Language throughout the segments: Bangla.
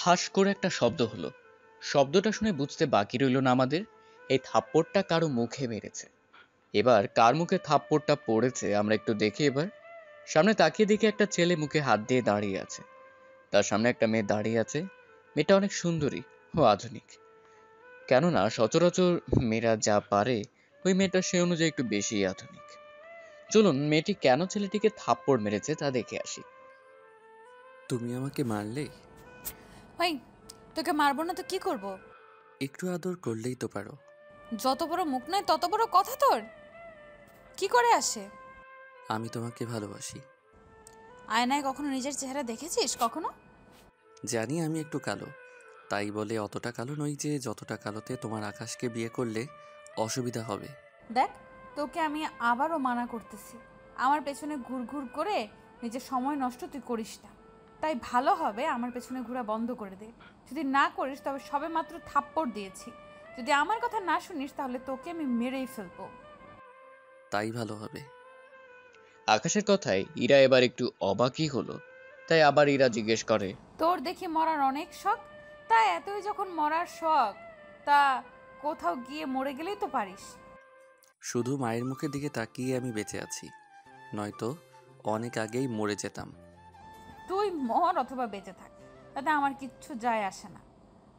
ঠাস করে একটা শব্দ হলো। শব্দটা শুনে বুঝতে বাকি রইল না আমাদের, এই থাপ্পড়টা কারো মুখে মেরেছে। এবার কার মুখে থাপ্পড়টা পড়েছে আমরা একটু দেখি। এবার সামনে তাকিয়ে দেখি একটা ছেলে মুখে হাত দিয়ে দাঁড়িয়ে আছে। তার সামনে একটা মেয়ে দাঁড়িয়ে আছে। মেয়েটা অনেক সুন্দরী ও আধুনিক। কেননা সচরাচর মেয়েরা যা পারে, ওই মেয়েটা সে অনুযায়ী একটু বেশি আধুনিক। চলুন মেয়েটি কেন ছেলেটিকে থাপ্পড় মেরেছে তা দেখে আসি। তুমি আমাকে মারলে? ওই, তোকে মারবো না তো কি করব? একটু আদর করলেই তো পারো। যত বড় মুখ নয় তত বড় কথা তোর। কি করে আসে? আমি তোমাকে ভালোবাসি। আয়নায় কখনো নিজের চেহারা দেখেছিস কখনো? জানি আমি একটু কালো, তাই বলে অতটা কালো নই যে যতটা কালোতে তোমার আকাশকে বিয়ে করলে অসুবিধা হবে। দেখ, তোকে আমি আবারও মানা করতেছি, আমার পেছনে ঘুরঘুর করে নিজের সময় নষ্ট তুই করিস না। তাই ভালো হবে আমার পেছনে ঘোরা বন্ধ করে দে। যদি না করিস তবে সবে মাত্র থাপ্পড় দিয়েছি, যদি আমার কথা না শুনিস তাহলে তোকে আমি মেরেই ফেলবো। তাই ভালো হবে। আকাশের কথায় ইরা এবার একটু অবাকই হলো। তাই আবার ইরা জিজ্ঞেস করে, তোর দেখি মরার অনেক শখ, তা এতই যখন মরার শখ, তা কোথাও গিয়ে মরে গেলেই তো পারিস। শুধু মায়ের মুখের দিকে তাকিয়ে আমি বেঁচে আছি, নয়তো অনেক আগেই মরে যেতাম। তুই মর অথবা বেঁচে থাক, তাতে আমার কিচ্ছু যায় আসে না।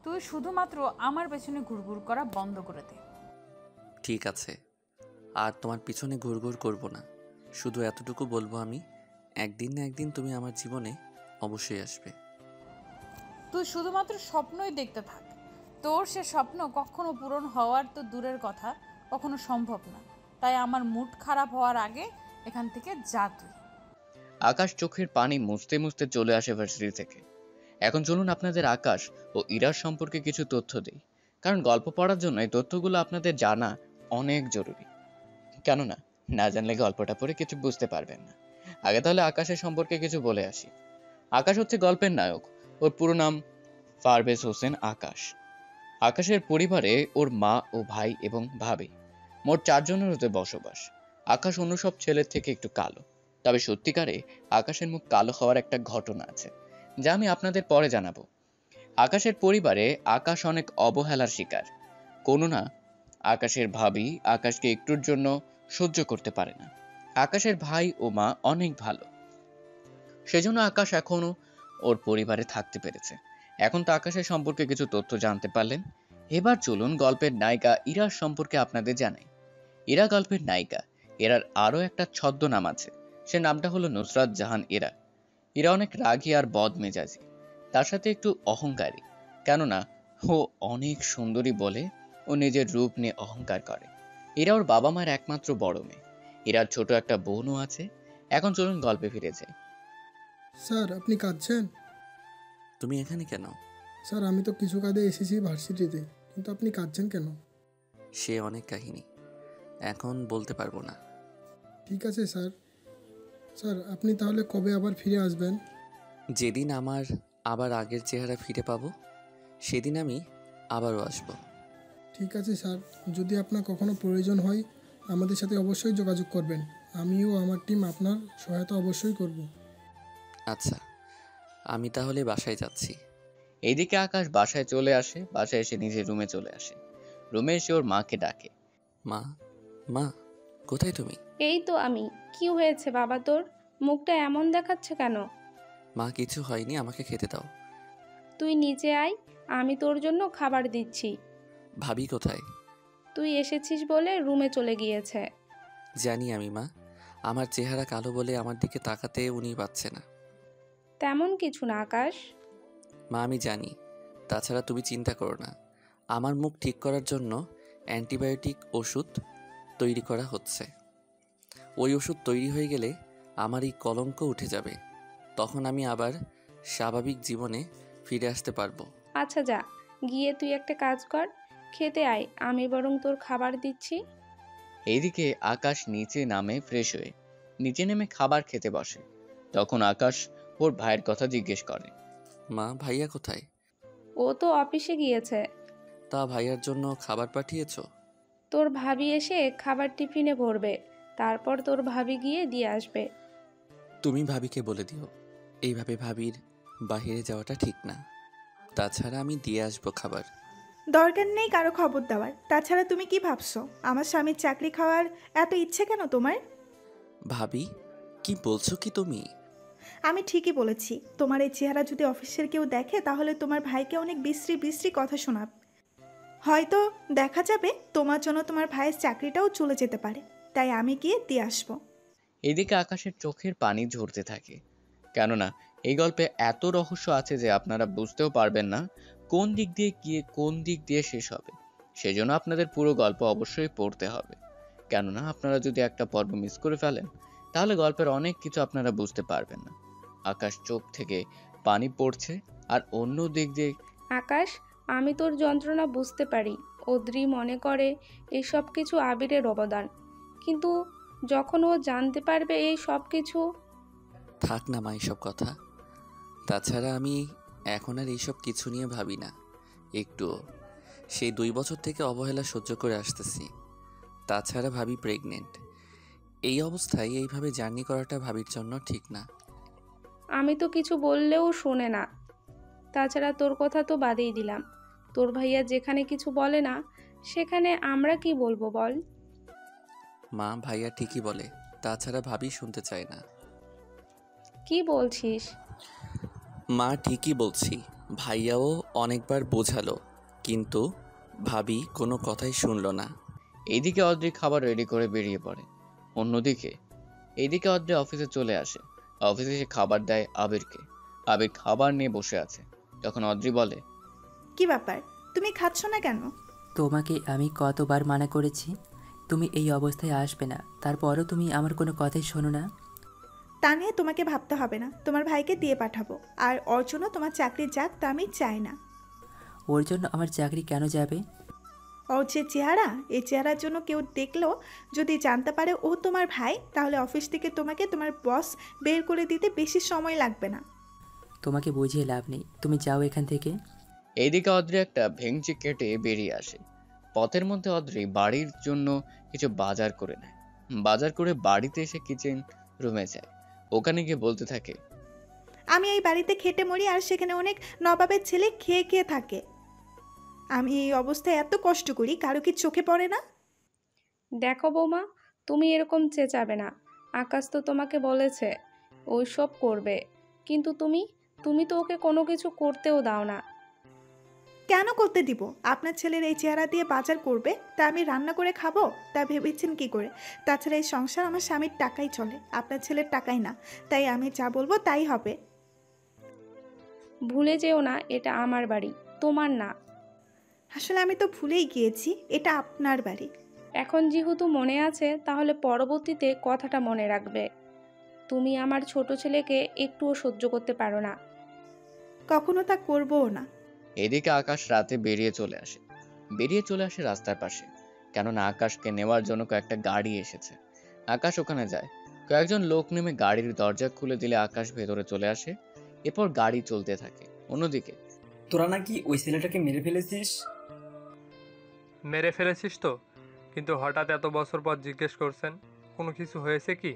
তুই শুধুমাত্র আমার পেছনে ঘুরঘুর করা বন্ধ করে দে। ঠিক আছে, আর তোমার পিছনে ঘুরঘুর করব না। শুধু এতটুকু বলবো, আমি একদিন না একদিন তুমি আমার জীবনে অবশ্যই আসবে। তুই শুধুমাত্র স্বপ্নই দেখতে থাক, তোর সে স্বপ্ন কখনো পূরণ হওয়ার তো দূরের কথা, কখনো সম্ভব না। তাই আমার মুড খারাপ হওয়ার আগে এখান থেকে যা তুই। আকাশ চোখের পানি মুছতে মুছতে চলে আসে ভার্সিটি থেকে। এখন চলুন আপনাদের আকাশ ও ইরার সম্পর্কে কিছু তথ্য দিই, কারণ গল্প পড়ার জন্য এই তথ্যগুলো আপনাদের জানা অনেক জরুরি। কেননা না জানলে গল্পটা পড়ে কিছু বুঝতে পারবেন না। আগে তাহলে আকাশের সম্পর্কে কিছু বলে আসি। আকাশ হচ্ছে গল্পের নায়ক। ওর পুরো নাম পারভেজ হোসেন আকাশ। আকাশের পরিবারে ওর মা ও ভাই এবং ভাবি, মোট 4 জনের ওতে বসবাস। আকাশ অন্য সব ছেলের থেকে একটু কালো, তবে সত্যিকারে আকাশের মুখ কালো হওয়ার একটা ঘটনা আছে, যা আমি আপনাদের পরে জানাবো। আকাশের পরিবারে আকাশ অনেক অবহেলার শিকার। কোনো না, আকাশের ভাবি আকাশকে একটুর জন্য সহ্য করতে পারে না। আকাশের ভাই ও মা অনেক ভালো, সেজন্য আকাশ এখনো ওর পরিবারে থাকতে পেরেছে। এখন তো আকাশের সম্পর্কে কিছু তথ্য জানতে পারলেন। এবার চলুন গল্পের নায়িকা ইরার সম্পর্কে আপনাদের জানাই। ইরা গল্পের নায়িকা। এরার আরো একটা ছদ্মনাম আছে, সে নামটা হলো নুসরাত জাহান ইরা। ইরা অনেক রাগী আর বদমেজাজি, তার সাথে একটু অহংকারী। কেননা ও অনেক সুন্দরী বলে ও নিজের রূপ নিয়ে অহংকার করে। এরা ওর বাবা মায়ের একমাত্র বড় মেয়ে। এরার ছোট একটা বোনও আছে। এখন চলুন গল্পে ফিরে যাই। স্যার, আপনি কাঁদছেন? তুমি এখানে কেন? স্যার, আমি তো কিছু কাজে এসেছি ভার্সিটিতে, কিন্তু আপনি কাঁদছেন কেন? সে অনেক কাহিনী, এখন বলতে পারবো না। ঠিক আছে স্যার। স্যার, আপনি তাহলে কবে আবার ফিরে আসবেন? যেদিন আমার আবার আগের চেহারা ফিরে পাবো, সেদিন আমি আবারও আসবো। ঠিক আছে স্যার, যদি আপনার কখনো প্রয়োজন হয় আমাদের সাথে অবশ্যই যোগাযোগ করবেন। আমিও আমার টিম আপনার সহায়তা অবশ্যই করব। আচ্ছা, আমি তাহলে বাসায় যাচ্ছি। এইদিকে আকাশ বাসায় চলে আসে। বাসায় এসে নিজের রুমে চলে আসে। রুমে এসে ওর মাকে ডাকে। মা, মা, কোথায় তুমি? এই তো আমি। কি হয়েছে বাবা তোর? মুখটা এমন দেখাচ্ছে কেন? মা, কিছু হয়নি, আমাকে খেতে দাও। তুই নিচে আয়, আমি তোর জন্য খাবার দিচ্ছি। ভাবি কোথায়? তুই এসেছিস বলে রুমে চলে গিয়েছে। জানি আমি মা, আমার চেহারা কালো বলে আমার দিকে তাকাতে উনি পাচ্ছে না। তেমন কিছু না আকাশ। মা, আমি জানি। তাছাড়া তুমি চিন্তা করো না, আমার মুখ ঠিক করার জন্য অ্যান্টিবায়োটিক ওষুধ তৈরি করা হচ্ছে। ওই ওষুধ তৈরি হয়ে গেলে আমার এই কলঙ্ক উঠে যাবে, তখন আমি আবার স্বাভাবিক জীবনে ফিরে আসতে পারবো। আচ্ছা যা, গিয়ে তুই একটা কাজ কর, খেতে আয়, আমি বরং তোর খাবার দিচ্ছি। এইদিকে আকাশ নিচে নামে ফ্রেশ হয়ে নিচে নেমে খাবার খেতে বসে। তখন আকাশ ওর ভাইয়ের কথা জিজ্ঞেস করে। মা, ভাইয়া কোথায়? ও তো অফিসে গিয়েছে। তা ভাইয়ার জন্য খাবার পাঠিয়েছো? তোর ভাবি এসে খাবার টিফিনে ভরবে, তারপর তোর ভাবি গিয়ে দিয়ে আসবে। তুমি ভাবিকে বলে দিও, এইভাবে ভাবির বাইরে যাওয়াটা ঠিক না। তাছাড়া আমি দিয়ে আসবো খাবার। দরকার নেই কারো খবর দেওয়ার। তাছাড়া তুমি কি ভাবছো, আমার স্বামীর চাকরি খাওয়ার এত ইচ্ছে কেন তোমার? ভাবি, কি বলছো কি তুমি? আমি ঠিকই বলেছি। তোমার এই চেহারা যদি অফিসের কেউ দেখে তাহলে তোমার ভাইকে অনেক বিশ্রী বিশ্রী কথা শোনাবে। হয়তো দেখা যাবে তোমার জন্য তোমার ভাইয়ের চাকরিটাও চলে যেতে পারে। তাই আমি গিয়ে দিয়ে আসবো। এদিকে আকাশের চোখের পানি ঝরতে থাকে, কেননা এই গল্পে এত রহস্য আছে যে আপনারা বুঝতেও পারবেন না কোন দিক দিয়ে গিয়ে কোন দিক দিয়ে শেষ হবে। সেজন্য আপনাদের পুরো গল্প অবশ্যই পড়তে হবে, কেননা আপনারা যদি একটা পর্ব মিস করে ফেলেন তাহলে গল্পের অনেক কিছু আপনারা বুঝতে পারবেন না। আকাশ চোখ থেকে পানি পড়ছে, আর অন্য দিক দিয়ে আকাশ, আমি তোর যন্ত্রণা বুঝতে পারি। অদ্রি মনে করে এই সব কিছু আবিরের অবদান, কিন্তু যখন ও জানতে পারবে এই সব কিছু। থাক না মা এইসব কথা। তাছাড়া আমি এখন আর এইসব কিছু নিয়ে ভাবি না একটুও। সেই 2 বছর থেকে অবহেলা সহ্য করে আসতেছি। তাছাড়া ভাবি প্রেগনেন্ট। এই অবস্থায় এইভাবে জার্নি করাটা ভাবির জন্য ঠিক না। আমি তো কিছু বললেও শোনে না। তাছাড়া তোর কথা তো বাদেই দিলাম। তোর ভাইয়া যেখানে কিছু বলে না সেখানে আমরা কি বলবো বল? মা, ভাইয়া ঠিকই বলে, তাছাড়া ভাবি শুনতে চায় না। কি বলছিস? মা, ঠিকই বলছি। ভাইয়াও অনেকবার বোঝালো, কিন্তু ভাবি কোনো কথাই শুনলো না। এইদিকে অদ্রি খাবার রেডি করে বেরিয়ে পড়ে। অন্যদিকে এইদিকে অদ্রি অফিসে চলে আসে। অফিসে সে খাবার দেয় আবিরকে। আবির খাবার নিয়ে বসে আছে। তখন অদ্রি বলে, কি ব্যাপার, তুমি খাচ্ছ না কেন? তোমাকে আমি কতবার মানা করেছি তুমি এই অবস্থায় আসবে না, তারপরও তুমি আমার কোনো কথাই শোনো না। তা নিয়ে তোমাকে ভাবতে হবে না। তোমার ভাইকে দিয়ে পাঠাবো। আর ওর জন্য তোমার চাকরি যাক তা আমি চাই না। ওর জন্য আমার চাকরি কেন যাবে? ওর যে চেহারা, এই চেহারার জন্য কেউ দেখলেও যদি জানতে পারে ও তোমার ভাই, তাহলে অফিস থেকে তোমাকে তোমার বস বের করে দিতে বেশি সময় লাগবে না। তোমাকে বুঝিয়ে লাভ নেই, তুমি যাও এখান থেকে। এইদিকে অদ্রি একটা ভেঙচি কেটে বেরিয়ে আসে। পথের মধ্যে অদ্রি বাড়ির জন্য কিছু বাজার করে নেয়। বাজার করে বাড়িতে এসে কিচেন রুমে যায়। ওখানে গিয়ে বলতে থাকে, আমি এই বাড়িতে খেটে মরি আর সেখানে অনেক নবাবের ছেলে খেয়ে খেয়ে থাকে। আমি এই অবস্থায় এত কষ্ট করি, কারো কি চোখে পড়ে না? দেখো বৌমা, তুমি এরকম চেঁচাবে না। আকাশ তো তোমাকে বলেছে ওই সব করবে, কিন্তু তুমি তো ওকে কোনো কিছু করতেও দাও না। কেন করতে দিব? আপনার ছেলের এই চেহারা দিয়ে বাজার করবে, তা আমি রান্না করে খাবো? তা ভেবেছেন কি করে? তাছাড়া এই সংসার আমার স্বামীর টাকাই চলে, আপনার ছেলের টাকাই না। তাই আমি যা বলবো তাই হবে। ভুলে যেও না, এটা আমার বাড়ি, তোমার না। আসলে আমি তো ভুলেই গিয়েছি, এটা আপনার বাড়ি। এখন যেহেতু মনে আছে, তাহলে পরবর্তীতে কথাটা মনে রাখবে। তুমি আমার ছোট ছেলেকে একটুও সহ্য করতে পারো না। কখনো তা করবও না। এদিকে আকাশ রাতে বেরিয়ে চলে আসে রাস্তার পাশে, কেননা আকাশকে নেওয়ার জন্য কয়েকটা গাড়ি এসেছে। আকাশ ওখানে যায়। কয়েকজন লোক নেমে গাড়ির দরজা খুলে দিলে আকাশ ভেতরে চলে আসে। এরপর গাড়ি চলতে থাকে। অন্যদিকে তোরা নাকি ওই ছেলেটাকে মেরে ফেলেছিস? মেরে ফেলেছিস তো, কিন্তু হঠাৎ এত বছর পর জিজ্ঞেস করছেন, কোনো কিছু হয়েছে কি?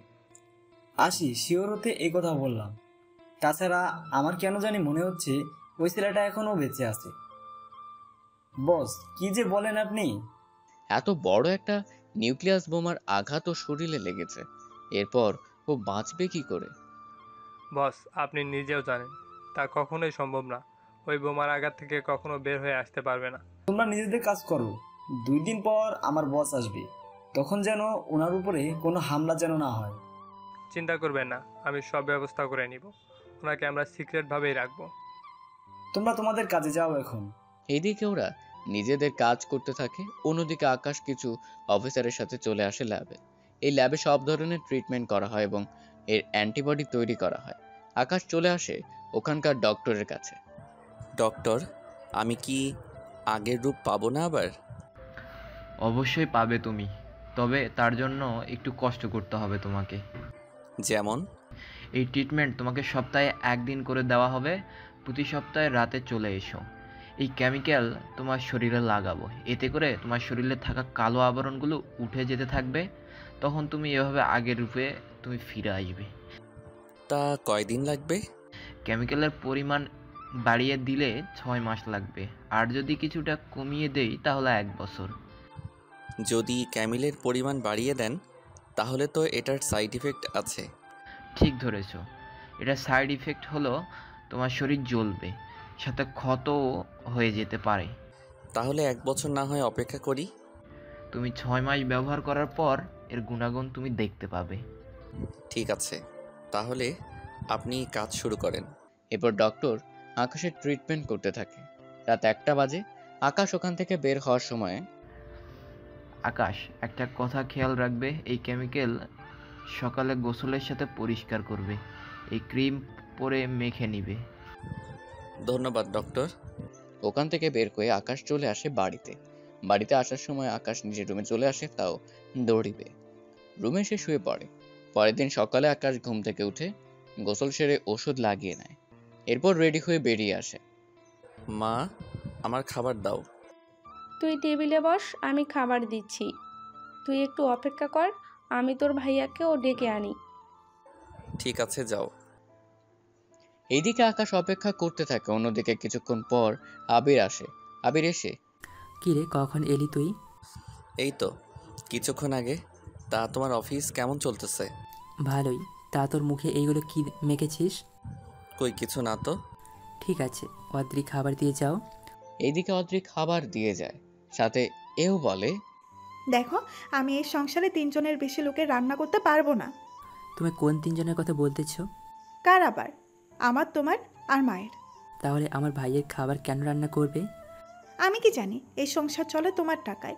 আসি শিওর হতে এই কথা বললাম। তাছাড়া আমার কেন জানি মনে হচ্ছে ওই ছেলেটা এখনো বেঁচে আছে। বস, কি যে বলেন আপনি! এত বড় একটা নিউক্লিয়াস বোমার আঘাত ও শরীরে লেগেছে, এরপর ও বাঁচবে কি করে? বস, আপনি নিজেও জানেন তা কখনোই সম্ভব না। ওই বোমার আঘাত থেকে কখনো বের হয়ে আসতে পারবে না। তোমরা নিজেদের কাজ করো। 2 দিন পর আমার বস আসবে, তখন যেন ওনার উপরে কোনো হামলা যেন না হয়। চিন্তা করবেন না, আমি সব ব্যবস্থা করে নিব। ওনাকে আমরা সিক্রেটভাবেই রাখবো। তোমরা তোমাদের কাজে যাও এখন। এদিকে ওরা নিজেদের কাজ করতে থাকে। অন্যদিকে আকাশ কিছু অফিসারের সাথে চলে আসে ল্যাবে। এই ল্যাবে সব ধরনের ট্রিটমেন্ট করা হয় এবং এর অ্যান্টিবডি তৈরি করা হয়। আকাশ চলে আসে ওখানকার ডক্টরের কাছে। ডক্টর, আমি কি আগের রূপ পাবো না আবার? অবশ্যই পাবে তুমি, তবে তার জন্য একটু কষ্ট করতে হবে তোমাকে। যেমন? এই ট্রিটমেন্ট তোমাকে সপ্তাহে 1 দিন করে দেওয়া হবে। প্রতি সপ্তাহে রাতে চলে এসো। এই কেমিক্যাল তোমার শরীরে লাগাবো, এতে করে তোমার শরীরে থাকা কালো আবরণগুলো উঠে যেতে থাকবে। তখন তুমি এভাবে আগের রূপে তুমি ফিরে আসবে। তা কয়দিন লাগবে? কেমিক্যালের পরিমাণ বাড়িয়ে দিলে 6 মাস লাগবে, আর যদি কিছুটা কমিয়ে দেই তাহলে 1 বছর। যদি ক্যামিলের পরিমাণ বাড়িয়ে দেন তাহলে তো এটার সাইড ইফেক্ট আছে। ঠিক ধরেছ, এটা সাইড ইফেক্ট হলো তোমার শরীর জ্বলবে, সাথে ক্ষতও হয়ে যেতে পারে। তাহলে 1 বছর না হয় অপেক্ষা করি। তুমি 6 মাস ব্যবহার করার পর এর গুণাগুণ তুমি দেখতে পাবে। ঠিক আছে, তাহলে আপনি কাজ শুরু করেন। এরপর ডক্টর আকাশের ট্রিটমেন্ট করতে থাকে। রাত 1টা বাজে। আকাশ ওখান থেকে বের হওয়ার সময়, আকাশ, একটা কথা খেয়াল রাখবে, এই কেমিক্যাল সকালে গোসলের সাথে পরিষ্কার করবে, এই ক্রিম পরে মেখে নিবে। ধন্যবাদ ডক্টর। ওখান থেকে বের হয়ে আকাশ চলে আসে বাড়িতে। বাড়িতে আসার সময় আকাশ নিজের রুমে চলে আসে, তাও দৌড়িবে। রুমে সে শুয়ে পড়ে। পরের দিন সকালে আকাশ ঘুম থেকে উঠে গোসল সেরে ওষুধ লাগিয়ে নেয়। এরপর রেডি হয়ে বেরিয়ে আসে। মা, আমার খাবার দাও। তুই টেবিলে বস, আমি খাবার দিচ্ছি। তুই একটু অপেক্ষা কর, আমি তোর ভাইয়াকেও ডেকে আনি। ঠিক আছে, যাও। এইদিকে আকাশ অপেক্ষা করতে থাকে। অন্যদিকে কিছুক্ষণ পর আবির আসে। আবির এসে, কী রে, কখন এলি তুই? এই তো কিছুক্ষণ আগে। তা তোমার অফিস কেমন চলতেছে? ভালোই। তা তোর মুখে এইগুলো কি মেখেছিস? কই কিছু না তো। ঠিক আছে, অদ্রি খাবার দিয়ে যাও। এইদিকে অদ্রি খাবার দিয়ে যায়, সাথে এও বলে, দেখো, আমি এই সংসারে 3 জনের বেশি লোকের রান্না করতে পারবো না। তুমি কোন 3 জনের কথা বলতেছ? কার আবার? আমার, তোমার আর মায়ের। তাহলে আমার ভাইয়ের খাবার কেন রান্না করবে? আমি কি জানি? এই সংসার চলে তোমার টাকায়,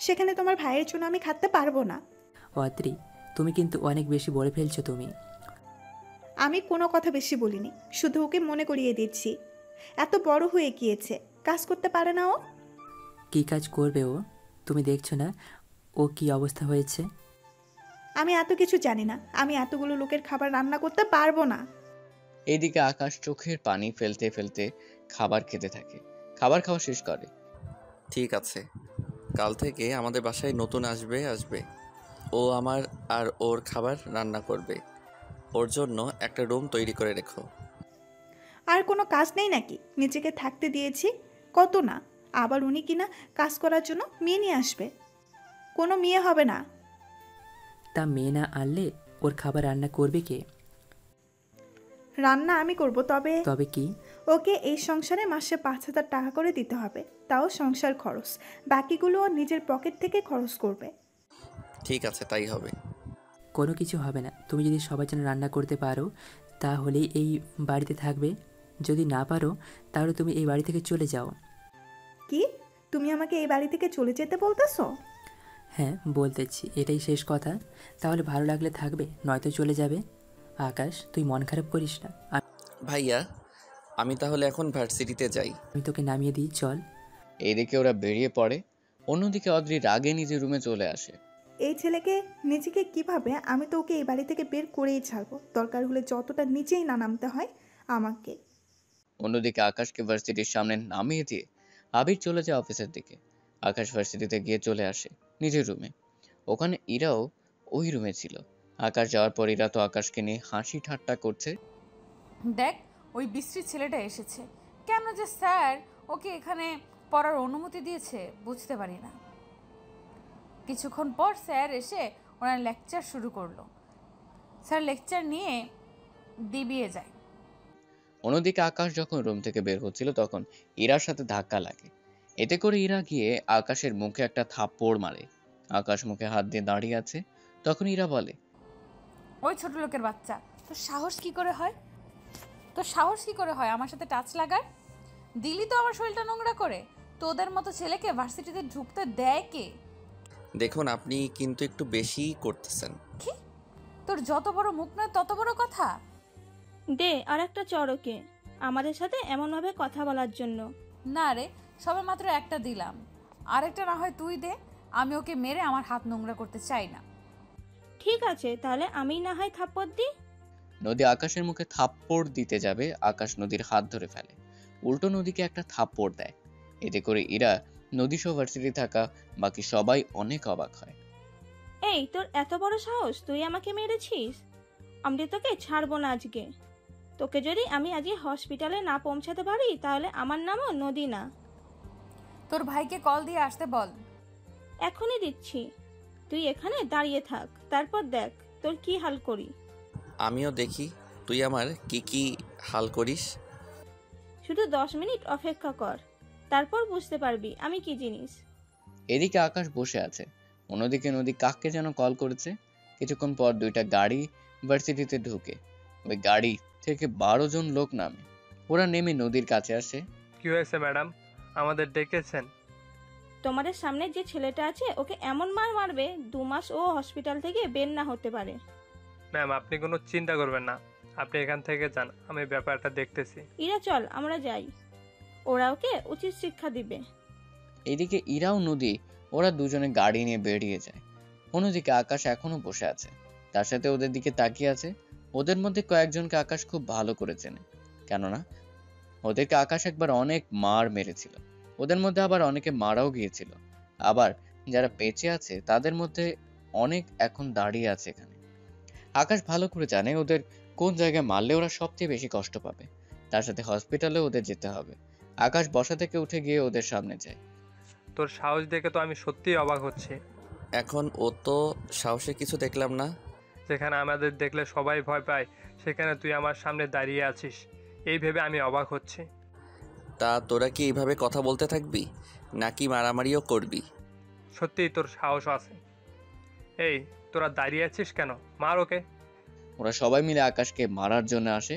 সেখানে তোমার ভাইয়ের জন্য আমি খাটতে পারবো না। অদ্রি, তুমি কিন্তু অনেক বেশি বলে ফেলছো তুমি। আমি কোনো কথা বেশি বলিনি, শুধু ওকে মনে করিয়ে দিচ্ছি। এত বড় হয়ে গিয়েছে, কাজ করতে পারে না ও? কী কাজ করবে ও? তুমি দেখছো না ও কি অবস্থা হয়েছে? আমি এত কিছু জানি না, আমি এতগুলো লোকের খাবার রান্না করতে পারবো না। এইদিকে আকাশ চোখের পানি ফেলতে ফেলতে খাবার খেতে থাকে। খাবার খাওয়া শেষ করে। ঠিক আছে, কাল থেকে আমাদের বাসায় নতুন আসবে। ও আমার আর ওর খাবার রান্না করবে। ওর জন্য একটা রুম তৈরি করে রেখো। আর কোনো কাজ নেই নাকি? নিজেকে থাকতে দিয়েছি কত না, আবার উনি কিনা কাজ করার জন্য মেয়ে নিয়ে আসবে। কোনো মেয়ে হবে না। তা মেয়ে না আনলে ওর খাবার রান্না করবে কে? রান্না আমি করব, তবে কি? ওকে এই সংসারে মাসে 5,000 টাকা করে দিতে হবে, তাও সংসার খরচ। বাকিগুলো ও নিজের পকেট থেকে খরচ করবে। ঠিক আছে, তাই হবে। কোনো কিছু হবে না। তুমি যদি সবার জন্য রান্না করতে পারো তাহলেই এই বাড়িতে থাকবে, যদি না পারো তাহলে তুমি এই বাড়ি থেকে চলে যাও। কি? তুমি আমাকে এই বাড়ি থেকে চলে যেতে বলতেছো? হ্যাঁ বলতেছি, এটাই শেষ কথা। তাহলে ভালো লাগলে থাকবে, নয়তো চলে যাবে। আকাশ, তুই মন খারাপ করিস না। ভাইয়া, আমি তাহলে এখন ভার্সিটিতে যাই। আমি তোকে নামিয়ে দিই, চল। এইদিকে ওরা বেরিয়ে পড়ে। অন্যদিকে অদ্রি রাগে নিজের রুমে চলে আসে। এই ছেলেকে নিজেকে কিভাবে, আমি তো ওকে এই বাড়ি থেকে বের করেই ছাড়বো, দরকার হলে যতটা নিচেই না নামতে হয় আমাকে। অন্যদিকে আকাশকে ভার্সিটির সামনে নামিয়ে দিয়ে আবির চলে যায় অফিসের দিকে। আকাশ ভার্সিটিতে গিয়ে চলে আসে নিজের রুমে। ওখানে ইরাও ওই রুমে ছিল। আকাশ যাওয়ার পর ইরা তো আকাশকে নিয়ে হাসি ঠাট্টা করছে। দেখ, ওই বিশ্রী ছেলেটা এসেছে। কেন যে স্যার ওকে এখানে পড়ার অনুমতি দিয়েছে বুঝতে পারি না। কিছুক্ষণ পর স্যার এসে ওনার লেকচার শুরু করলো। স্যার লেকচার নিয়ে দিবিয়ে যায়। অন্যদিকে আকাশ যখন রুম থেকে বের হচ্ছিল তখন ইরার সাথে ধাক্কা লাগে। এতে করে ইরা গিয়ে আকাশের মুখে একটা থাপ্পড় মারে। আকাশ মুখে হাত দিয়ে দাঁড়িয়ে আছে। তখন ইরা বলে, ওই ছোট লোকের বাচ্চা, তোর সাহস কি করে হয়? তোর সাহস কি করে হয় আমার সাথে টাচ লাগার? দিলি তো আমার শরীরটা নোংরা করে। তোদের মতো ছেলেকে ভার্সিটিতে ঢুকতে দেয় কে? দেখুন, আপনি কিন্তু একটু বেশিই করতেছেন। কি? তোর যত বড় মুখ নয় তত বড় কথা। দে আর একটা চড়কে আমাদের সাথে এমনভাবে কথা বলার জন্য। না রে, সবে মাত্র একটা দিলাম, আরেকটা না হয় তুই দে। আমি ওকে মেরে আমার হাত নোংরা করতে চাই না। ঠিক আছে, তাহলে আমি না হয় থাপ্পড় দিই। নদী আকাশের মুখে থাপ্পড় দিতে যাবে, আকাশ নদীর হাত ধরে ফেলে। উল্টো নদীকে একটা থাপ্পড় দেয়। এতে করে ইরা, নদী সহ ভার্সিটি থাকা বাকি সবাই অনেক অবাক হয়। এই, তোর এত বড় সাহস, তুই আমাকে মেরেছিস? আমি তোকে ছাড়বো না আজকে। তোকে যদি আমি আজই হসপিটালে না পৌঁছাতে পারি তাহলে আমার নামও নদী না। তোর ভাইকে কল দিয়ে আসতে বল। এখনই দিচ্ছি, তুই এখানে দাঁড়িয়ে থাক, তারপর দেখ তোর কি হাল করি। আমিও দেখি তুই আমার কি হাল করিস। শুধু 10 মিনিট অপেক্ষা কর, তারপর বুঝতে পারবি আমি কি জিনিস। এদিকে আকাশ বসে আছে, অন্যদিকে নদী কাককে যেন কল করেছে। কিছুক্ষণ পর দুইটা গাড়ি ভার্সিটিতে ঢুকে। ওই গাড়ি থেকে 12 জন লোক নামে। ওরা নেমে নদীর কাছে আসে। কি হয়েছে ম্যাডাম, আমাদের ডেকেছেন? তোমাদের সামনে যে ছেলেটা আছে ওকে এমন মার মারবে 2 মাস ও হসপিটাল থেকে বের না হতে পারে। ম্যাম, আপনি কোনো চিন্তা করবেন না, আপনি এখান থেকে যান, আমি ব্যাপারটা দেখতেছি। ইরা চল আমরা যাই, ওরা ওকে উচিত শিক্ষা দিবে। এদিকে ইরা ও নদী ওরা দুজনে গাড়ি নিয়ে বেরিয়ে যায়। অন্যদিকে আকাশ এখনো বসে আছে, তার সাথে ওদের দিকে তাকিয়ে আছে। ওদের মধ্যে কয়েকজনকে আকাশ খুব ভালো করে চেনে, কেননা ওদেরকে আকাশ একবার অনেক মার মেরেছিল। ওদের মধ্যে আবার অনেকে মারাও গিয়েছিল। আবার যারা বেঁচে আছে তাদের মধ্যে অনেক এখন দাঁড়িয়ে আছে এখানে। আকাশ ভালো করে জানে ওদের কোন জায়গায় মারলে ওরা সবচেয়ে বেশি কষ্ট পাবে। তার সাথে হসপিটালে ওদের যেতে হবে। আকাশ বসা থেকে উঠে গিয়ে ওদের সামনে যায়। তোর সাহস দেখে তো আমি সত্যিই অবাক হচ্ছি। এখন ও তো সাহসে কিছু দেখলাম না। যেখানে আমাদের দেখলে সবাই ভয় পায়, সেখানে তুই আমার সামনে দাঁড়িয়ে আছিস, এই ভেবে আমি অবাক হচ্ছি। তা তোরা কি এইভাবে কথা বলতে থাকবি নাকি মারামারিও করবি? সত্যিই তোর সাহস আছে। এই, তোরা দাঁড়িয়ে আছিস কেন? মার ওকে। ওরা সবাই মিলে আকাশকে মারার জন্য আসে।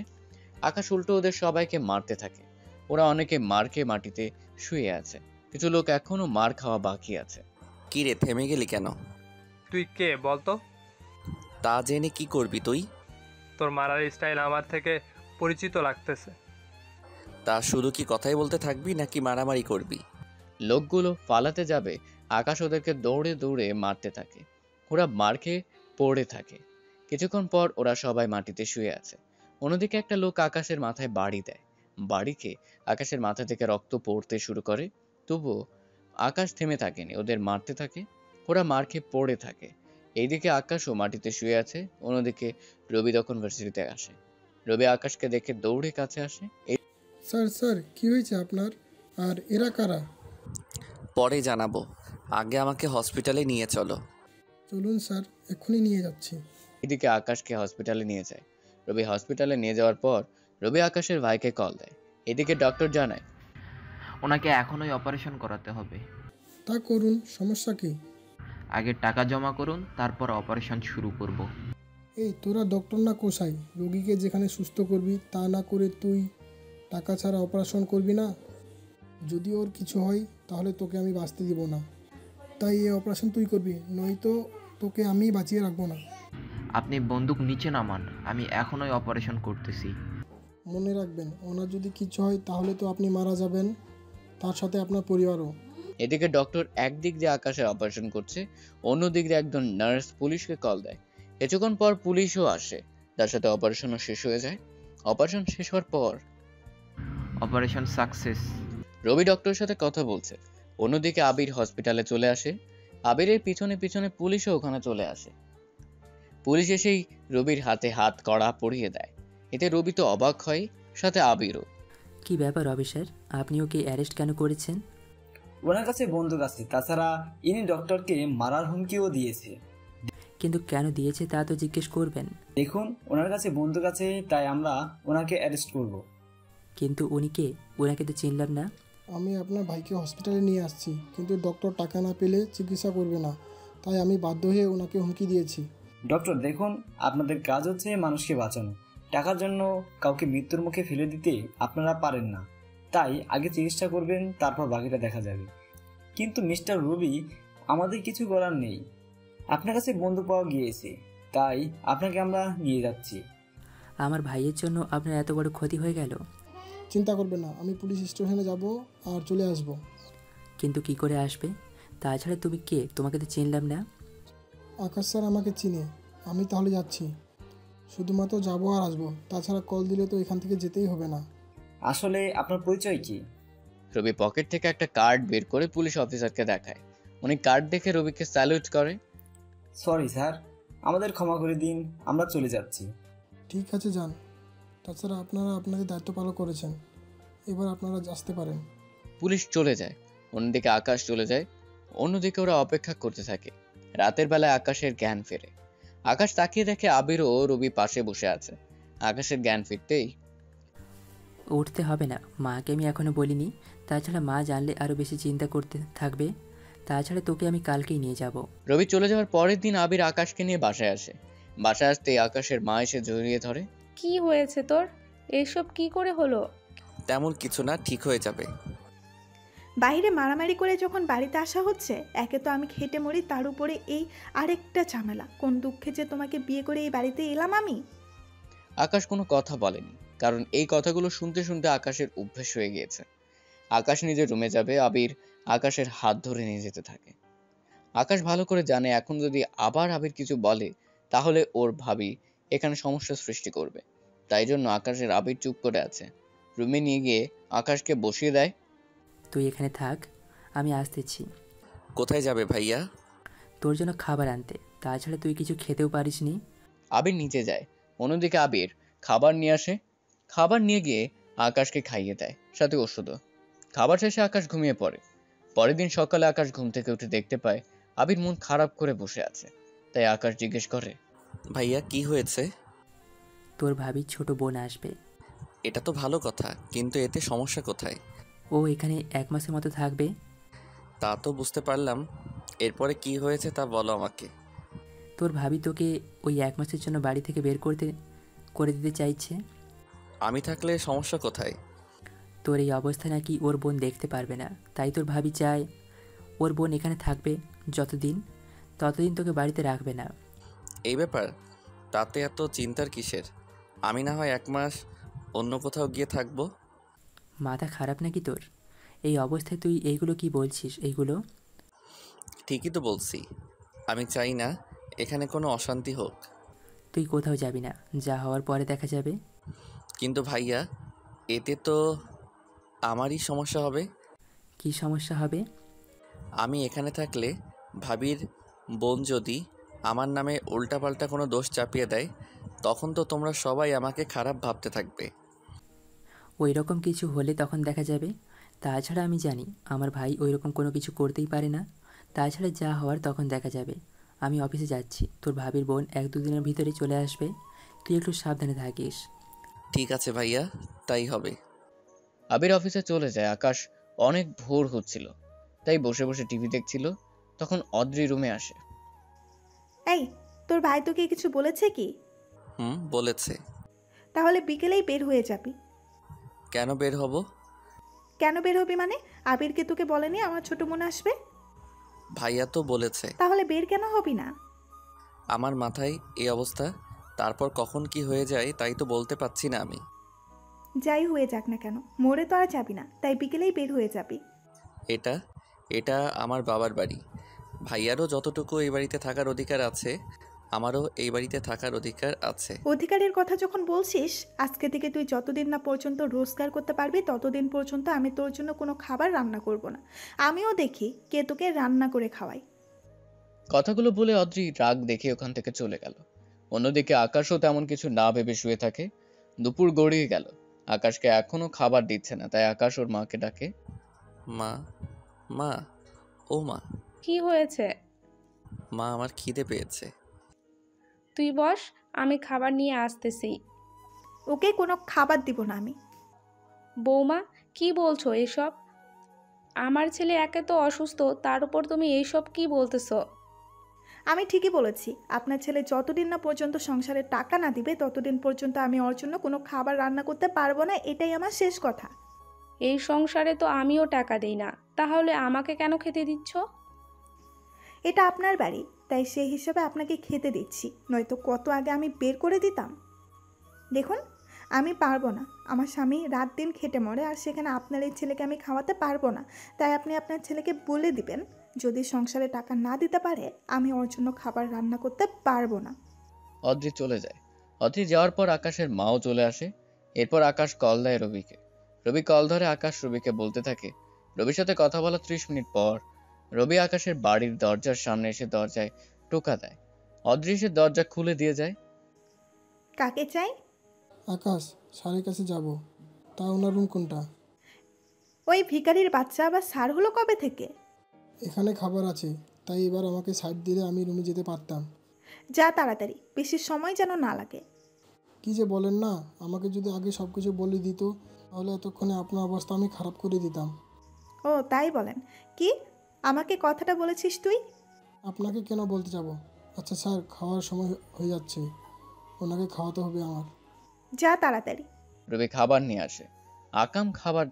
আকাশ উল্টো ওদের সবাইকে মারতে থাকে। ওরা অনেকে মার খেয়ে মাটিতে শুয়ে আছে, কিছু লোক এখনো মার খাওয়া বাকি আছে। কি রে, থেমে গেলি কেন? তুই কে বলতো? তা জেনে কি করবি তুই? তোর মারার স্টাইল আমার থেকে পরিচিত লাগতেছে। তা শুধু কি কথাই বলতে থাকবি নাকি মারামারি করবি? লোকগুলো পালাতে যাবে, আকাশ ওদেরকে দৌড়ে দৌড়ে মারতে থাকে। ওরা মার খেয়ে পড়ে থাকে। কিছুক্ষণ পর ওরা সবাই মাটিতে শুয়ে আছে। অন্যদিকে একটা লোক আকাশের মাথায় বাড়ি দেয়। বাড়ি খেয়ে আকাশের মাথা থেকে রক্ত পড়তে শুরু করে। তবুও আকাশ থেমে থাকেনি, ওদের মারতে থাকে। ওরা মার খেয়ে পড়ে থাকে। এইদিকে আকাশও মাটিতে শুয়ে আছে। অন্যদিকে রবি তখন ভার্সিটিতে আসে। রবি আকাশকে দেখে দৌড়ে কাছে আসে। স্যার স্যার কি হয়েছে আপনার? আর এরা কারা? পরে জানাবো, আগে আমাকে হসপিটালে নিয়ে চলো। চলুন স্যার, এক্ষুনি নিয়ে যাচ্ছি। এদিকে আকাশকে হসপিটালে নিয়ে যায়। রবি হসপিটালে নিয়ে যাওয়ার পর রবি আকাশের ভাইকে কল দেয়। এদিকে ডক্টর জানায় ওনাকে এখনই অপারেশন করাতে হবে। তা করুন, সমস্যা কি? আগে টাকা জমা করুন, তারপর অপারেশন শুরু করব। এই তোরা ডক্টর না কসাই? রোগীকে যেখানে সুস্থ করবি তা না করে তুই টাকা ছাড়া অপারেশন করবি না? যদি ওর কিছু হয় তাহলে তোকে আমি বাঁচতে দিব না। তাই এই অপারেশন তুই করবি, নয়তো তোকে আমি বাঁচিয়ে রাখবো না। আপনি বন্দুক নিচে নামান, আমি এখনই অপারেশন করতেছি। মনে রাখবেন, ওনার যদি কিছু হয় তাহলে তো আপনি মারা যাবেন, তার সাথে আপনার পরিবারও। এদিকে ডক্টর একদিক দিয়ে আকাশের অপারেশন করছে, অন্যদিক দিয়ে একজন নার্স পুলিশকে কল দেয়। কিছুক্ষণ পর পুলিশও আসে, তার সাথে অপারেশনও শেষ হয়ে যায়। অপারেশন শেষ হওয়ার পর অপারেশন সাকসেস। রবি ডক্টরের সাথে কথা বলছে। অন্যদিকে আবির হসপিটালে চলে আসে। আবিরের পিছনে পিছনে পুলিশও ওখানে চলে আসে। পুলিশ এসেই রবির হাতে হাত কড়া পরিয়ে দেয়। এতে রবি তো অবাক হয়, সাথে আবিরও। কি ব্যাপার অফিসার, আপনি ওকে অ্যারেস্ট কেন করেছেন? ওনার কাছে বন্দুক আছে, তাছাড়া ইনি ডক্টরকে মারার হুমকিও দিয়েছে। কিন্তু কেন দিয়েছে তা তো জিজ্ঞেস করবেন। দেখুন, ওনার কাছে বন্দুক আছে, তাই আমরা ওনাকে অ্যারেস্ট করব। কিন্তু উনি কে? ওনাকে তো চিনলাম না। আমি আপনার ভাইকে হসপিটালে নিয়ে আসছি, কিন্তু ডক্টর টাকা না পেলে চিকিৎসা করবে না, তাই আমি বাধ্য হয়ে ওনাকে হুমকি দিয়েছি। ডক্টর দেখুন, আপনাদের কাজ হচ্ছে মানুষকে বাঁচানো। টাকার জন্য কাউকে মৃত্যুর মুখে ফেলে দিতে আপনারা পারেন না, তাই আগে চিকিৎসা করবেন, তারপর বাকিটা দেখা যাবে। কিন্তু মিস্টার রবি, আমাদের কিছু করার নেই। আপনার কাছে বন্দুক পাওয়া গিয়েছে, তাই আপনাকে আমরা নিয়ে যাচ্ছি। আমার ভাইয়ের জন্য আপনার এত বড় ক্ষতি হয়ে গেল। চিন্তা করবেন না, আমি পুলিশ স্টেশনে যাব আর চলে আসব। কিন্তু কি করে আসবে? তাছাড়া তুমি কে? তোমাকে তো চিনলাম না। আকাশ স্যার আমাকে চিনে, আমি তাহলে যাচ্ছি। শুধুমাত্র যাবো আর আসবো, তাছাড়া কল দিলে তো এখান থেকে যেতেই হবে না। আসলে আপনার পরিচয় কি? রবি পকেট থেকে একটা কার্ড বের করে পুলিশ অফিসারকে দেখায়। উনি কার্ড দেখে রবিকে স্যালুট করে। সরি স্যার, আমাদের ক্ষমা করে দিন, আমরা চলে যাচ্ছি। ঠিক আছে, যান। তাছাড়া আপনারা আপনাদের দায়িত্ব পালন করেছেন, এবার আপনারা আসতে পারেন। পুলিশ চলে যায়, অন্যদিকে আকাশ চলে যায়। অন্যদিকে ওরা অপেক্ষা করতে থাকে। রাতের বেলায় আকাশের জ্ঞান ফেরে। আকাশ তাকিয়ে দেখে আবির ও রবি পাশে বসে আছে। আকাশের জ্ঞান ফিরতেই উঠতে হবে না, মাকে আমি এখনও বলিনি। তাছাড়া মা জানলে আরও বেশি চিন্তা করতে থাকবে। তাছাড়া তোকে আমি কালকেই নিয়ে যাব। রবি চলে যাওয়ার পরের দিন আবির আকাশকে নিয়ে বাসায় আসে। বাসায় আসতেই আকাশের মা এসে জড়িয়ে ধরে। কি হয়েছে তোর? এসব কি করে হলো? তেমন কিছু না, ঠিক হয়ে যাবে। বাইরে মারামারি করে যখন বাড়িতে আসা হচ্ছে, একে তো আমি খেটে মরি, তার উপরে এই আরেকটা ঝামেলা। কোন দুঃখে যে তোমাকে বিয়ে করে এই বাড়িতে এলাম আমি। আকাশ কোনো কথা বলেনি, কারণ এই কথাগুলো শুনতে শুনতে আকাশের অভ্যেস হয়ে গিয়েছে। আকাশ নিজের রুমে যাবে, আবির আকাশের হাত ধরে নিয়ে যেতে থাকে। আকাশ ভালো করে জানে এখন যদি আবার আবির কিছু বলে তাহলে ওর ভাবি এখানে সমস্যা সৃষ্টি করবে। তাই জন্য আকাশের আবির চুপ করে আছে। রুমে নিয়ে গিয়ে আকাশকে বসিয়ে দেয়। তুই এখানে থাক, আমি আসতেছি। কোথায় যাবে ভাইয়া? তোর জন্য খাবার আনতে। তাছাড়া তুই কিছু খেতেও পারিসনি। আবির নিচে যায়। অন্যদিকে আবির খাবার নিয়ে আসে। খাবার নিয়ে গিয়ে আকাশকে খাইয়ে দেয়, সাথে ওষুধও। খাবার শেষে আকাশ ঘুমিয়ে পড়ে। পরের দিন সকালে আকাশ ঘুম থেকে উঠে দেখতে পায় আবির মন খারাপ করে বসে আছে। তাই আকাশ জিজ্ঞেস করে, ভাইয়া কি হয়েছে? তোর ভাবির ছোট বোন আসবে। এটা তো ভালো কথা, কিন্তু এতে সমস্যা কোথায়? ও এখানে 1 মাসের মতো থাকবে। তা তো বুঝতে পারলাম, এরপরে কি হয়েছে তা বলো আমাকে। তোর ভাবি তোকে ওই 1 মাসের জন্য বাড়ি থেকে বের করে দিতে চাইছে। আমি থাকলে সমস্যা কোথায়? তোর এই অবস্থা নাকি ওর বোন দেখতে পারবে না, তাই তোর ভাবি চায় ওর বোন এখানে থাকবে ততদিন তোকে বাড়িতে রাখবে না। এই ব্যাপার? তাতে এত চিন্তার কিসের? আমি না হয় 1 মাস অন্য কোথাও গিয়ে থাকবো। মাথা খারাপ নাকি তোর? এই অবস্থায় তুই এইগুলো কি বলছিস? এইগুলো ঠিকই তো বলছি, আমি চাই না এখানে কোনো অশান্তি হোক। তুই কোথাও যাবি না, যা হওয়ার পরে দেখা যাবে। কিন্তু ভাইয়া, এতে তো আমারই সমস্যা হবে। কি সমস্যা হবে? আমি এখানে থাকলে ভাবির বোন যদি আমার নামে উল্টাপাল্টা কোনো দোষ চাপিয়ে দেয়, তখন তো তোমরা সবাই আমাকে খারাপ ভাবতে থাকবে। ওই রকম কিছু হলে তখন দেখা যাবে। তাছাড়া আমি জানি আমার ভাই ওই রকম কোনো কিছু করতেই পারে না। তাছাড়া যা হওয়ার তখন দেখা যাবে। আমি অফিসে যাচ্ছি, তোর ভাবির বোন 1-2 দিনের ভিতরে চলে আসবে। তুই একটু সাবধানে থাকিস। ঠিক আছে ভাইয়া, তাই হবে। আবির অফিসে চলে যায়। আকাশ অনেক ভোর হচ্ছিল, তাই বসে বসে টিভি দেখছিল। তখন অদ্রি রুমে আসে। এই, তোর ভাই তোকে কিছু বলেছে কি? বলেছে। তাহলে বিকেলেই বের হয়ে যাবি। কেন বের হব? কেন বের হবি মানে? আবিরকে তোকে বলেনি আমার ছোট বোন আসবে? ভাইয়া তো বলেছে। তাহলে বের কেন হবি না? আমার মাথায় এই অবস্থা, তারপর কখন কি হয়ে যায় তাই তো বলতে পারছি না আমি। যাই হয়ে যাক না কেন, মোড়ে তো আর যাবি না, তাই বিকেলেই বের হয়ে যাবি। এটা এটা আমার বাবার বাড়ি। ভাইয়ারও যতটুকু এই বাড়িতে থাকার অধিকার আছে, আমারও এই বাড়িতে থাকার অধিকার আছে। অধিকারের কথা যখন বলছিস, আজকে থেকে তুই যতদিন না পর্যন্ত রোজগার করতে পারবি ততদিন পর্যন্ত আমি তোর জন্য কোনো খাবার রান্না করব না। আমিও দেখি কে তোকে রান্না করে খাওয়াই। কথাগুলো বলে অদ্রি রাগ দেখে ওখান থেকে চলে গেল। অন্যদিকে আকাশও তেমন কিছু না ভেবে শুয়ে থাকে। দুপুর গড়িয়ে গেল, আকাশকে এখনো খাবার দিচ্ছে না। তাই আকাশ ওর মাকে ডাকে। মা, মা, ও মা। কি হয়েছে? মা, আমার খিদে পেয়েছে। তুই বস, আমি খাবার নিয়ে আসতেছি। ওকে কোনো খাবার দিব না আমি। বৌমা, কি বলছো এসব? আমার ছেলে একে তো অসুস্থ, তার উপর তুমি এইসব কি বলতেছো? আমি ঠিকই বলেছি, আপনার ছেলে যতদিন না পর্যন্ত সংসারে টাকা না দিবে ততদিন পর্যন্ত আমি ওর জন্য কোনো খাবার রান্না করতে পারবো না, এটাই আমার শেষ কথা। এই সংসারে তো আমিও টাকা দেই না, তাহলে আমাকে কেন খেতে দিচ্ছ? এটা আপনার বাড়ি, তাই সেই হিসাবে আপনাকে খেতে দিচ্ছি, নয়তো কত আগে আমি বের করে দিতাম। দেখুন, আমি পারবো না, আমার স্বামী রাত দিন খেটে মরে, আর সেখানে আপনার এই ছেলেকে আমি খাওয়াতে পারবো না। তাই আপনি আপনার ছেলেকে বলে দিবেন, যদি সংসারে টাকা না দিতে পারে আমি ওর জন্য খাবার রান্না করতে পারবো না। অদ্রি চলে যায়। অদ্রি যাওয়ার পর আকাশের মাও চলে আসে। এরপর আকাশ কল দেয় রবিকে। রবি কল ধরে আকাশ রবিকে বলতে থাকে। রবির সাথে কথা বলা 30 মিনিট পর রবি আকাশের বাড়ির দরজার সামনে এসে দরজায় টোকা দেয়। অদ্রি এসে দরজা খুলে দিয়ে যায়। কাকে চাই? আকাশ, স্যারের কাছে যাব। তা ওনার রুম কোনটা? ওই ভিখারির বাচ্চা আবার স্যার হলো কবে থেকে? এখানে খাবার আছে, তাই এবার আমাকে সাইড দিলে আমি রুমে যেতে পারতাম। যা তাড়াতাড়ি, বেশি সময় যেন না লাগে। কি যে বলেন না, আমাকে যদি আগে সব কিছু বলে দিত তাহলে এতক্ষণে আপনার অবস্থা আমি খারাপ করে দিতাম। ও তাই বলেন? কি আমাকে কথাটা বলেছিস তুই? আপনাকে কেন বলতে যাব? আচ্ছা স্যার, খাওয়ার সময় হয়ে যাচ্ছে, ওনাকে খাওয়াতে হবে আমার। যা তাড়াতাড়ি। রবি খাবার নিয়ে আসে। আকাম খাবার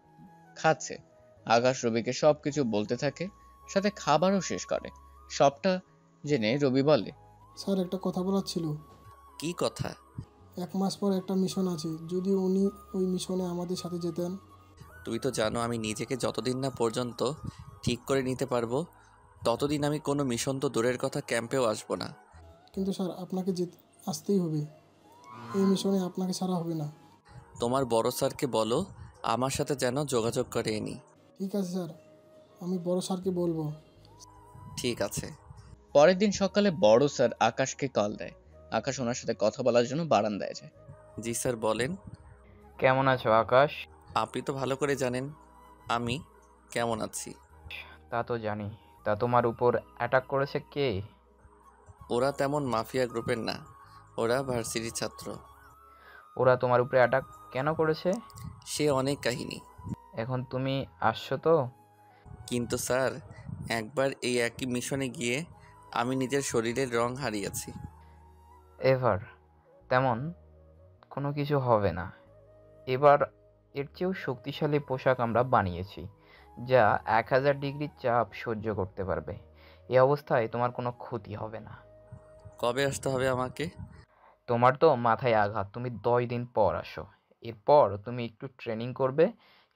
খাচ্ছে। আকাশ রবিকে সবকিছু বলতে থাকে, সাথে খাবারও শেষ করে। সবটা জেনে রবি বলে, স্যার একটা কথা বলার ছিল। কি কথা? 1 মাস পর একটা মিশন আছে, যদি উনি ওই মিশনে আমাদের সাথে যেতেন। তুই তো জানো আমি নিজেকে যতদিন না পর্যন্ত ঠিক করে নিতে পারবো ততদিন আমি কোনো মিশন তো দূরের কথা ক্যাম্পেও আসবো না। কিন্তু স্যার আপনাকে আসতেই হবে, এই মিশনে আপনাকে ছাড়া হবে না। তোমার বড় স্যারকে বলো আমার সাথে যেন যোগাযোগ করে নি। ঠিক আছে স্যার, আমি বড় স্যারকে বলবো। ঠিক আছে। পরের দিন সকালে বড় স্যার আকাশকে কল দেয়। আকাশ ওনার সাথে কথা বলার জন্য বারান্দায় যায়। জি স্যার বলেন। কেমন আছো আকাশ? আপনি তো ভালো করে জানেন আমি কেমন আছি। তা তো জানি। তা তোমার উপর অ্যাটাক করেছে কে? ওরা তেমন মাফিয়া গ্রুপের না, ওরা ভার্সিটির ছাত্র। ওরা তোমার উপরে অ্যাটাক কেন করেছে? সে অনেক কাহিনী। এখন তুমি আসছো তো? কিন্তু স্যার একবার এই একই মিশনে গিয়ে আমি নিজের শরীরের রং হারিয়েছি। এভার তেমন কোনো কিছু হবে না। এবার এর চেয়েও শক্তিশালী পোশাক আমরা বানিয়েছি, যা 1000 ডিগ্রি চাপ সহ্য করতে পারবে। এই অবস্থায় তোমার কোনো ক্ষতি হবে না। কবে আসতে হবে আমাকে? তোমার তো মাথায় আঘাত, তুমি 10 দিন পর আসো। এরপর তুমি একটু ট্রেনিং করবে।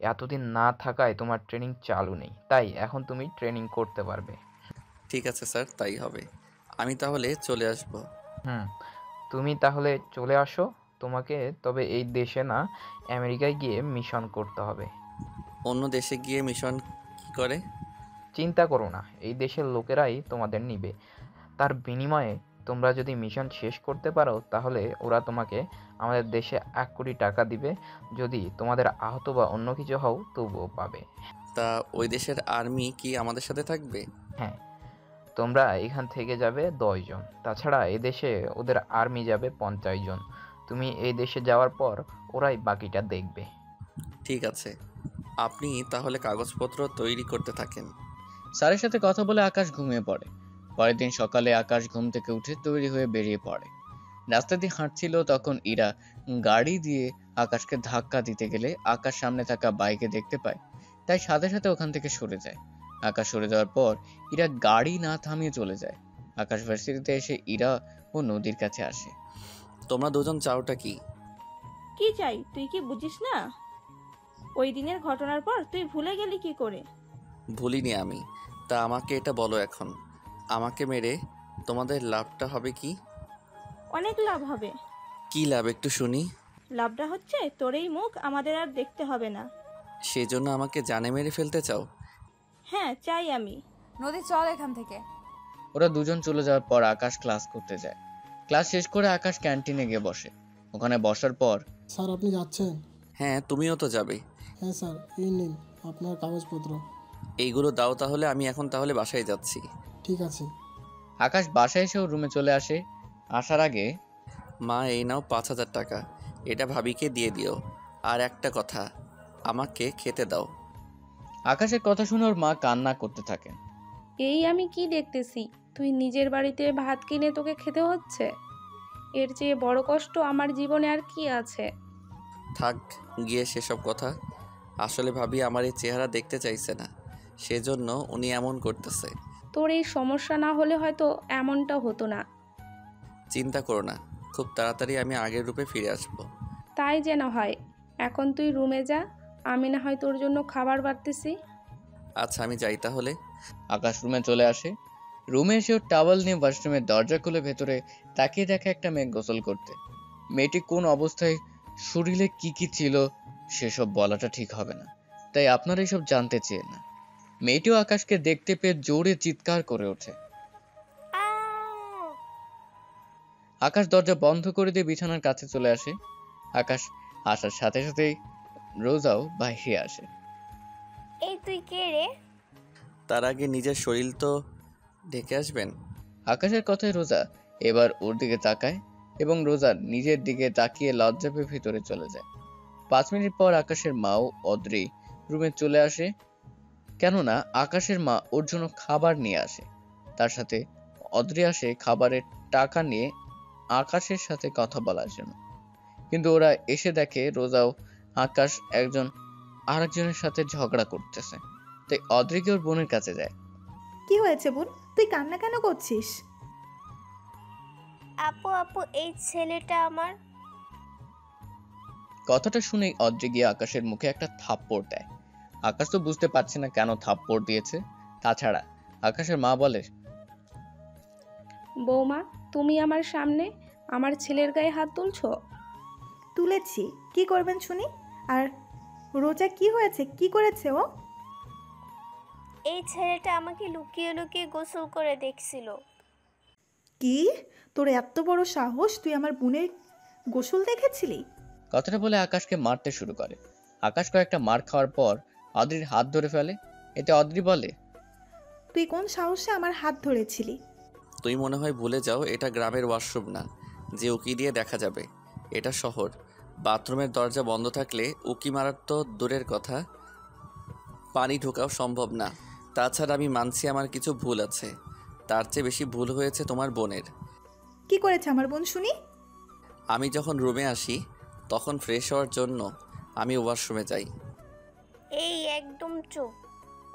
এতদিন না থাকায় তোমার ট্রেনিং চালু নেই, তাই এখন তুমি ট্রেনিং করতে পারবে। ঠিক আছে স্যার, তাই হবে। আমি তাহলে চলে আসব। তুমি তাহলে চলে আসো। তোমাকে তবে এই দেশে না, আমেরিকায় গিয়ে মিশন করতে হবে। অন্য দেশে গিয়ে মিশন কি করে? চিন্তা করো না, এই দেশের লোকেরাই তোমাদের নিবে। তার বিনিময়ে তোমরা যদি মিশন শেষ করতে পারো তাহলে ওরা তোমাকে আমাদের দেশে 1 কোটি টাকা দিবে। যদি তোমাদের আহত বা অন্য কিছু হও তবুও পাবে। তা ওই দেশের আর্মি কি আমাদের সাথে থাকবে? হ্যাঁ, তোমরা এখান থেকে যাবে 10 জন। তাছাড়া এদেশে ওদের আর্মি যাবে 50 জন। তুমি এই দেশে যাওয়ার পর ওরাই বাকিটা দেখবে। ঠিক আছে, আপনি তাহলে কাগজপত্র তৈরি করতে থাকেন। স্যারের সাথে কথা বলে আকাশ ঘুমিয়ে পড়ে। পরের দিন সকালে আকাশ ঘুম থেকে উঠে তৈরি হয়ে বেরিয়ে পড়ে। রাস্তা দিয়ে হাঁটছিল, তখন ইরা গাড়ি দিয়ে আকাশকে ধাক্কা দিতে গেলে আকাশ সামনে থাকা বাইকে দেখতে পায়, তাই সাথে সাথে ওখান থেকে সরে যায়। আকাশ সরে যাওয়ার পর ইরা গাড়ি না থামিয়ে চলে যায়। আকাশ ভার্সিটিতে এসে ইরা ও নদীর কাছে আসে। তোমরা দুজন চাওটা কি? কি চাই তুই কি বুঝিস না? ওই দিনের ঘটনার পর তুই ভুলে গেলি কি করে? ভুলিনি আমি। তা আমাকে এটা বলো এখন, আমাকে মেরে তোমাদের লাভটা হবে কি? অনেক লাভ হবে। কি লাভ একটু শুনি। লাভটা হচ্ছে তোর এই মুখ আমাদের আর দেখতে হবে না। সেজন্য আমাকে জানে মেরে ফেলতে চাও? হ্যাঁ চাই আমি। নদী চল এখান থেকে। ওরা দুজন চলে যাওয়ার পর আকাশ ক্লাস করতে যায়। ক্লাস শেষ করে আকাশ ক্যান্টিনে গিয়ে বসে। ওখানে বসার পর, স্যার আপনি যাচ্ছেন? হ্যাঁ, তুমিও তো যাবে। হ্যাঁ স্যার, এই নিন আপনার কাগজপত্র। এইগুলো দাও তাহলে, আমি এখন তাহলে বাসায় যাচ্ছি। ঠিক আছে। আকাশ বাসায় এসেও রুমে চলে আসে। আসার আগে, মা এই নাও 5000 টাকা, এটা ভাবিকে দিয়ে দিও। আর একটা কথা, আমাকে খেতে দাও। আকাশের কথা শুনে ওর মা কান্না করতে থাকে। এই আমি কি দেখতেছি, তুই নিজের বাড়িতে ভাত কিনে তোকে খেতে হচ্ছে? এর চেয়ে বড় কষ্ট আমার জীবনে আর কি আছে? থাক গিয়ে সেসব কথা। আসলে ভাবি আমার এই চেহারা দেখতে চাইছে না, সেজন্য উনি এমন করতেছে। তোর এই সমস্যা না হলে হয়তো এমনটা হতো না। চিন্তা করো না, খুব তাড়াতাড়ি আমি আগের রূপে ফিরে আসব। তাই যেন হয়। এখন তুই রুমে যা, আমি না হয় তোর জন্য খাবার বাড়তেছি। আচ্ছা আমি যাই তাহলে। আকাশ রুমে চলে আসে। রুমে এসে ওর টাওয়াল নিয়ে ওয়াশরুমের দরজা খুলে ভেতরে তাকিয়ে দেখে একটা মেয়ে গোসল করতে। মেয়েটি কোন অবস্থায়, শরীরে কি কি ছিল সেসব বলাটা ঠিক হবে না, তাই আপনারা এসব জানতে চেয়ে না। মেয়েটিও আকাশকে দেখতে পেয়ে জোরে চিৎকার করে ওঠে। আকাশ দরজা বন্ধ করে দিয়ে বিছানার কাছে চলে আসে। আকাশ আসার সাথে সাথেই রোজাও বাইরে আসে। এই তুই কে রে? তার আগে নিজের শরীর তো ঢেকে আসবেন। আকাশের কথায় রোজা এবার ওর দিকে তাকায় এবং রোজা নিজের দিকে তাকিয়ে লজ্জা পেয়ে ভিতরে চলে যায়। 5 মিনিট পর আকাশের মাও অদ্রি রুমে চলে আসে, কেননা আকাশের মা ওর জন্য খাবার নিয়ে আসে। তার সাথে অদ্রি আসে খাবারের টাকা নিয়ে আকাশের সাথে কথা বলার জন্য। কিন্তু ওরা এসে দেখে রোজাও আকাশ আরেকজনের সাথে ঝগড়া করতেছে, তাই অদ্রিকে ওর বোনের কাছে যায়। কি হয়েছে বোন, তুই কান্না কেন করছিস? আপু আপু, এই ছেলেটা আমার। কথাটা শুনেই অদ্রি গিয়ে আকাশের মুখে একটা থাপ্পড় দেয়। আকাশ তো বুঝতে পারছে না কেন থাপ্পড় দিয়েছে। তাছাড়া আকাশের মা বলে, বৌমা, তুমি আমার সামনে আমার ছেলের গায়ে হাত তুলছো? তুলেছি, কি করবেন শুনি। আর রোজা কি হয়েছে, কি করেছে ও? এই ছেলেটা আমাকে লুকিয়ে লুকিয়ে গোসল করে দেখছিল। কি, তোর এত বড় সাহস, তুই আমার বোনের গোসল দেখেছিলি? কথাটা বলে আকাশকে মারতে শুরু করে। আকাশ কয়েকটা মার খাওয়ার পর অদ্রির হাত ধরে ফেলে। এতে অদ্রি বলে, তুই কোন সাহসে আমার হাত ধরেছিলি? তুই মনে হয় ভুলে যাও, এটা গ্রামের ওয়াশরুম না যে উকি দিয়ে দেখা যাবে। এটা শহর। বাথরুমের দরজা বন্ধ থাকলে উকি মারার তো দূরের কথা, পানি ঢোকাও সম্ভব না। তাছাড়া আমি মানছি আমার কিছু ভুল আছে, তার চেয়ে বেশি ভুল হয়েছে তোমার বোনের। কি করেছে আমার বোন শুনি? আমি যখন রুমে আসি তখন ফ্রেশ হওয়ার জন্য আমি ওয়াশরুমে যাই। এই একদম চুপ,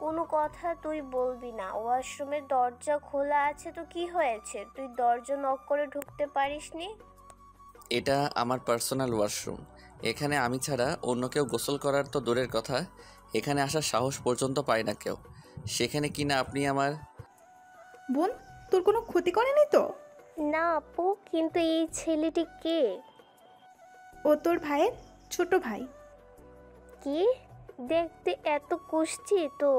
কোনো কথা তুই বলবি না। ওয়াশরুমের দরজা খোলা আছে তো কি হয়েছে? তুই দরজা নক করে ঢুকতে পারিসনি? এটা আমার পার্সোনাল ওয়াশরুম। এখানে আমি ছাড়া অন্য কেউ গোসল করার তো দূরের কথা, এখানে আসার সাহস পর্যন্ত পায় না কেউ। সেখানে কিনা আপনি আমার বোন তোর কোনো ক্ষতি করেনি তো? না আপু, কিন্তু এই ছেলেটি কে? ও তোর ভাইয়ের ছোট ভাই। কি, দেখতে এত কুষ্টি তো?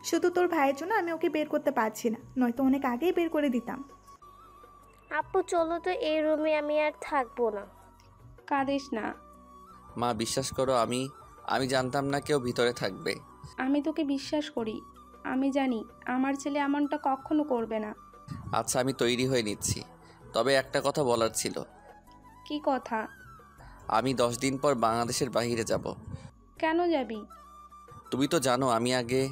শুধু তোর ভাইয়ের জন্য আমি ওকে বের করতে পারছি না, নয়তো অনেক আগেই বের করে দিতাম। আপু চলো তো, এই রুমে আমি আর থাকবো না। কাঁদিস না মা, বিশ্বাস করো আমি জানতাম না কেউ ভিতরে থাকবে। আমি তোকে বিশ্বাস করি, আমি জানি আমার ছেলে এমনটা কখনো করবে না। আচ্ছা, আমি তৈরি হয়ে নিচ্ছি, তবে একটা কথা বলার ছিল। কি কথা? আমি 10 দিন পর বাংলাদেশের বাইরে যাব। কেন যাবি? তুমি তো জানো আমি আগে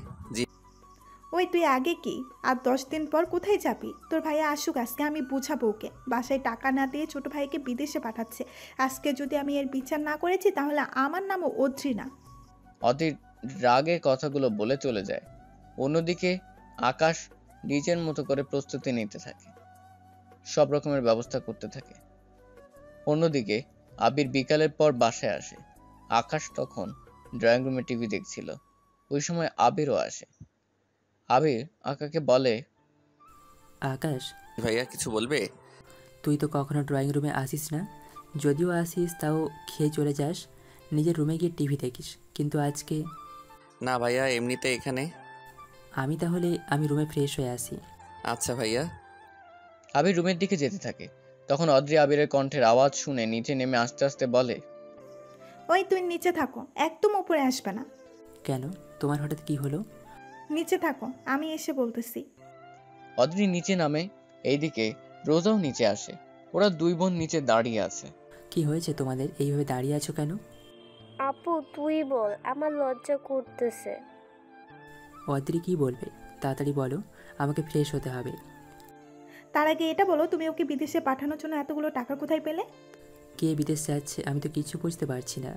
ওই তুই আগে কি, আর 10 দিন পর কোথায় যাবি? তোর ভাইয়া আসুক, আজকে আমি বুঝাবো ওকে। বাসায় টাকা না দিয়ে ছোট ভাইকে বিদেশে পাঠাচ্ছে। আজকে যদি আমি এর বিচার না করেছি তাহলে আমার নামও অদ্রি না। অদ্রির রাগে কথাগুলো বলে চলে যায়। অন্যদিকে আকাশ নিজের মতো করে প্রস্তুতি নিতে থাকে, সব রকমের ব্যবস্থা করতে থাকে। অন্যদিকে আবির বিকালের পর বাসায় আসে। আকাশ তখন ড্রয়িং রুমে টিভি দেখছিল। ওই সময় আবিরও আসে। আবির আকাশকে বলে, আকাশ, ভাইয়া কিছু বলবে? তুই তো কখনো ড্রয়িং রুমে আসিস না, যদিও আসিস তাও খেয়ে চলে যাস, নিজের রুমে গিয়ে টিভি দেখিস। কিন্তু আজকে না ভাইয়া, এমনিতে এখানে। আমি রুমে ফ্রেশ হয়ে আসি। আচ্ছা ভাইয়া। আবির রুমের দিকে যেতে থাকে। তখন অদ্রি আবিরের কণ্ঠের আওয়াজ শুনে নিচে নেমে আস্তে আস্তে বলে, ওই তুই নিচে থাকো, একদম উপরে আসবে না। কেন, তোমার হঠাৎ কি হলো? নিচে থাকো, আমি এসে বলতেছি। অদ্রি নিচে নামে। এইদিকে রোজাও নিচে আসে। ওরা দুই বোন নিচে দাঁড়িয়ে আছে। কি হয়েছে তোমাদের, এইভাবে দাঁড়িয়ে আছো কেন? আপু তুই বল, আমার লজ্জা করতেছে। অদ্রি কি বলবে, তাড়াতাড়ি বলো, আমাকে ফ্রেশ হতে হবে। তার আগে এটা বলো, তুমি ওকে বিদেশে পাঠানোর জন্য এতগুলো টাকা কোথায় পেলে? কে বিদেশ যাচ্ছে আমি তো কিছু বুঝতে পারছি না।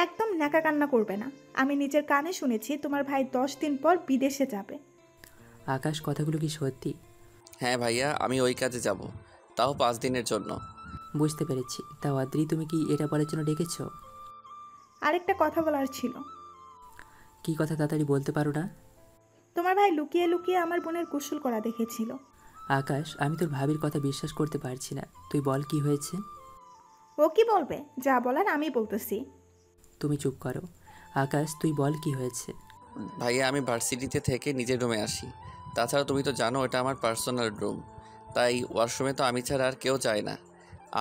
একদম ন্যাকা কান্না করবে না। আমি নিজের কানে শুনেছি তোমার ভাই 10 দিন পর বিদেশে যাবে। আকাশ, কথাগুলো কি সত্যি? হ্যাঁ ভাইয়া, আমি ওই কাজে যাব, তাও 5 দিনের জন্য। বুঝতে পেরেছি। তা অদ্রি, তুমি কি এটা বলার জন্য ডেকেছো? আরেকটা কথা বলার ছিল। কি কথা, তাড়াতাড়ি বলতে পারো না? তোমার ভাই লুকিয়ে লুকিয়ে আমার বোনের গোসল করা দেখেছিল। আকাশ, আমি তোর ভাবির কথা বিশ্বাস করতে পারছি না, তুই বল কি হয়েছে। ও কি বলবে, যা বলার আমি বলতেছি। তুমি চুপ করো। আকাশ, তুই বল কি হয়েছে। ভাইয়া, আমি ভার্সিটিতে থেকে নিজের রুমে আসি। তাছাড়া তুমি তো জানো এটা আমার পার্সোনাল রুম, তাই ওয়াশরুমে তো আমি ছাড়া আর কেউ যায় না।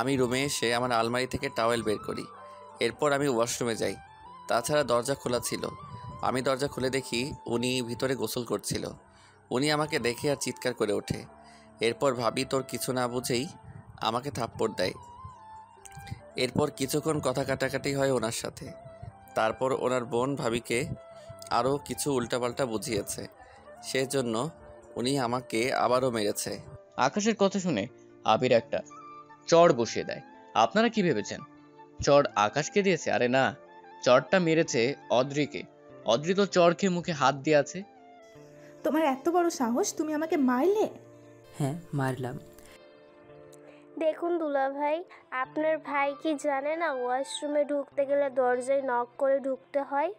আমি রুমে এসে আমার আলমারি থেকে টাওয়েল বের করি। এরপর আমি ওয়াশরুমে যাই। তাছাড়া দরজা খোলা ছিল। আমি দরজা খুলে দেখি উনি ভিতরে গোসল করছিল। উনি আমাকে দেখে আর চিৎকার করে ওঠে। এরপর ভাবি তোর কিছু না বুঝেই আমাকে থাপ্পড় দেয়। এরপর কিছুক্ষণ কথা কাটাকাটি হয় ওনার সাথে। তারপর ওনার বোন ভাবিকে আরও কিছু উল্টাপাল্টা বুঝিয়েছে, সেজন্য উনি আমাকে আবারও মেরেছে। আকাশের কথা শুনে আবির একটা চড় বসিয়ে দেয়। আপনারা কি ভেবেছেন চড় আকাশকে দিয়েছে? আরে না, চড়টা মেরেছে অদ্রিকে। অদ্রি তো চড় খেয়ে মুখে হাত দিয়ে আছে। তোমার এত বড় সাহস, তুমি আমাকে মারলে? হ্যাঁ, মারলাম। দেখুন দুলাভাই, আপনার ভাই কি জানে না ওয়াশরুমে ঢুকতে গেলে দরজায় নক করে ঢুকতে হয়?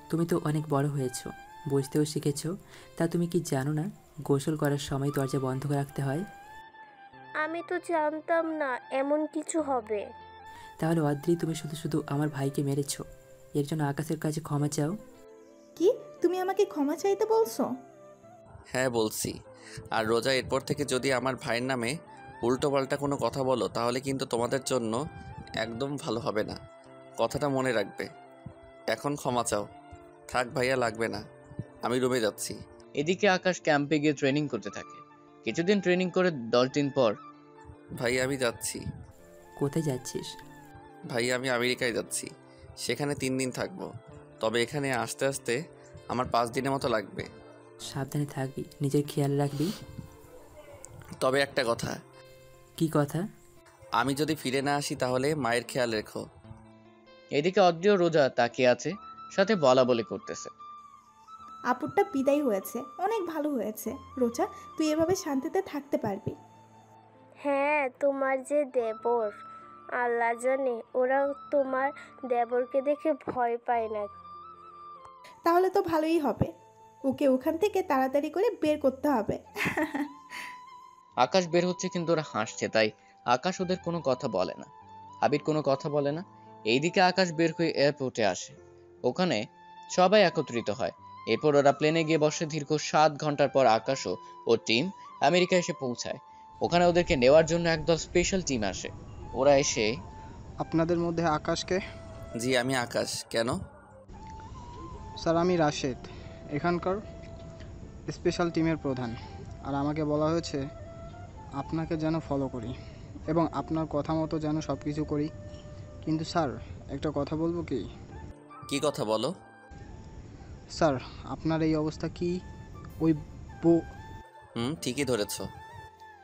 তুমি তো অনেক বড় হয়েছো, বুঝতেও শিখেছো। তা তুমি কি জানো না গোসল করার সময় দরজা বন্ধ করে রাখতে হয়? আমি তো জানতাম না এমন কিছু হবে। তাহলে অদ্রি, তুমি শুধু শুধু আমার ভাইকে মেরেছো। এর জন্য আকাশের কাছে ক্ষমা চাও। কি, তুমি আমাকে ক্ষমা চাইতে বলছো? হ্যাঁ বলছি। আর রোজা, এরপর থেকে যদি আমার ভাইয়ের নামে উল্টোপাল্টা কোনো কথা বলো তাহলে কিন্তু তোমাদের জন্য একদম ভালো হবে না। কথাটা মনে রাখবে। এখন ক্ষমা চাও। থাক ভাইয়া, লাগবে না, আমি রুমে যাচ্ছি। এদিকে আকাশ ক্যাম্পে গিয়ে ট্রেনিং করতে থাকে। কিছুদিন ট্রেনিং করে 10 দিন পর, ভাই আমি যাচ্ছি। কোথায় যাচ্ছিস? ভাই আমি আমেরিকায় যাচ্ছি, সেখানে 3 দিন থাকবো। তবে এখানে আসতে আসতে আমার 5 দিনের মতো লাগবে। সাবধানে থাকবি, নিজের খেয়াল রাখবি। তবে একটা কথা। কি কথা? আমি যদি ফিরে না আসি তাহলে মায়ের খেয়াল রেখো। এদিকে অদ্রি ও রোজা তাকিয়ে আছে, সাথে বলা বলি করতেছে। আপুরটা বিদায় হয়েছে, অনেক ভালো হয়েছে। রোজা, তুই এভাবে শান্তিতে থাকতে পারবি? হ্যাঁ, তোমার যে দেবর, আল্লাহ জানে ওরা তোমার দেবরকে দেখে ভয় পায় না। তাহলে তো ভালোই হবে। ওকে ওখান থেকে তাড়াতাড়ি করে বের করতে হবে। আকাশ বের হচ্ছে, কিন্তু ওরা হাসছে, তাই আকাশ ওদের কোনো কথা বলে না। আবির কোনো কথা বলে না। এইদিকে আকাশ বের হয়ে এয়ারপোর্টে আসে। ওখানে সবাই একত্রিত হয়। এরপর ওরা প্লেনে গিয়ে বসে। দীর্ঘ 7 ঘন্টার পর আকাশও ও টিম আমেরিকা এসে পৌঁছায়। ওখানে ওদেরকে নেওয়ার জন্য একদল স্পেশাল টিম আসে। ওরা এসে, আপনাদের মধ্যে আকাশকে? জি আমি আকাশ। কেন? স্যার আমি রাশেদ, এখানকার স্পেশাল টিমের প্রধান। আর আমাকে বলা হয়েছে আপনাকে যেন ফলো করি এবং আপনার কথা মতো যেন সব কিছু করি। কিন্তু স্যার, একটা কথা বলবো কি? কি কথা বলো? স্যার, আপনার এই অবস্থা কি ওই ঠিকই ধরেছ।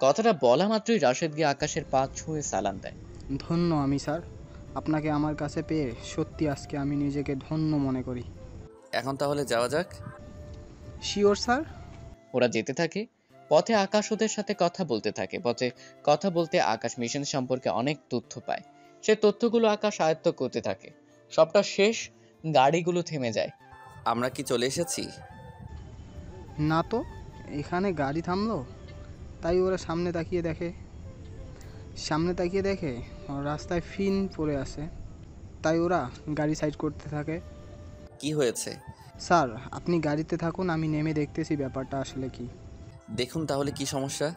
কথাটা বলা মাত্রই রাশেদ গিয়ে আকাশের পা ছুঁয়ে সালাম দেয়। ধন্য আমি স্যার, আপনাকে আমার কাছে পেয়ে সত্যি আজকে আমি নিজেকে ধন্য মনে করি। এখন তাহলে যাওয়া যাক। Sure sir. ওরা যেতে থাকে। পথে আকাশ ওদের সাথে কথা বলতে থাকে। পথে কথা বলতে আকাশ মিশন সম্পর্কে অনেক তথ্য পায়। সে তথ্যগুলো আকাশ আয়ত্ত করতে থাকে। সবটা শেষ, গাড়িগুলো থেমে যায়। আমরা কি চলে এসেছি? না তো, এখানে গাড়ি থামলো। তাই ওরা সামনে তাকিয়ে দেখে রাস্তায় ফিন পড়ে আছে। তাই ওরা গাড়ি সাইড করতে থাকে। কি হয়েছে? স্যার, আপনি গাড়িতে থাকুন, আমি নেমে দেখতেছি ব্যাপারটা আসলে কি। দেখুন তাহলে কি সমস্যা।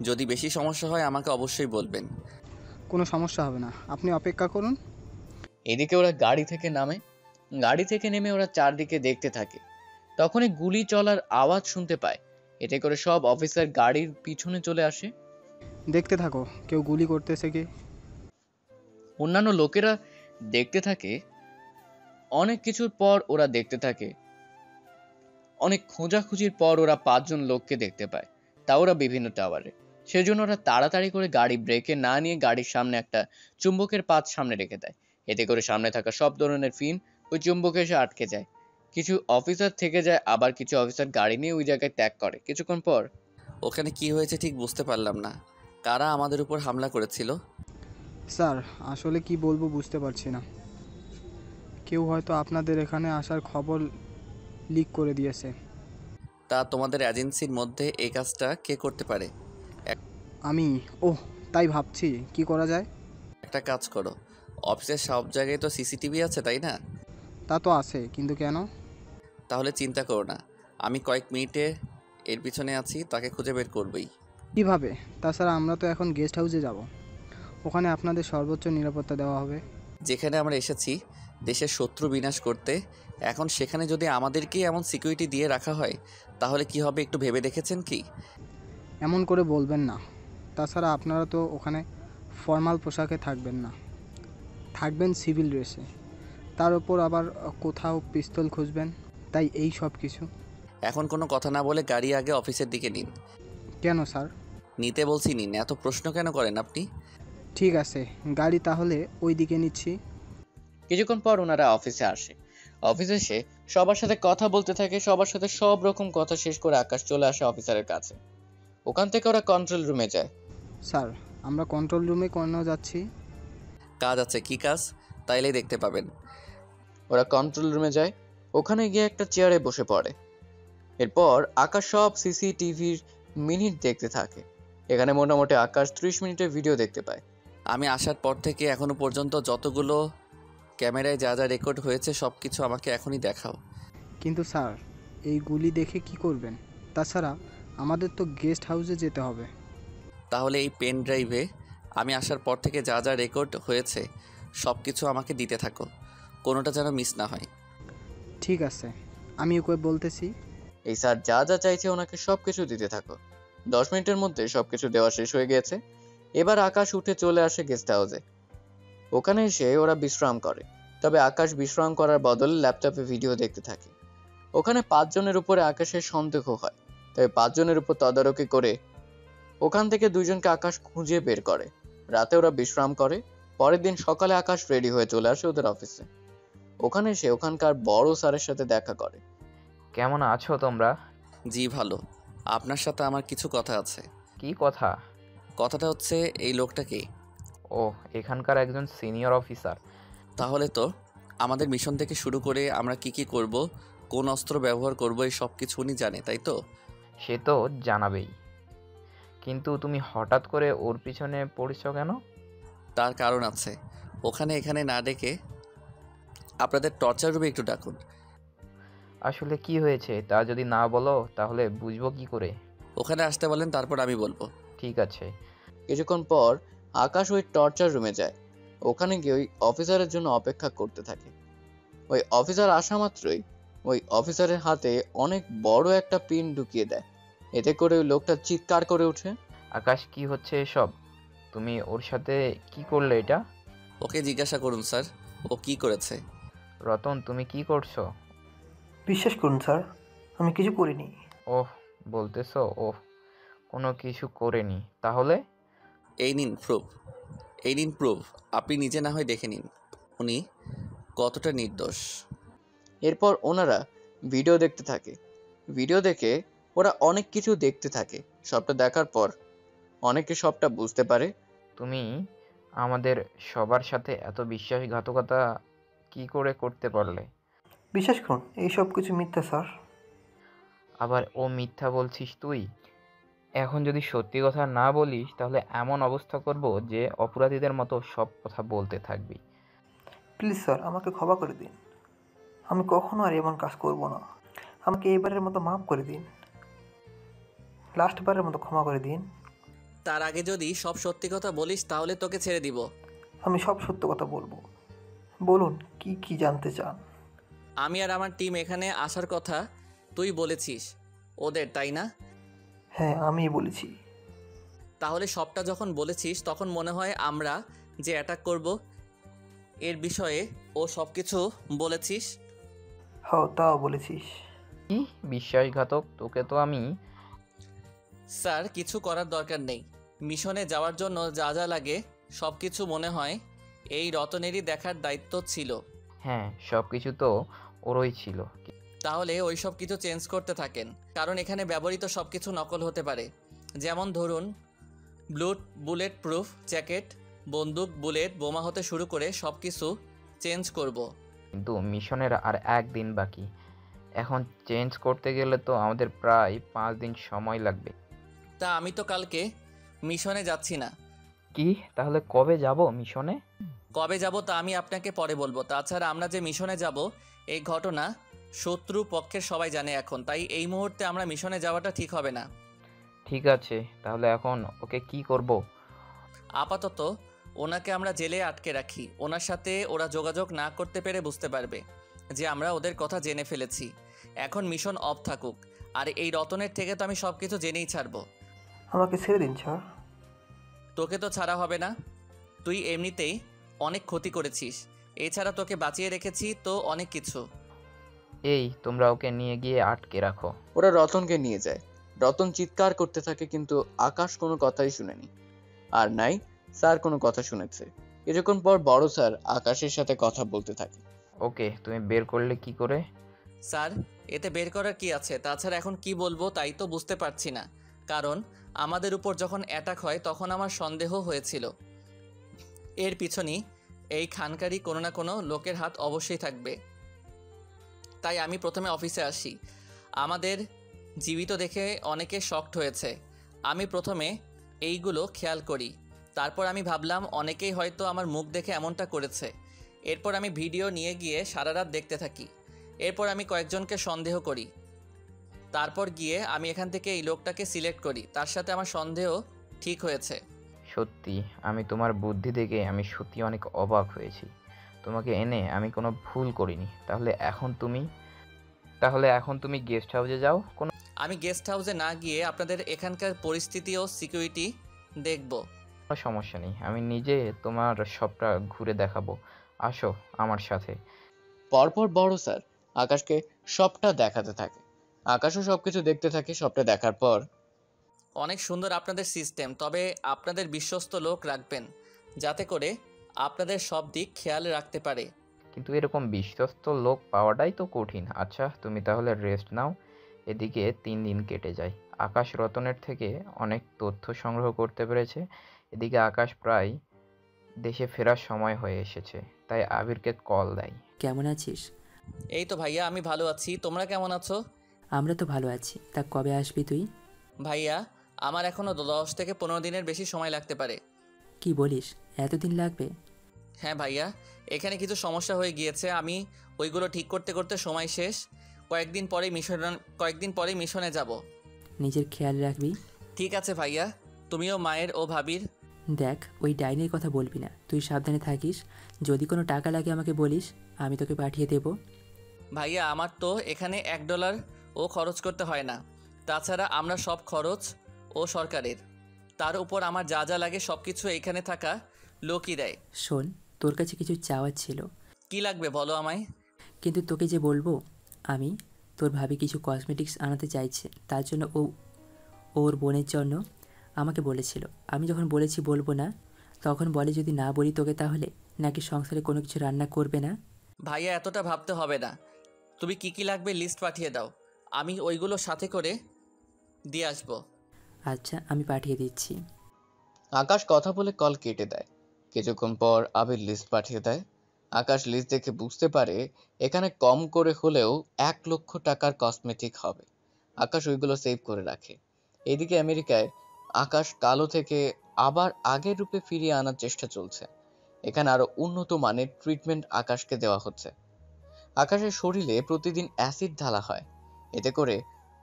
যদি বেশি সমস্যা হয় আমাকে অবশ্যই বলবেন। কোনো সমস্যা হবে না, আপনি অপেক্ষা করুন। এদিকে ওরা গাড়ি থেকে নামে। গাড়ি থেকে নেমে ওরা চারদিকে দেখতে থাকে। তখনই গুলি চলার আওয়াজ শুনতে পায়। এতে করে সব অফিসার গাড়ির পিছনে চলে আসে। দেখতে থাকো, কেউ গুলি করতেছে কি। অন্যান্য লোকেরা দেখতে থাকে। অনেক কিছুর পর ওরা দেখতে থাকে। অনেক খোঁজাখুঁজির পর ওরা 5 জন লোককে দেখতে পায়। তা ওরা বিভিন্ন টাওয়ারে। সেজন্য ওরা তাড়াতাড়ি করে গাড়ি ব্রেকে না নিয়ে গাড়ির সামনে একটা চুম্বকের পাত সামনে রেখে দেয়। এতে করে সামনে থাকা সব ধরনের ফিন ওই চুম্বকে এসে আটকে যায়। কিছু অফিসার থেকে যায়, আবার কিছু অফিসার গাড়ি নিয়ে ওই জায়গায় ত্যাগ করে। কিছুক্ষণ পর ওখানে কি হয়েছে ঠিক বুঝতে পারলাম না। কারা আমাদের উপর হামলা করেছিল? স্যার, আসলে কি বলবো বুঝতে পারছি না। কেউ হয়তো আপনাদের এখানে আসার খবর লিক করে দিয়েছে। তা তোমাদের এজেন্সির মধ্যে এই কাজটা কে করতে পারে? আমি। ওহ, তাই ভাবছি কি করা যায়। একটা কাজ করো, অফিসের সব জায়গায় তো সিসিটিভি আছে তাই না? তা তো আছে, কিন্তু কেন? তাহলে চিন্তা করো না, আমি কয়েক মিনিটে এর পিছনে আছি, তাকে খুঁজে বের করবই। কীভাবে? তাছাড়া আমরা তো এখন গেস্ট হাউসে যাব। ওখানে আপনাদের সর্বোচ্চ নিরাপত্তা দেওয়া হবে। যেখানে আমরা এসেছি দেশের শত্রু বিনাশ করতে, এখন সেখানে যদি আমাদেরকেই এমন সিকিউরিটি দিয়ে রাখা হয় তাহলে কি হবে একটু ভেবে দেখেছেন কি? এমন করে বলবেন না। তাছাড়া আপনারা তো ওখানে ফর্মাল পোশাকে থাকবেন না, থাকবেন সিভিল ড্রেসে। তার উপর আবার কোথাও পিস্তল খুঁজবেন, তাই এই সব কিছু। এখন কোনো কথা না বলে গাড়ি আগে অফিসের দিকে নিন। কেন স্যার? নিতে বলছি নিন, এত প্রশ্ন কেন করেন আপনি? ঠিক আছে, গাড়ি তাহলে ওই দিকে নিচ্ছি। কিছুক্ষণ পর ওনারা অফিসে আসে। অফিসে এসে সবার সাথে কথা বলতে থাকে। সবার সাথে সব রকম কথা শেষ করে আকাশ চলে আসে অফিসারের কাছে। ওখান থেকে ওরা কন্ট্রোল রুমে যায়। স্যার, আমরা কন্ট্রোল রুমে কেন যাচ্ছি? কাজ আছে। কি কাজ? তাইলেই দেখতে পাবেন। ওরা কন্ট্রোল রুমে যায়। ওখানে গিয়ে একটা চেয়ারে বসে পড়ে। এরপর আকাশ সব সিসিটিভির মিনিট দেখতে থাকে। এখানে মোটামুটি আকাশ 30 মিনিটের ভিডিও দেখতে পায়। আমি আসার পর থেকে এখনো পর্যন্ত যতগুলো ক্যামেরায় যা যা রেকর্ড হয়েছে সব কিছু আমাকে এখনই দেখাও। কিন্তু স্যার, এইগুলি দেখে কি করবেন? তাছাড়া আমাদের তো গেস্ট হাউসে যেতে হবে। তাহলে এই পেন ড্রাইভে আমি আসার পর থেকে যা যা রেকর্ড হয়েছে সব কিছু আমাকে দিতে থাকো, কোনোটা যেন মিস না হয়। ঠিক আছে, আমি ওকে বলতেছি। এই স্যার যা যা চাইছে ওনাকে সবকিছু দিতে থাকো। 10 মিনিটের মধ্যে সবকিছু দেওয়া শেষ হয়ে গিয়েছে। এবার আকাশ উঠে চলে আসে গেস্ট হাউসে। ওখানে এসে ওরা বিশ্রাম করে। তবে আকাশ বিশ্রাম করার বদলে ল্যাপটপে ভিডিও দেখতে থাকে। ওখানে 5 জনের উপরে আকাশের সন্দেহ হয়। তবে 5 জনের উপর তদারকি করে ওখান থেকে 2 জনকে আকাশ খুঁজে বের করে। রাতে ওরা বিশ্রাম করে। পরের দিন সকালে আকাশ রেডি হয়ে চলে আসে ওদের অফিসে। ওখানে এসে ওখানকার বড় স্যারের সাথে দেখা করে। কেমন আছো তোমরা? জি ভালো। আপনার সাথে আমার কিছু কথা আছে। কি কথা? কথাটা হচ্ছে এই লোকটা কে? ও, এখানকার একজন সিনিয়র অফিসার। তাহলে তো আমাদের মিশন থেকে শুরু করে আমরা কি করব, কোন অস্ত্র ব্যবহার করব, এই সব কিছু উনি জানে, তাই তো? সে তো জানাবেই, কিন্তু তুমি হঠাৎ করে ওর পিছনে পড়েছো কেন? তার কারণ আছে। ওখানে এখানে না ডেকে আপনাদের টর্চার রুমে একটু ডাকুন। আসলে কি হয়েছে তা যদি না বলো তাহলে বুঝবো কি করে? ওখানে আসতে বলেন, তারপর আমি বলবো। ঠিক আছে। কিছুক্ষণ পর আকাশ ওই টর্চার রুমে যায়। ওখানে গিয়ে ওই অফিসারের জন্য অপেক্ষা করতে থাকে। ওই অফিসার আসা মাত্রই ওই অফিসারের হাতে অনেক বড় একটা পিন ঢুকিয়ে দেয়। এতে করে ওই লোকটা চিৎকার করে ওঠে। আকাশ, কি হচ্ছে এসব? তুমি ওর সাথে কি করলে এটা? ওকে জিজ্ঞাসা করুন স্যার, ও কি করেছে। রতন, তুমি কি করছো? বিশ্বাস করুন স্যার, আমি কিছু করিনি। ওহ, বলতেছো ওহ, কোনো কিছু করেনি? তাহলে এই নিন প্রুফ, এই নিন প্রুফ। আপনি নিজে না হয় দেখে নিন উনি কতটা নির্দোষ। এরপর ওনারা ভিডিও দেখতে থাকে। ভিডিও দেখে ওরা অনেক কিছু দেখতে থাকে। সবটা দেখার পর অনেকে সবটা বুঝতে পারে। তুমি আমাদের সবার সাথে এত বিশ্বাসঘাতকতা কি করে করতে পারলে? বিশ্বাস করুন, এই সব কিছু মিথ্যা স্যার। আবার ও মিথ্যা বলছিস তুই? এখন যদি সত্যি কথা না বলিস তাহলে এমন অবস্থা করব যে অপরাধীদের মতো সব কথা বলতে থাকবি। প্লিজ স্যার, আমাকে ক্ষমা করে দিন। আমি কখনো আর এমন কাজ করব না। আমাকে এইবারের মতো মাফ করে দিন, লাস্টবারের মতো ক্ষমা করে দিন। তার আগে যদি সব সত্যি কথা বলিস তাহলে তোকে ছেড়ে দিব। আমি সব সত্য কথা বলবো। বলুন, কি কি জানতে চান? আমি আর আমার টিম এখানে আসার কথা তুই বলেছিস ওদের, তাই না? হ্যাঁ, আমিই বলেছি। তাহলে সবটা যখন বলেছিস তখন মনে হয় আমরা যে অ্যাটাক করব এর বিষয়ে ও সব কিছু বলেছিস। হ্যাঁ, তাও বলেছিস। কি বিশ্বাসঘাতক! তোকে তো আমি... স্যার, কিছু করার দরকার নেই। মিশনে যাওয়ার জন্য যা যা লাগে সব কিছু মনে হয় এই রতনেরই দেখার দায়িত্ব ছিল। হ্যাঁ, সব কিছু তো ওরই ছিল। তাহলে ওই সব কিছু চেঞ্জ করতে থাকেন, কারণ এখানে ব্যবহৃত সব কিছু নকল হতে পারে। যেমন ধরুন বুলেট প্রুফ জ্যাকেট, বন্দুক, বুলেট, বোমা হতে শুরু করে সব কিছু চেঞ্জ করব। কিন্তু মিশনের আর 1 দিন বাকি। এখন চেঞ্জ করতে গেলে তো আমাদের প্রায় 5 দিন সময় লাগবে। তা আমি তো কালকে মিশনে যাচ্ছি না। কি? তাহলে কবে যাব মিশনে? কবে যাব তা আমি আপনাকে পরে বলবো। তাছাড়া আমরা যে মিশনে যাব এই ঘটনা শত্রু পক্ষের সবাই জানে এখন, তাই এই মুহূর্তে আমরা মিশনে যাওয়াটা ঠিক হবে না। ঠিক আছে, তাহলে এখন ওকে কি করব? আপাতত ওনাকে আমরা জেলে আটকে রাখি। ওনার সাথে ওরা যোগাযোগ না করতে পেরে বুঝতে পারবে যে আমরা ওদের কথা জেনে ফেলেছি। এখন মিশন অফ থাকুক। আর এই রতনের থেকে তো আমি সব কিছু জেনেই ছাড়বো। আমাকে ছেড়ে দিন স্যার। তোকে তো ছাড়া হবে না, তুই এমনিতেই অনেক ক্ষতি করেছিস। এছাড়া তোকে বাঁচিয়ে রেখেছি তো অনেক কিছু। এই তোমরা ওকে নিয়ে গিয়ে আটকে রাখো। ওরা রতনকে নিয়ে যায়। রতন চিৎকার করতে থাকে, কিন্তু আকাশ কোনো কথাই শুনেনি। আর নাই স্যার কোনো কথা শুনেছে। কিছুক্ষণ পর বড় স্যার আকাশের সাথে কথা বলতে থাকে। ওকে তুমি বের করলে কি করে? স্যার, এতে বের করার কি আছে? তাছাড়া এখন কি বলবো তাই তো বুঝতে পারছি না। কারণ আমাদের উপর যখন অ্যাটাক হয় তখন আমার সন্দেহ হয়েছিল এর পিছনেই এই খানকারই কোনো না কোনো লোকের হাত অবশ্যই থাকবে। তাই আমি প্রথমে অফিসে আসি। আমাদের জীবিত দেখে অনেকে শকড হয়েছে। আমি প্রথমে এইগুলো খেয়াল করি। তারপর আমি ভাবলাম অনেকেই হয়তো আমার মুখ দেখে এমনটা করেছে। এরপর আমি ভিডিও নিয়ে গিয়ে সারা রাত দেখতে থাকি। এরপর আমি কয়েকজনকে সন্দেহ করি। তারপর গিয়ে আমি এখান থেকে এই লোকটাকে সিলেক্ট করি। তার সাথে আমার সন্দেহ ঠিক হয়েছে। সত্যি আমি তোমার বুদ্ধি দেখে আমি সত্যি অনেক অবাক হয়েছি। তোমাকে এনে আমি কোনো ভুল করিনি। তাহলে এখন তুমি গেস্ট হাউসে যাও। কোনো আমি গেস্ট হাউসে না গিয়ে আপনাদের এখানকার পরিস্থিতি ও সিকিউরিটি দেখব। সমস্যা নেই, আমি নিজে তোমার সবটা ঘুরে দেখাবো। আসো আমার সাথে। পরপর বড় স্যার আকাশকে সবটা দেখাতে থাকে। আকাশও সবকিছু দেখতে থাকে। সবটা দেখার পর, অনেক সুন্দর আপনাদের সিস্টেম, তবে আপনাদের বিশ্বস্ত লোক রাখবেন যাতে করে আপনাদের সব দিক খেয়াল রাখতে পারে। কিন্তু এরকম বিশ্বস্ত লোক পাওয়াটাই তো কঠিন। আচ্ছা তুমি তাহলে রেস্ট নাও। এদিকে 3 দিন কেটে যায়। আকাশ রতনের থেকে অনেক তথ্য সংগ্রহ করতে পেরেছে। এদিকে আকাশ প্রায় দেশে ফেরার সময় হয়ে এসেছে, তাই আবিরকে কল দেয়। কেমন আছিস? এই তো ভাইয়া, আমি ভালো আছি। তোমরা কেমন আছো? আমরা তো ভালো আছি। তা কবে আসবি তুই? ভাইয়া, আমার এখনও 10 থেকে 15 দিনের বেশি সময় লাগতে পারে। কি বলিস, এতদিন লাগবে? হ্যাঁ ভাইয়া, এখানে কিছু সমস্যা হয়ে গিয়েছে। আমি ওইগুলো ঠিক করতে করতে সময় শেষ। কয়েকদিন পরেই মিশনে যাব। নিজের খেয়াল রাখবি। ঠিক আছে ভাইয়া, তুমিও মায়ের ও ভাবির। দেখ, ওই ডাইনির কথা বলবি না। তুই সাবধানে থাকিস। যদি কোনো টাকা লাগে আমাকে বলিস, আমি তোকে পাঠিয়ে দেব। ভাইয়া, আমার তো এখানে $1 ও খরচ করতে হয় না। তাছাড়া আমরা সব খরচ ও সরকারের। তার উপর আমার যা যা লাগে সব কিছু এইখানে থাকা লোকই দেয়। শোন, তোর কাছে কিছু চাওয়ার ছিল। কি লাগবে বলো আমায়। কিন্তু তোকে যে বলবো, আমি তোর ভাবি কিছু কসমেটিক্স আনাতে চাইছে। তার জন্য ওর বোনের জন্য আমাকে বলেছিল। আমি যখন বলেছি বলবো না, তখন বলে যদি না বলি তোকে তাহলে নাকি সংসারে কোনো কিছু রান্না করবে না। ভাইয়া, এতটা ভাবতে হবে না। তুমি কি কি লাগবে লিস্ট পাঠিয়ে দাও, আমি ওইগুলো সাথে করে দিয়ে আসবো। আচ্ছা, আমি পাঠিয়ে দিচ্ছি। আকাশ কথা বলে কল কেটে দেয়। কিছুক্ষণ পর আবির লিস্ট পাঠিয়ে দেয়। আকাশ লিস্ট দেখে বুঝতে পারে এখানে কম করে হলেও 1 লক্ষ টাকার কসমেটিক হবে। আকাশ ওইগুলো সেভ করে রাখে। এদিকে আমেরিকায় আকাশ কালো থেকে আবার আগের রূপে ফিরিয়ে আনার চেষ্টা চলছে। এখানে আরো উন্নত মানের ট্রিটমেন্ট আকাশকে দেওয়া হচ্ছে। আকাশের শরীরে প্রতিদিন অ্যাসিড ঢালা হয়। এতে করে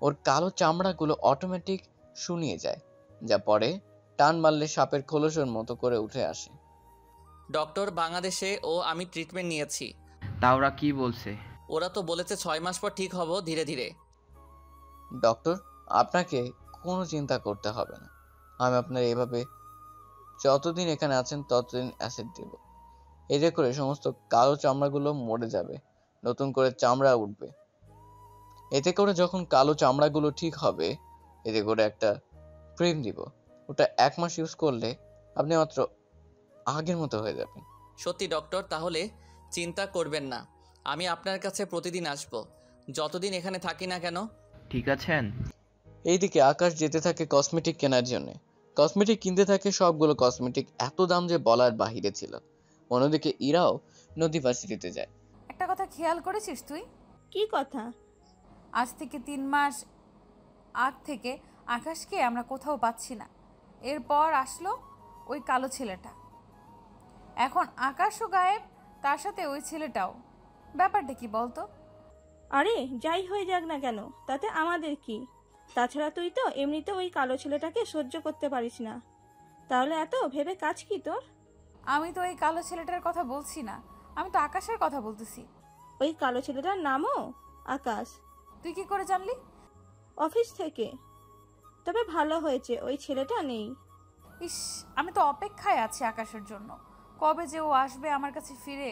ওর কালো চামড়াগুলো অটোমেটিক শুনিয়ে যায়, যা পরে টান মারলে সাপের খোলসের মতো করে উঠে আসে। ডক্টর, বাংলাদেশে ও আমি ট্রিটমেন্ট নিয়েছি। তা ওরা কি বলছে? ওরা তো বলেছে 6 মাস পর ঠিক হব ধীরে ধীরে। ডক্টর, আপনাকে কোনো চিন্তা করতে হবে না। আমি আপনার এভাবে যতদিন এখানে আছেন ততদিন অ্যাসিড দেব। এতে করে সমস্ত কালো চামড়াগুলো মরে যাবে, নতুন করে চামড়া উঠবে। এতে করে যখন কালো চামড়াগুলো ঠিক হবে, এতে করে একটা ক্রিম দিব। ওটা 1 মাস ইউজ করলে আপনি মাত্র আগের মতো হয়ে যাবেন। সত্যি ডক্টর, তাহলে চিন্তা করবেন না। আমি আপনার কাছে প্রতিদিন আসব, যতদিন এখানে থাকি না কেন। ঠিক আছেন? এইদিকে আকাশ যেতে থাকে কসমেটিক কেনার জন্য। কসমেটিক কিনতে থাকে। সবগুলো কসমেটিক এত দাম যে বলার বাহিরে ছিল। অন্যদিকে ইরাও নদী ভার্সিটিতে যায়। একটা কথা খেয়াল করেছিস তুই? কি কথা? আজ থেকে 3 মাস আগ থেকে আকাশকে আমরা কোথাও পাচ্ছি না। এরপর আসলো ওই কালো ছেলেটা। এখন আকাশও গায়েব, তার সাথে ওই ছেলেটাও। ব্যাপারটা কি বলতো? আরে যাই হয়ে যাক না কেন, তাতে আমাদের কি? তাছাড়া তুই তো এমনিতে ওই কালো ছেলেটাকে সহ্য করতে পারিস না, তাহলে এত ভেবে কাজ কি তোর? আমি তো এই কালো ছেলেটার কথা বলছি না, আমি তো আকাশের কথা বলতেছি। ওই কালো ছেলেটার নামও আকাশ? তুই কি করে জানলি? অফিস থেকে। তবে ভালো হয়েছে ওই ছেলেটা নেই। ইস, আমি তো অপেক্ষায় আছি আকাশের জন্য, কবে যে ও আসবে আমার কাছে ফিরে।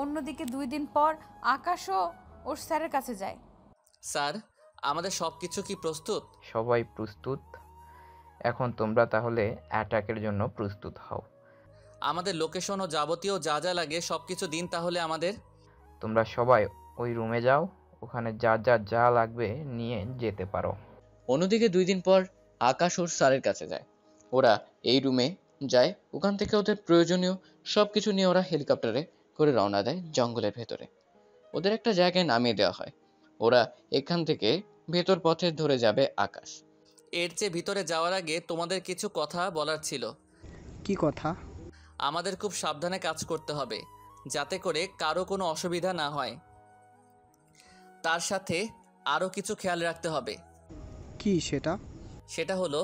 অন্যদিকে 2 দিন পর আকাশও ওর স্যারের কাছে যায়। স্যার, আমাদের সব কিছু কি প্রস্তুত? সবাই প্রস্তুত। এখন তোমরা তাহলে অ্যাটাকের জন্য প্রস্তুত হও। আমাদের লোকেশন ও যাবতীয় যা যা লাগে সব কিছু দিন তাহলে আমাদের। তোমরা সবাই ওই রুমে যাও, ওখানে যা যা যা লাগবে নিয়ে যেতে পারো। অন্যদিকে 2 দিন পর আকাশ ওর স্যারের কাছে যায়। ওরা এই রুমে যায়, ওখান থেকে ওদের প্রয়োজনীয় সবকিছু নিয়ে ওরা হেলিকপ্টারে করে রওনা দেয় জঙ্গলের ভেতরে। ওদের একটা জায়গায় নামিয়ে দেওয়া হয়। ওরা এখান থেকে ভেতর পথে ধরে যাবে আকাশ। এর চেয়ে ভিতরে যাওয়ার আগে তোমাদের কিছু কথা বলার ছিল। কি কথা? আমাদের খুব সাবধানে কাজ করতে হবে, যাতে করে কারো কোনো অসুবিধা না হয়। তার সাথে আরও কিছু খেয়াল রাখতে হবে। কি সেটা? সেটা হলো,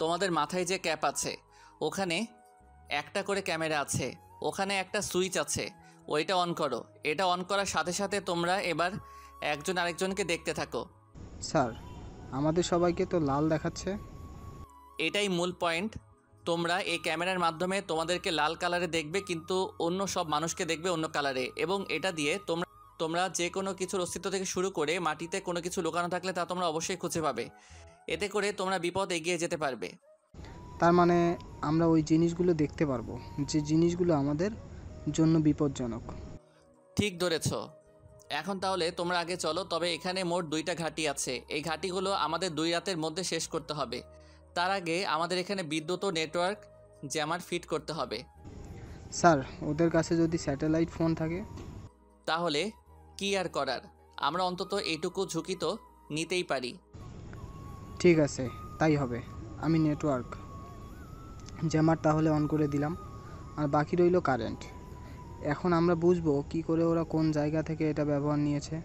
তোমাদের মাথায় যে ক্যাপ আছে ওখানে একটা করে ক্যামেরা আছে, ওখানে একটা সুইচ আছে, ওইটা অন করো। এটা অন করার সাথে সাথে তোমরা এবার একজন আরেকজনকে দেখতে থাকো। স্যার, আমাদের সবাইকে তো লাল দেখাচ্ছে। এটাই মূল পয়েন্ট। তোমরা এই ক্যামেরার মাধ্যমে তোমাদেরকে লাল কালারে দেখবে, কিন্তু অন্য সব মানুষকে দেখবে অন্য কালারে। এবং এটা দিয়ে তোমরা যে কোনো কিছুর অস্তিত্ব থেকে শুরু করে মাটিতে কোনো কিছু লুকানো থাকলে তা তোমরা অবশ্যই খুঁজে পাবে। এতে করে তোমরা বিপদ এগিয়ে যেতে পারবে। তার মানে আমরা ওই জিনিসগুলো দেখতে পারবো যে জিনিসগুলো আমাদের জন্য বিপজ্জনক। ঠিক ধরেছ। এখন তাহলে তোমরা আগে চলো। তবে এখানে মোট 2টা ঘাঁটি আছে। এই ঘাঁটিগুলো আমাদের 2 রাতের মধ্যে শেষ করতে হবে। তার আগে আমাদের এখানে বিদ্যুৎ ও নেটওয়ার্ক জ্যামার ফিট করতে হবে। স্যার, ওদের কাছে যদি স্যাটেলাইট ফোন থাকে? তাহলে কি আর করার, আমরা অন্তত এইটুকু ঝুঁকি তো নিতেই পারি। ঠিক আছে, তাই হবে। আমি নেটওয়ার্ক জ্যামার তাহলে অন করে দিলাম, আর বাকি রইল কারেন্ট। এখন আমরা বুঝবো কি করে ওরা কোন জায়গা থেকে এটা ব্যবহার নিয়েছে।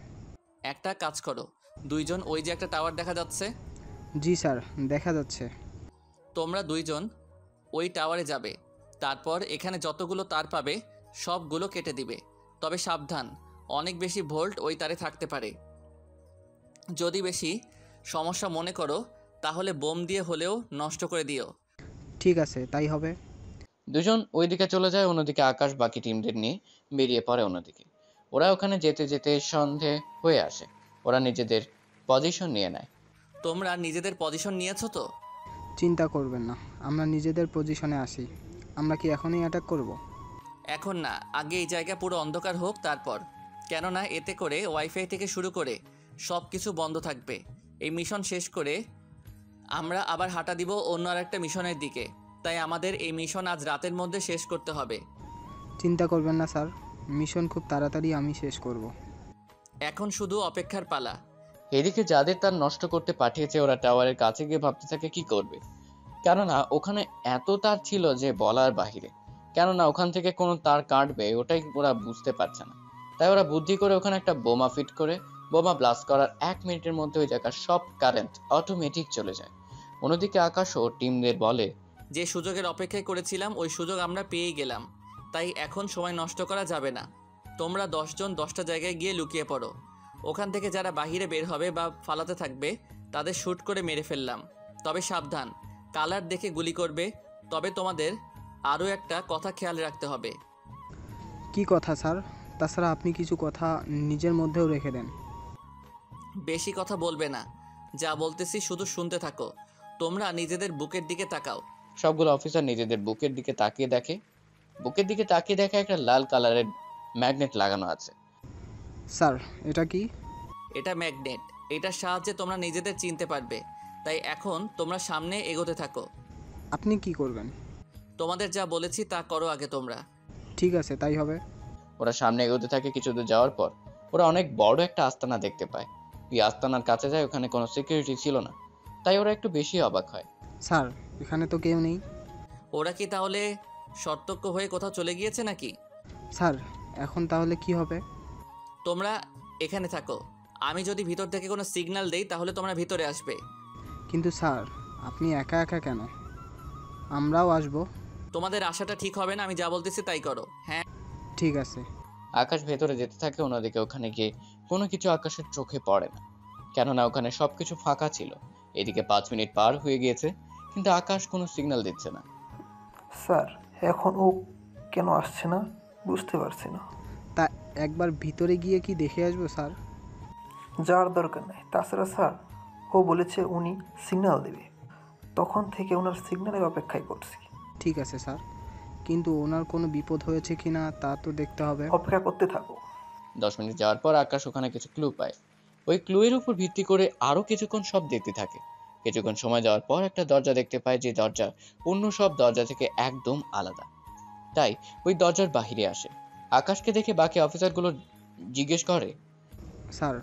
একটা কাজ করো, 2 জন ওই যে একটা টাওয়ার দেখা যাচ্ছে। জি স্যার, দেখা যাচ্ছে। তোমরা 2 জন ওই টাওয়ারে যাবে। তারপর এখানে যতগুলো তার পাবে সবগুলো কেটে দিবে। তবে সাবধান, অনেক বেশি ভোল্ট ওই তারে থাকতে পারে। যদি বেশি সমস্যা মনে করো তাহলে বোম দিয়ে হলেও নষ্ট করে দিও। ঠিক আছে, তাই হবে। 2 জন ওইদিকে চলে যায়, অন্যদিকে আকাশ বাকি টিমদের নিয়ে বেরিয়ে পড়ে অন্যদিকে। ওরা ওখানে যেতে যেতে সন্ধে হয়ে আসে। ওরা নিজেদের পজিশন নিয়ে নেয়। তোমরা নিজেদের পজিশন নিয়েছো তো? চিন্তা করবেন না, আমরা নিজেদের পজিশনে আসি। আমরা কি এখনই অ্যাটাক করব? এখন না, আগে এই জায়গা পুরো অন্ধকার হোক তারপর। কেননা এতে করে ওয়াইফাই থেকে শুরু করে সব কিছু বন্ধ থাকবে। এই মিশন শেষ করে আমরা আবার হাঁটা দিব অন্য আরেকটা মিশনের দিকে। তাই আমাদের এই মিশন আজ রাতের মধ্যে শেষ করতে হবে। চিন্তা করবেন না স্যার, মিশন খুব তাড়াতাড়ি আমি শেষ করব। এখন শুধু অপেক্ষার পালা। এদিকে যাদের তার নষ্ট করতে পাঠিয়েছে ওরা টাওয়ারের কাছে গিয়ে ভাবতে থাকে কি করবে। কেননা ওখানে এত তার ছিল যে বলার বাহিরে। কেননা ওখান থেকে কোনো তার কাটবে ওটাই ওরা বুঝতে পারছে না। তাই ওরা বুদ্ধি করে ওখানে একটা বোমা ফিট করে বোমা ব্লাস্ট করার 1 মিনিটের মধ্যে ওই জায়গার সব কারেন্ট অটোমেটিক চলে যায়। অন্যদিকে আকাশ ও টিমদের বলে, যে সুযোগের অপেক্ষায় করেছিলাম ওই সুযোগ আমরা পেয়েই গেলাম। তাই এখন সময় নষ্ট করা যাবে না। তোমরা 10 জন 10টা জায়গায় গিয়ে লুকিয়ে পড়ো। ওখান থেকে যারা বাহিরে বের হবে বা ফালাতে থাকবে তাদের শ্যুট করে মেরে ফেললাম। তবে সাবধান, কালার দেখে গুলি করবে। তবে তোমাদের আরও একটা কথা খেয়াল রাখতে হবে। কি কথা স্যার? তাছাড়া আপনি কিছু কথা নিজের মধ্যেও রেখে দেন। বেশি কথা বলবে না, যা বলতেছি শুধু শুনতে থাকো। তোমরা নিজেদের বুকের দিকে তাকাও। সবগুলো অফিসার নিজেদের বুকের দিকে তাকিয়ে দেখে। বুকের দিকে তাকিয়ে দেখে একটা লাল কালারের ম্যাগনেট লাগানো আছে। স্যার, এটা কি? এটা ম্যাগনেট। এটার সাহায্যে তোমরা নিজেদের চিনতে পারবে। তাই এখন তোমরা সামনে এগোতে থাকো। আপনি কি করবেন? তোমাদের যা বলেছি তা করো আগে তোমরা। ঠিক আছে, তাই হবে। ওরা সামনে এগোতে থাকে। কিছু দূর যাওয়ার পর ওরা অনেক বড় একটা আস্তানা দেখতে পায়। এই আস্তানার কাছে যায়, ওখানে কোনো সিকিউরিটি ছিল না। তাই ওরা একটু বেশি অবাক হয়। স্যার, এখানে তো কেউ নেই। ওরা কি তাহলে সতর্ক হয়ে কোথাও চলে গিয়েছে নাকি? স্যার, এখন তাহলে কি হবে? তোমরা এখানে থাকো। আমি যদি ভিতর থেকে কোনো সিগন্যাল দেই তাহলে তোমরা ভিতরে আসবে। কিন্তু স্যার, আপনি একা একা কেন? আমরাও আসবো। তোমাদের আশাটা ঠিক হবে না, আমি যা বলতেছি তাই করো। হ্যাঁ ঠিক আছে। আকাশ ভেতরে যেতে থাকে, অন্যদিকে ওখানে গিয়ে কোনো কিছু আকাশের চোখে পড়ে না, কেননা ওখানে সবকিছু ফাঁকা ছিল। এদিকে 5 মিনিট পার হয়ে গিয়েছে, কিন্তু আকাশ কোনো সিগন্যাল দিচ্ছে না। স্যার এখন ও কেন আসছে না বুঝতে পারছি না। তা একবার ভিতরে গিয়ে কি দেখে আসবো স্যার? যাওয়ার দরকার নেই। তাছাড়া স্যার ও বলেছে উনি সিগন্যাল দেবে, তখন থেকে ওনার সিগন্যালের অপেক্ষায় করছি। ঠিক আছে স্যার, কিন্তু ওনার কোনো বিপদ হয়েছে কি না তা তো দেখতে হবে। অপেক্ষা করতে থাকো। 10 মিনিট যাওয়ার পর আকাশ ওখানে কিছু ক্লু পায়। ওই ক্লুয়ের উপর ভিত্তি করে আরো কিছুক্ষণ সব দেখতে থাকে। কিছুক্ষণ সময় যাওয়ার পর একটা দরজা দেখতে পায়, যে দরজা অন্য সব দরজা থেকে একদম আলাদা। তাই ওই দরজার বাহিরে আসে। আকাশকে দেখে বাকি অফিসারগুলো জিজ্ঞেস করে, স্যার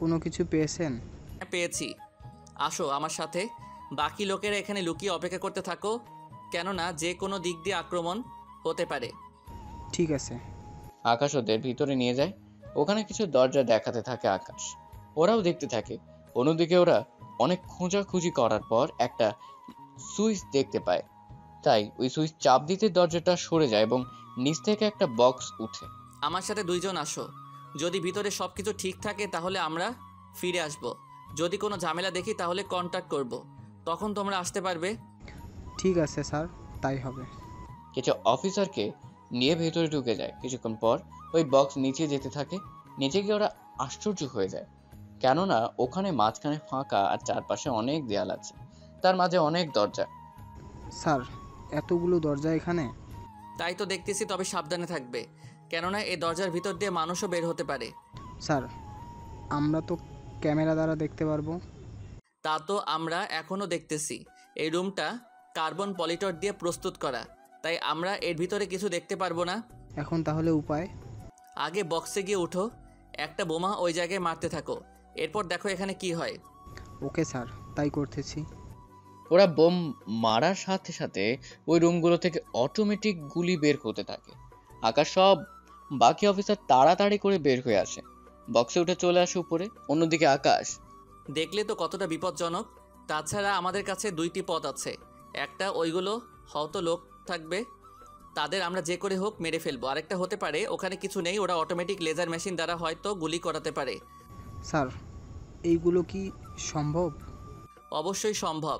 কোনো কিছু পেয়েছেন? হ্যাঁ, পেয়েছি। আসো আমার সাথে। বাকি লোকেরা এখানে লুকিয়ে অপেক্ষা করতে থাকো, কেননা যে কোনো দিক দিয়ে আক্রমণ হতে পারে। ঠিক আছে। আকাশ ওদের ভিতরে নিয়ে যায়। ওখানে কিছু দরজা দেখাতে থাকে আকাশ, ওরাও দেখতে থাকে। অন্যদিকে ওরা অনেক খোঁজাখুঁজি করার পর একটা সুইচ দেখতে পায়। তাই ওই সুইচ চাপ দিতে দরজাটা সরে যায় এবং নিচ থেকে একটা বক্স উঠে। আমার সাথে 2 জন আসো। যদি ভিতরে সব কিছু ঠিক থাকে তাহলে আমরা ফিরে আসব। যদি কোনো ঝামেলা দেখি তাহলে কন্ট্যাক্ট করব, তখন তোমরা আসতে পারবে। ঠিক আছে স্যার, তাই হবে। কিছু অফিসারকে নিয়ে ভেতরে ঢুকে যায়। কিছুক্ষণ পর ওই বক্স নিচে যেতে থাকে। নিচে গিয়ে ওরা আশ্চর্য হয়ে যায়, কেননা ওখানে মাঝখানে ফাঁকা আর চারপাশে অনেক দেয়াল আছে, তার মাঝে অনেক দরজা। স্যার এতগুলো দরজা এখানে? তাই তো দেখতেছি, তবে সাবধানে থাকবে, কেননা এই দরজার ভিতর দিয়ে মানুষও বের হতে পারে। স্যার আমরা তো ক্যামেরা দ্বারা দেখতে পারবো। তা তো আমরা এখনও দেখতেছি। এই রুমটা কার্বন পলিটর দিয়ে প্রস্তুত করা, তাই আমরা এর ভিতরে কিছু দেখতে পারবো না। এখন তাহলে উপায়? আগে বক্সে গিয়ে উঠো, একটা বোমা ওই জায়গায় মারতে থাকো, এরপর দেখো এখানে কি হয়। ওকে স্যার, তাই করতেছি। ওরা বোম মারার সাথে সাথে ওই রুমগুলো থেকে অটোমেটিক গুলি বের হতে থাকে। আকাশ সব বাকি অফিসার তাড়াতাড়ি করে বের হয়ে আসে, বক্সে উঠে চলে আসে উপরে। অন্যদিকে আকাশ দেখলে তো কতটা বিপজ্জনক। তাছাড়া আমাদের কাছে 2টি পথ আছে। একটা ওইগুলো হয়তো লোক থাকবে, তাদের আমরা যে করে হোক মেরে ফেলবো। আরেকটা হতে পারে ওখানে কিছু নেই, ওরা অটোমেটিক লেজার মেশিন দ্বারা হয়তো গুলি করাতে পারে। স্যার এইগুলো কি সম্ভব? অবশ্যই সম্ভব।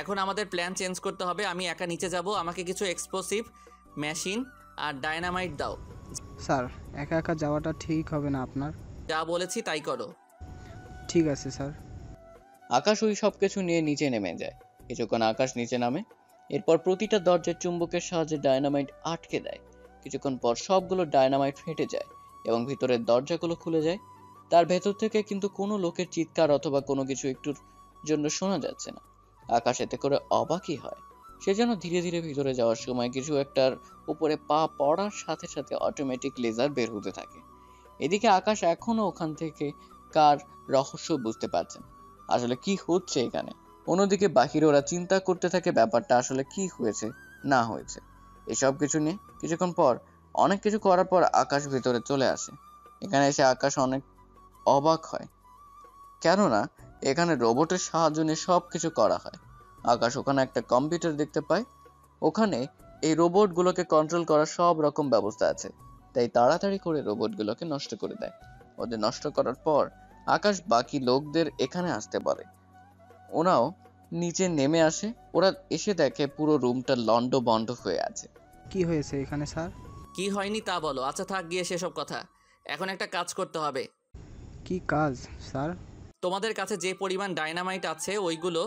এখন আমাদের প্ল্যান চেঞ্জ করতে হবে। আমি একা নিচে যাব, আমাকে কিছু এক্সপ্লোসিভ মেশিন আর ডায়নামাইট দাও। স্যার একা একা যাওয়াটা ঠিক হবে না আপনার। যা বলেছি তাই করো। ঠিক আছে স্যার। আকাশ ওই সব কিছু নিয়ে নিচে নেমে যায়। কিছুক্ষণ আকাশ নিচে নামে, এরপর প্রতিটা দরজার চুম্বকের সাহায্যে ডায়নামাইট আটকে দেয়। কিছুক্ষণ পর সবগুলো ডায়নামাইট ফেটে যায় এবং ভিতরের দরজাগুলো খুলে যায়। তার ভেতর থেকে কিন্তু কোনো লোকের চিৎকার অথবা কোনো কিছু একটুর জন্য শোনা যাচ্ছে না। আকাশ এতে করে অবাকই হয়। সে যেন ধীরে ধীরে ভিতরে যাওয়ার সময় কিছু একটার উপরে পা পড়ার সাথে সাথে অটোমেটিক লেজার বের হতে থাকে। এদিকে আকাশ এখনো ওখান থেকে কার রহস্য বুঝতে পারছেন, আসলে কি হচ্ছে এখানে। অন্যদিকে বাহিরে ওরা চিন্তা করতে থাকে ব্যাপারটা আসলে কি হয়েছে না হয়েছে এসব কিছু নিয়ে। কিছুক্ষণ পর অনেক কিছু করার পর আকাশ ভিতরে চলে আসে। এখানে এসে আকাশ অনেক অবাক হয়, কেননা এখানে রোবটের সাহায্য নিয়ে সব কিছু করা হয়। আকাশ ওখানে একটা কম্পিউটার দেখতে পায়, ওখানে এই রোবটগুলোকে কন্ট্রোল করার সব রকম ব্যবস্থা আছে। তাই তাড়াতাড়ি করে রোবটগুলোকে নষ্ট করে দেয়। ওদের নষ্ট করার পর আকাশ বাকি লোকদের এখানে আসতে বলে। ওরাও নিচে নেমে আসে। ওরা এসে দেখে পুরো রুমটা লন্ড বন্ড হয়ে আছে। কি হয়েছে এখানে স্যার? কি হয়নি তা বলো। আচ্ছা থাক গিয়ে সেসব কথা, এখন একটা কাজ করতে হবে। কি কাজ স্যার? তোমাদের কাছে যে পরিমাণ ডায়নামাইট আছে ওইগুলো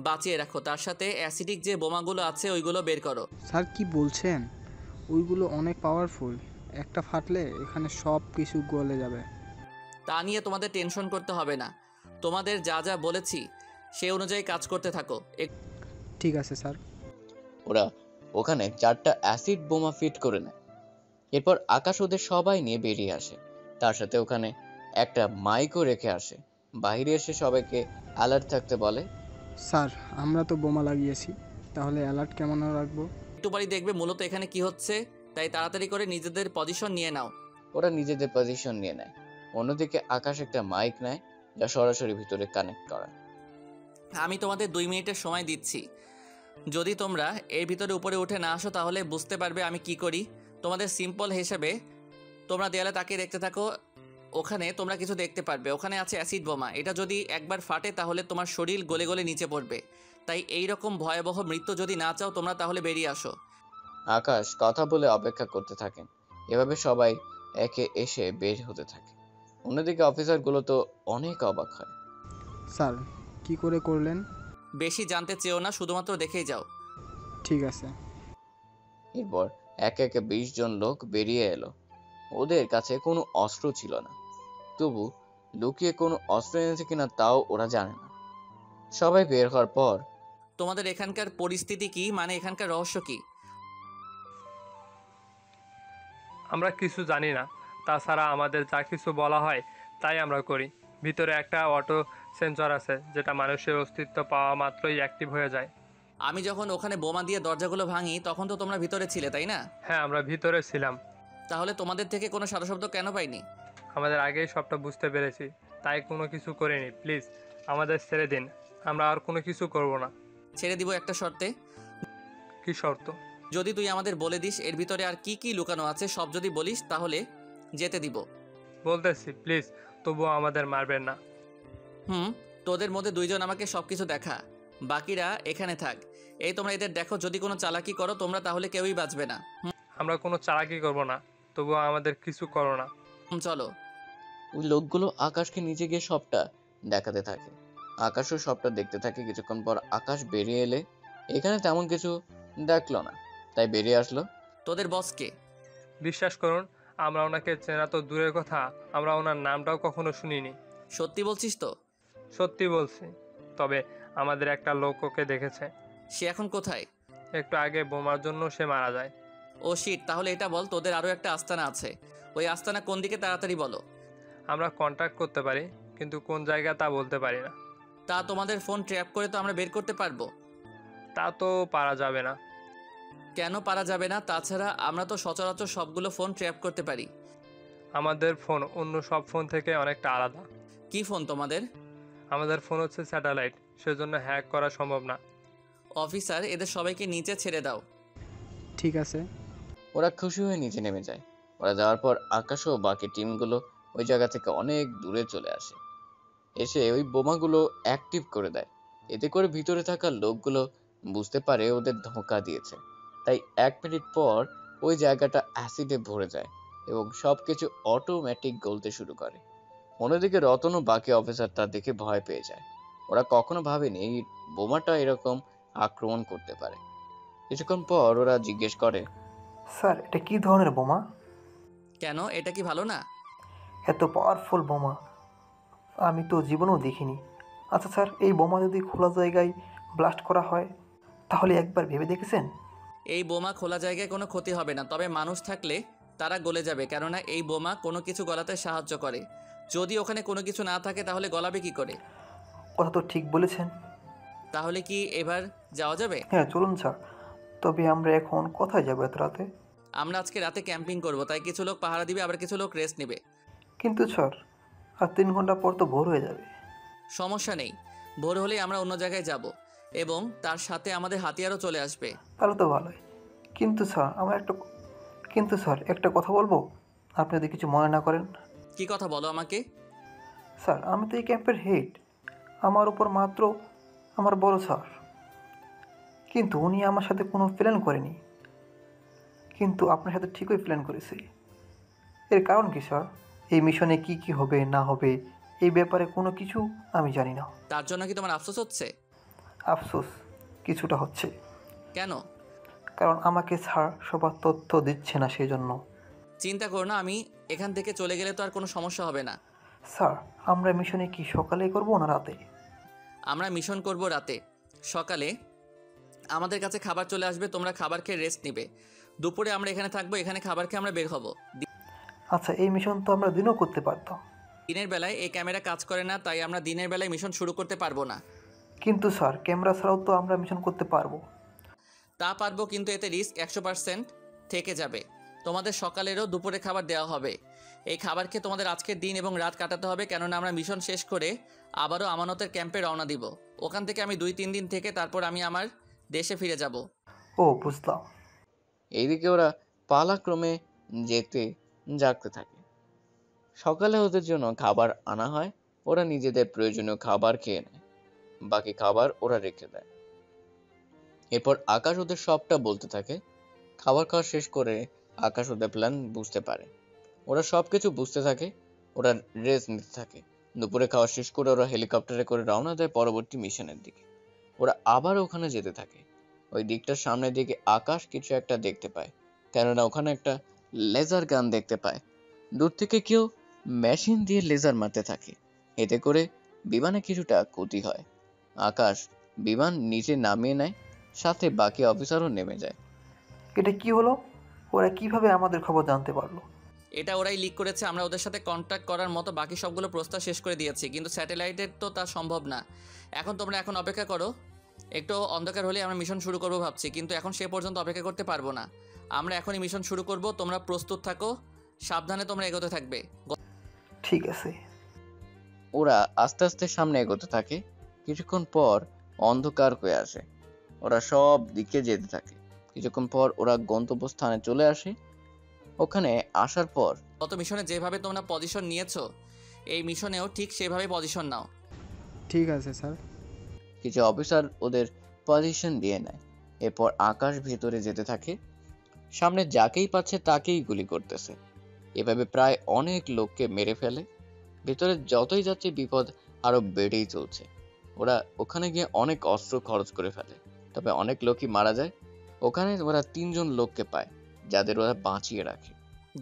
বাঁচিয়ে রাখো, তার সাথে অ্যাসিডিক যে বোমাগুলো আছে ওইগুলো বের করো। স্যার কি বলছেন? ওইগুলো অনেক পাওয়ারফুল, একটা ফাটলে এখানে সব কিছু গলে যাবে। তা নিয়ে তোমাদের টেনশন করতে হবে না, তোমাদের যা যা বলেছি সেই অনুযায়ী কাজ করতে থাকো। ঠিক আছে স্যার। ওরা ওখানে 4টা অ্যাসিড বোমা ফিট করে নেয়। এরপর আকাশ ওদের সবাই নিয়ে বেরিয়ে আসে, তার সাথে ওখানে একটা মাইকও রেখে আসে। বাইরে এসে সবাইকে অ্যালার্ট থাকতে বলে। স্যার আমরা তো বোমা লাগিয়েছি, তাহলে অ্যালার্ট কেমন রাখবো? একটু পরেই দেখবে মূলত এখানে কি হচ্ছে, তাই তাড়াতাড়ি করে নিজেদের পজিশন নিয়ে নাও। ওরা নিজেদের পজিশন নিয়ে নেয়। অন্যদিকে আকাশ একটা মাইক নেয়, যা সরাসরি ভিতরে কানেক্ট করা। আমি তোমাদের 2 মিনিটের সময় দিচ্ছি, যদি তোমরা এর ভিতরে উপরে উঠে না আসো তাহলে বুঝতে পারবে আমি কি করি। তোমাদের সিম্পল হিসেবে তোমরা দেয়ালে তাকিয়ে দেখতে থাকো, ওখানে তোমরা কিছু দেখতে পারবে। ওখানে আছে অ্যাসিড বোমা। এটা যদি একবার ফাটে তাহলে তোমার শরীর গলে গলে নিচে পড়বে। তাই এই রকম ভয়াবহ মৃত্যু যদি না চাও তোমরা তাহলে বেরিয়ে আসো। আকাশ কথা বলে অপেক্ষা করতে থাকেন। এভাবে সবাই একে এসে বের হতে থাকে। অন্যদিকে অফিসারগুলো তো অনেক অবাক হয়। স্যার কি করে করলেন? বেশি জানতে চেও না, শুধুমাত্র দেখেই যাও। ঠিক আছে। এরপর একে একে 20 জন লোক বেরিয়ে এলো। ওদের কাছে কোনো অস্ত্র ছিল না, তবু লুকিয়ে কোনো অস্ত্র এনেছে কিনা তাও ওরা জানে না। সবাই বের হওয়ার পর তোমাদের এখানকার পরিস্থিতি কি, মানে এখানকার রহস্য কি? আমরা কিছু জানি না, তাছাড়া আমাদের যা কিছু বলা হয় তাই আমরা করি। ভিতরে একটা অটো সেন্সর আছে যেটা মানুষের অস্তিত্ব পাওয়া মাত্রই অ্যাক্টিভ হয়ে যায়। আমি যখন ওখানে বোমা দিয়ে দরজাগুলো ভাঙি তখন তো তোমরা ভিতরে ছিলে, তাই না? হ্যাঁ, আমরা ভিতরে ছিলাম। তাহলে তোমাদের থেকে কোনো সাদা শব্দ কেন পাইনি? আমাদের আগেই সবটা বুঝতে পেরেছি, তাই কোনো কিছু করিনি। প্লিজ আমাদের ছেড়ে দিন, আমরা আর কোনো কিছু করব না। ছেড়ে দিব একটা শর্তে। কি শর্ত? যদি তুই আমাদের বলে দিস এর ভিতরে আর কি কি লুকানো আছে, সব যদি বলিস তাহলে যেতে দিব। বলতেছি প্লিজ, তবুও আমাদের মারবেন না। তোদের মধ্যে 2 জন আমাকে সব কিছু দেখা, বাকিরা এখানে থাক। এই তোমরা এদের দেখো, যদি কোনো চালাকি করো তোমরা তাহলে কেউই বাঁচবে না। আমরা কোনো চালাকি করব না, তবুও আমাদের কিছু করো না। চলো। ওই লোকগুলো আকাশকে নিচে গিয়ে সবটা দেখাতে থাকে। আকাশও সবটা দেখতে থাকে। কিছুক্ষণ পর আকাশ বেরিয়ে এলে এখানে তেমন কিছু দেখলো না, তাই বেরিয়ে আসলো। তোদের বস কে? বিশ্বাস করুন, আমরা ওনাকে চেনা তো দূরের কথা, আমরা ওনার নামটাও কখনো শুনিনি। সত্যি বলছিস তো? সত্যি বলছি, তবে আমাদের একটা লোক ওকে দেখেছে। সে এখন কোথায়? একটু আগে বোমার জন্য সে মারা যায়। ও শিট, তাহলে এটা বল, তোদের আরও একটা আস্তানা আছে, ওই আস্তানা কোন দিকে তাড়াতাড়ি বলো। আমরা কন্ট্যাক্ট করতে পারি, কিন্তু কোন জায়গা তা বলতে পারি না। তা তোমাদের ফোন ট্র্যাপ করে তো আমরা বের করতে পারবো। তা তো পারা যাবে না। কেন পারা যাবে না? তাছাড়া আমরা তো সচরাচর সবগুলো ফোন ট্র্যাপ করতে পারি। আমাদের ফোন অন্য সব ফোন থেকে অনেকটা আলাদা। কি ফোন তোমাদের? আমাদের ফোন হচ্ছে স্যাটেলাইট, সেজন্য হ্যাক করা সম্ভব না। অফিসার, এদের সবাইকে নিচে ছেড়ে দাও। ঠিক আছে। ওরা খুশি হয়ে নিচে নেমে যায়। ওরা যাওয়ার পর আকাশ ও বাকি টিমগুলো ওই জায়গা থেকে অনেক দূরে চলে আসে, এসে ওই বোমাগুলো অ্যাক্টিভ করে দেয়। এতে করে ভিতরে থাকা লোকগুলো বুঝতে পারে ওদের ধোঁকা দিয়েছে। তাই 1 মিনিট পর ওই জায়গাটা অ্যাসিডে ভরে যায় এবং সবকিছু অটোমেটিক গলতে শুরু করে। অন্যদিকে রতন ও বাকি অফিসার তা দেখে ভয় পেয়ে যায়। ওরা কখনো ভাবেনি এই বোমাটা এরকম আক্রমণ করতে পারে। কিছুক্ষণ পর ওরা জিজ্ঞেস করে, স্যার এটা কি ধরনের বোমা? কেন, এটা কি ভালো না? এত পাওয়ারফুল বোমা আমি তো জীবনেও দেখিনি। আচ্ছা স্যার, এই বোমা যদি খোলা জায়গায় ব্লাস্ট করা হয় তাহলে একবার ভেবে দেখেছেন? এই বোমা খোলা জায়গায় কোনো ক্ষতি হবে না, তবে মানুষ থাকলে তারা গলে যাবে, কেননা এই বোমা কোনো কিছু গলাতে সাহায্য করে। যদি ওখানে কোনো কিছু না থাকে তাহলে গলাবে কি করে? কথা তো ঠিক বলেছেন। তাহলে কি এবার যাওয়া যাবে? হ্যাঁ চলুন স্যার, তবে আমরা এখন কোথায় যাবো এত রাতে? আমরা আজকে রাতে ক্যাম্পিং করব, তাই কিছু লোক পাহারা দিবে, আবার কিছু লোক রেস্ট নেবে। কিন্তু স্যার আর 3 ঘন্টা পর তো ভোর হয়ে যাবে। সমস্যা নেই, ভোর হলেই আমরা অন্য জায়গায় যাব এবং তার সাথে আমাদের হাতিয়ারও চলে আসবে। তাহলে তো ভালোই। কিন্তু স্যার একটা কথা বলবো, আপনি যদি কিছু মনে না করেন। কি কথা বলো আমাকে? স্যার আমি তো এই ক্যাম্পের হেড, আমার উপর মাত্র আমার বড় স্যার, কিন্তু উনি আমার সাথে কোনো প্ল্যান করেনি, কিন্তু আপনার সাথে ঠিকই প্ল্যান করেছে। এর কারণ কি স্যার? এই মিশনে কি কি হবে না হবে এই ব্যাপারে কোনো কিছু আমি জানি না। তার জন্য কি তোমার আফসোস হচ্ছে? আফসোস কিছুটা হচ্ছে। কেন? কারণ আমাকে স্যার সবার তথ্য দিচ্ছে না, সেই জন্য। চিন্তা করো না, আমি এখান থেকে চলে গেলে তো আর কোনো সমস্যা হবে না। স্যার আমরা মিশনে কি সকালে করব না রাতে? আমরা মিশন করব রাতে। সকালে আমাদের কাছে খাবার চলে আসবে, তোমরা খাবার খেয়ে রেস্ট নিবে। দুপুরে আমরা এখানে থাকবো, এখানে খাবার খেয়ে আমরা বের হব। আচ্ছা এই মিশন তো আমরা দিনও করতে পারতাম। দিনের বেলায় এই ক্যামেরা কাজ করে না, তাই আমরা দিনের বেলায় মিশন শুরু করতে পারবো না। কিন্তু স্যার ক্যামেরা ছাড়াও তো আমরা মিশন করতে পারবো। তা পারবো, কিন্তু এতে রিস্ক 100% থেকে যাবে। তোমাদের সকালেরও দুপুরে খাবার দেওয়া হবে। এই খাবার খেয়ে তোমাদের আজকের দিন এবং রাত কাটাতে হবে, কেননা আমরা মিশন শেষ করে আবারও আমানতের ক্যাম্পে রওনা দিব। ওখান থেকে আমি 2-3 দিন থেকে তারপর আমি আমার দেশে ফিরে যাব। ও বুঝলাম। এইদিকে ওরা পালাক্রমে যেতে জাগতে থাকে। সকালে ওদের জন্য খাবার আনা হয়, ওরা নিজেদের প্রয়োজনীয় খাবার খেয়ে নেয়, বাকি খাবার ওরা রেখে দেয়। এরপর আকাশ ওদের সবটা বলতে থাকে। খাবার খাওয়া শেষ করে আকাশ ওদের প্ল্যান বুঝতে পারে। ওরা সবকিছু বুঝতে থাকে, ওরা রেস্ট নিতে থাকে। দুপুরে খাওয়া শেষ করে ওরা হেলিকপ্টারে করে রওনা দেয় পরবর্তী মিশনের দিকে। ওরা আবার ওখানে যেতে থাকে। ওই দিকটার সামনের দিকে আকাশ কিছু একটা দেখতে পায়, কেননা ওখানে একটা লেজার গান দেখতে পায়। দূর থেকে কেউ মেশিন দিয়ে লেজার মারতে থাকে, এতে করে বিমানে কিছুটা ক্ষতি হয়। আকাশ বিমান নিচে নামিয়ে নেয়, সাথে বাকি অফিসারও নেমে যায়। এটা কি হলো? ওরা কিভাবে আমাদের খবর জানতে পারলো? এটা ওরাই লিক করেছে। আমরা ওদের সাথে কন্ট্যাক্ট করার মতো বাকি সবগুলো প্রস্তাব শেষ করে দিয়েছি, কিন্তু স্যাটেলাইটের তো তা সম্ভব না। তোমরা এখন অপেক্ষা করো। একটু অন্ধকার হলে আমরা মিশন শুরু করবো ভাবছি, কিন্তু এখন সে পর্যন্ত অপেক্ষা করতে পারবো না। আমরা এখনই মিশন শুরু করব, তোমরা প্রস্তুত থাকো, সাবধানে তোমরা এগোতে থাকবে। ঠিক আছে। ওরা আস্তে আস্তে সামনে এগোতে থাকে। কিছুক্ষণ পর অন্ধকার হয়ে আসে, ওরা সব দিকে যেতে থাকে। কিছুক্ষণ পর ওরা গন্তব্যস্থানে চলে আসে। ওখানে আসার পর গত মিশনে যেভাবে তোমরা পজিশন নিয়েছো, এই মিশনেও ঠিক সেভাবে পজিশন নাও। ঠিক আছে স্যার। কিছু অফিসার ওদের পজিশন দিয়ে নেয়। এরপর আকাশ ভেতরে যেতে থাকে, সামনে যাকেই পাচ্ছে তাকেই গুলি করতেছে। এভাবে প্রায় অনেক লোককে মেরে ফেলে। ভেতরে যতই যাচ্ছে বিপদ আরো বেড়েই চলছে। ওরা ওখানে গিয়ে অনেক অস্ত্র খরচ করে ফেলে, তবে অনেক লোকই মারা যায়। ওখানে ওরা 3 জন লোককে পায়, যাদের ওরা বাঁচিয়ে রাখে।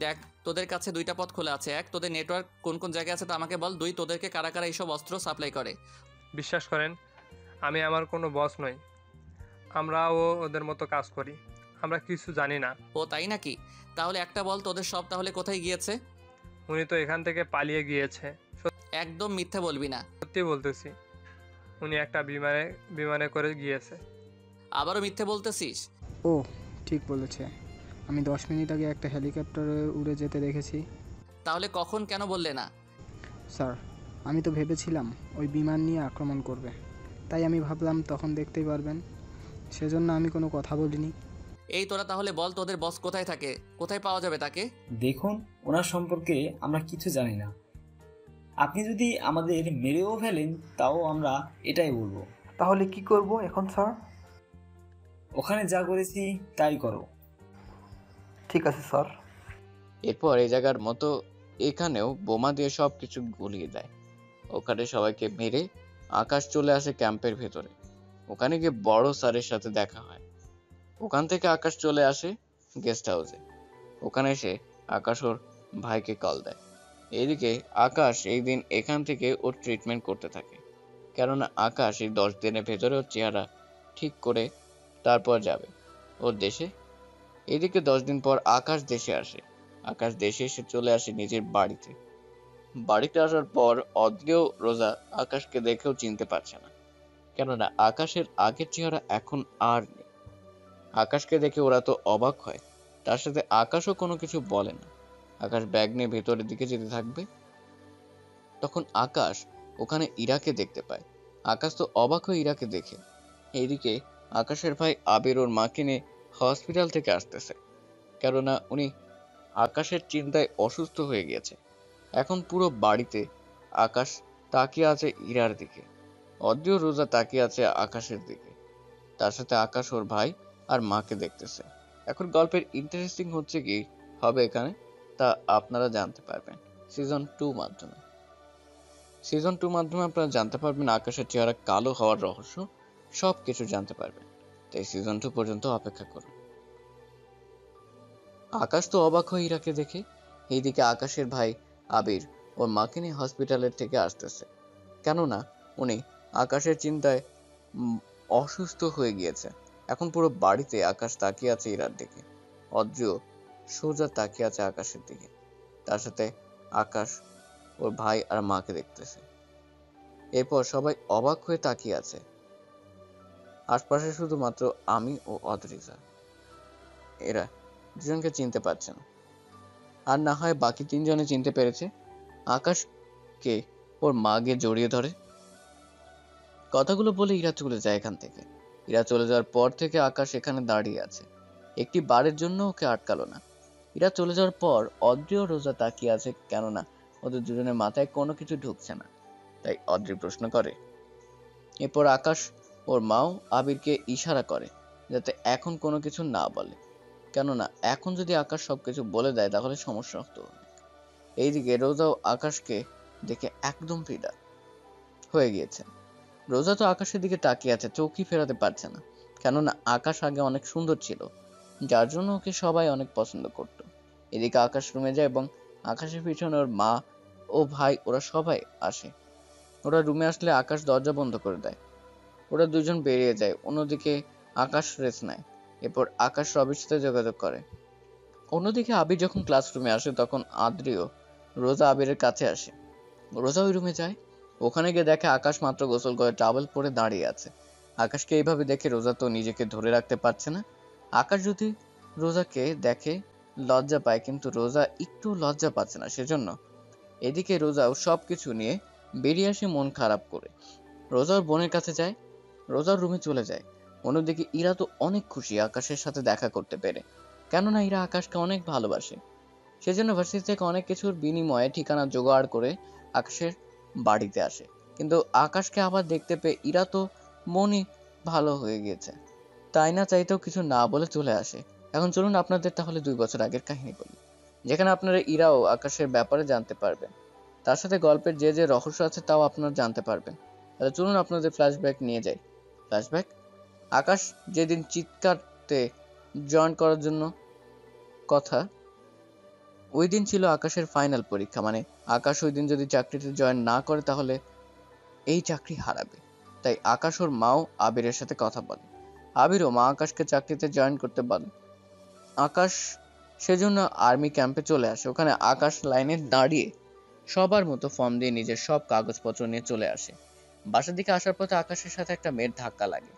দেখ, তোদের কাছে 2টা পথ খোলা আছে। 1, তোদের নেটওয়ার্ক কোন কোন জায়গায় আছে তা আমাকে বল। 2, তোদেরকে কারা কারা এইসব অস্ত্র সাপ্লাই করে। বিশ্বাস করেন, আমি আমার কোনো বস নই। আমরাও ওদের মতো কাজ করি, আমরা কিছু জানি না। ও তাই নাকি? তাহলে একটা বল, তোদের সব তাহলে কোথায় গিয়েছে? উনি তো এখান থেকে পালিয়ে গিয়েছে। একদম মিথ্যা বলবি না। সত্যি বলতেছি, উনি একটা বিমানে করে গিয়েছে। আবারও মিথ্যে বলতেছিস? ও ঠিক বলেছে, আমি 10 মিনিট আগে একটা হেলিকপ্টারে উড়ে যেতে দেখেছি। তাহলে কখন কেন বললে না? স্যার, আমি তো ভেবেছিলাম ওই বিমান নিয়ে আক্রমণ করবে, তাই আমি ভাবলাম তখন দেখতেই পারবেন, সেজন্য আমি কোনো কথা বলিনি। এই তোরা তাহলে বল, তোদের বস কোথায় থাকে, কোথায় পাওয়া যাবে তাকে? দেখুন, ওনার সম্পর্কে আমরা কিছু জানি না। আপনি যদি আমাদের মেরেও ফেলেন তাও আমরা এটাই বলবো। তাহলে কি করব এখন স্যার? ওখানে যা করেছি তাই করো। ঠিক আছে স্যার। এরপর এই জায়গার মতো এখানেও বোমা দিয়ে সবকিছু গুলিয়ে দেয়। ওখানে সবাইকে মেরে আকাশ চলে আসে ক্যাম্পের ভেতরে। ওখানে গিয়ে বড় স্যারের সাথে দেখা হয়। ওখান থেকে আকাশ চলে আসে গেস্ট হাউসে। ওখানে এসে আকাশ ওর ভাইকে কল দেয়। এইদিকে আকাশ এই দিন এখান থেকে ওর ট্রিটমেন্ট করতে থাকে, কেননা আকাশ এই 10 দিনের ভেতরে ওর চেহারা ঠিক করে তারপর যাবে ওর দেশে। এদিকে 10 দিন পর আকাশ দেশে আসে। আকাশ দেশে এসে চলে আসে নিজের বাড়িতে। বাড়িতে আসার পর অদ্রিও রোজা আকাশকে দেখেও চিনতে পারছে না, কেননা আকাশের আগের চেহারা এখন আর নেই। আকাশকে দেখে ওরা তো অবাক হয়, তার সাথে আকাশও কোনো কিছু বলে না। আকাশ ব্যাগ নিয়ে ভেতরের দিকে যেতে থাকবে, তখন আকাশ ওখানে ইরাকে দেখতে পায়। আকাশ তো অবাক হয়ে ইরাকে দেখে। এইদিকে আকাশের ভাই আবির ওর মাকে নিয়ে হসপিটাল থেকে আসতেছে, কেননা উনি আকাশের চিন্তায় অসুস্থ হয়ে গিয়েছে। এখন পুরো বাড়িতে আকাশ তাকিয়ে আছে ইরার দিকে, অদ্রিও রোজা তাকিয়ে আছে আকাশের দিকে। তার সাথে আকাশ ওর ভাই আর মাকে দেখতেছে। এখন গল্পের ইন্টারেস্টিং হচ্ছে কি হবে এখানে, তা আপনারা জানতে পারবেন সিজন 2 মাধ্যমে। সিজন 2 মাধ্যমে আপনারা জানতে পারবেন আকাশের চেহারা কালো হওয়ার রহস্য, সব কিছু জানতে পারবেন। তাই সিজন 2 পর্যন্ত অপেক্ষা করুন। আকাশ তো অবাক হয়ে ইরাকে দেখে। এইদিকে আকাশের ভাই আবির ওর মাকে নিয়ে হসপিটালের থেকে আসতেছে, কেননা উনি আকাশের চিন্তায় অসুস্থ হয়ে গিয়েছে। এখন পুরো বাড়িতে আকাশ তাকিয়ে আছে ইরার দিকে, অদ্রিও সোজা তাকিয়ে আছে আকাশের দিকে। তার সাথে আকাশ ওর ভাই আর মাকে দেখতেছে। এরপর সবাই অবাক হয়ে তাকিয়ে আছে। আশপাশে শুধুমাত্র আমি ও অদ্রিজা, এরা দুজনকে চিনতে পারছে না। আর না হয় বাকি 3 জনে চিনতে পেরেছে। আকাশকে ওর মা গিয়ে জড়িয়ে ধরে, কথাগুলো বলে ইরা চলে যায় এখান থেকে। ইরা চলে যাওয়ার পর থেকে আকাশ এখানে দাঁড়িয়ে আছে, একটি বারের জন্য ওকে আটকালো না। ইরা চলে যাওয়ার পর অদ্রি ও রোজা তাকিয়ে আছে, কেননা ওদের দুজনের মাথায় কোনো কিছু ঢুকছে না। তাই অদ্রি প্রশ্ন করে। এরপর আকাশ ওর মাও আবিরকে ইশারা করে যাতে এখন কোনো কিছু না বলে, কেননা এখন যদি আকাশ সবকিছু বলে দেয় তাহলে সমস্যা হতো। এইদিকে রোজাও আকাশকে দেখে একদম ফিদা হয়ে গিয়েছে। রোজা তো আকাশের দিকে তাকিয়ে আছে, চোখই ফেরাতে পারছে না, কেননা আকাশ আগে অনেক সুন্দর ছিল, যার জন্য ওকে সবাই অনেক পছন্দ করত। এদিকে আকাশ রুমে যায় এবং আকাশের পিছনে ওর মা ও ভাই ওরা সবাই আসে। ওরা রুমে আসলে আকাশ দরজা বন্ধ করে দেয়, ওরা দুজন বেরিয়ে যায়। অন্যদিকে আকাশ রেস্ট নেয়। এরপর আকাশ রবির সাথে যোগাযোগ করে। অন্যদিকে আবির যখন ক্লাসরুমে আসে তখন আদ্রিও রোজা আবিরের কাছে আসে। রোজা ওই রুমে যায়, ওখানে গিয়ে দেখে আকাশ মাত্র গোসল করে টাওয়েল পরে দাঁড়িয়ে আছে। আকাশকে এইভাবে দেখে রোজা তো নিজেকে ধরে রাখতে পারছে না। আকাশ যদি রোজাকে দেখে লজ্জা পায়, কিন্তু রোজা একটু লজ্জা পাচ্ছে না, সেজন্য এদিকে রোজাও সবকিছু নিয়ে বেরিয়ে আসে মন খারাপ করে। রোজা ওর বোনের কাছে যায়, রোজার রুমে চলে যায়। অন্যদিকে ইরা তো অনেক খুশি আকাশের সাথে দেখা করতে পেরে, কেননা ইরা আকাশকে অনেক ভালোবাসে। সেজন্য ভার্সিটি থেকে অনেক কিছুর বিনিময়ে ঠিকানা জোগাড় করে আকাশের বাড়িতে আসে। কিন্তু আকাশকে আবার দেখতে পেয়ে ইরা তো মনই ভালো হয়ে গিয়েছে, তাই না চাইতেও কিছু না বলে চলে আসে। এখন চলুন আপনাদের তাহলে 2 বছর আগের কাহিনী বলি, যেখানে আপনারা ইরাও আকাশের ব্যাপারে জানতে পারবেন, তার সাথে গল্পের যে যে রহস্য আছে তাও আপনারা জানতে পারবেন। তাহলে চলুন আপনাদের ফ্ল্যাশব্যাক নিয়ে যাই। ফ্ল্যাশব্যাক: আকাশ যেদিন চিৎকারতে জয়েন করার জন্য কথা, ওই দিন ছিল আকাশের ফাইনাল পরীক্ষা। মানে আকাশ ওই দিন যদি চাকরিতে জয়েন না করে তাহলে এই চাকরি হারাবে। তাই আকাশ ওর মাও আবিরের সাথে কথা বলে। আবিরও মা আকাশকে চাকরিতে জয়েন করতে বলে। আকাশ সেজন্য আর্মি ক্যাম্পে চলে আসে। ওখানে আকাশ লাইনে দাঁড়িয়ে সবার মতো ফর্ম দিয়ে নিজের সব কাগজপত্র নিয়ে চলে আসে। বাসার দিকে আসার পথে আকাশের সাথে একটা মেয়ের ধাক্কা লাগে,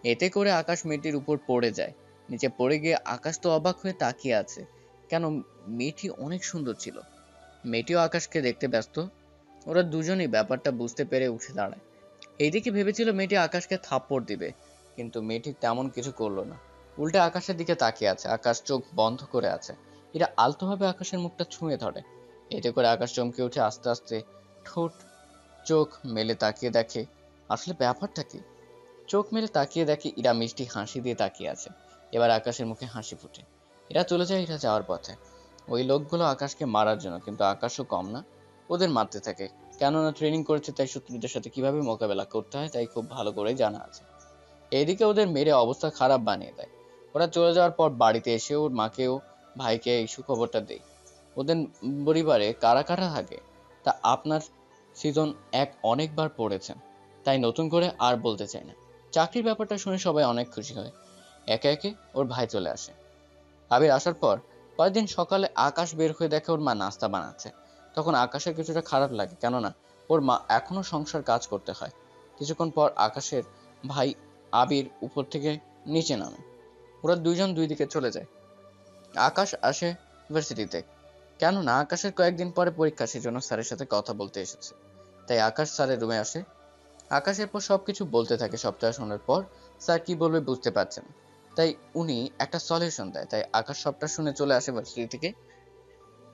এতে করে আকাশ মেয়েটির উপর পড়ে যায়। নিচে পড়ে গিয়ে আকাশ তো অবাক হয়ে তাকিয়ে আছে, কেন মেয়েটি অনেক সুন্দর ছিল। মেয়েটিও আকাশকে দেখতে ব্যস্ত। ওরা দুজনেই ব্যাপারটা বুঝতে পেরে উঠে দাঁড়ায়। এইদিকে ভেবেছিল মেয়েটি আকাশকে থাপ্পড় দিবে, কিন্তু মেয়েটি তেমন কিছু করলো না, উল্টে আকাশের দিকে তাকিয়ে আছে। আকাশ চোখ বন্ধ করে আছে। এরা আলতোভাবে আকাশের মুখটা ছুঁয়ে ধরে, এতে করে আকাশ চমকে উঠে আস্তে আস্তে ঠোঁট চোখ মেলে তাকিয়ে দেখে আসলে ব্যাপারটা কি। চোখ মেলে তাকিয়ে দেখে ইরা মিষ্টি হাসি দিয়ে তাকিয়ে আছে। এবার আকাশের মুখে হাসি ফুটে। এরা চলে যায় এরা যাওয়ার পথে। ওই লোকগুলো আকাশকে মারার জন্য, কিন্তু আকাশও কম না, ওদের মারতে থাকে। কেননা ট্রেনিং করেছে, তাই শত্রুদের সাথে কিভাবে মোকাবেলা করতে হয় তাই খুব ভালো করে জানা আছে। এইদিকে ওদের মেরে অবস্থা খারাপ বানিয়ে দেয়। ওরা চলে যাওয়ার পর বাড়িতে এসে ওর মাকেও ভাইকে এই সুখবরটা দেয়। ওদের পরিবারে কারা কারা থাকে তা আপনার সিজন 1 অনেকবার পড়েছেন, তাই নতুন করে আর বলতে চাই না। চাকরির ব্যাপারটা শুনে সবাই অনেক খুশি হয়। একে একে ওর ভাই চলে আসে। আবির আসার পর কয়েকদিন সকালে আকাশ বের হয়ে দেখে ওর মা নাস্তা বানাচ্ছে। তখন আকাশের কিছুটা খারাপ লাগে, কেননা ওর মা এখনো সংসার কাজ করতে হয়। কিছুক্ষণ পর আকাশের ভাই আবির উপর থেকে নিচে নামে। ওরা দুইজন দুই দিকে চলে যায়। আকাশ আসে ইউনিভার্সিটিতে, কেননা আকাশের কয়েকদিন পরে পরীক্ষা, সেজন্য স্যারের সাথে কথা বলতে এসেছে। তাই আকাশ স্যারের রুমে আসে। আকাশের পর সবকিছু বলতে থাকে। সবটা শোনার পর স্যার কি বলবে বুঝতে পারছেন, তাই উনি একটা সলিউশন দেয়। তাই আকাশ সবটা শুনে চলে আসে ভার্সিটি থেকে।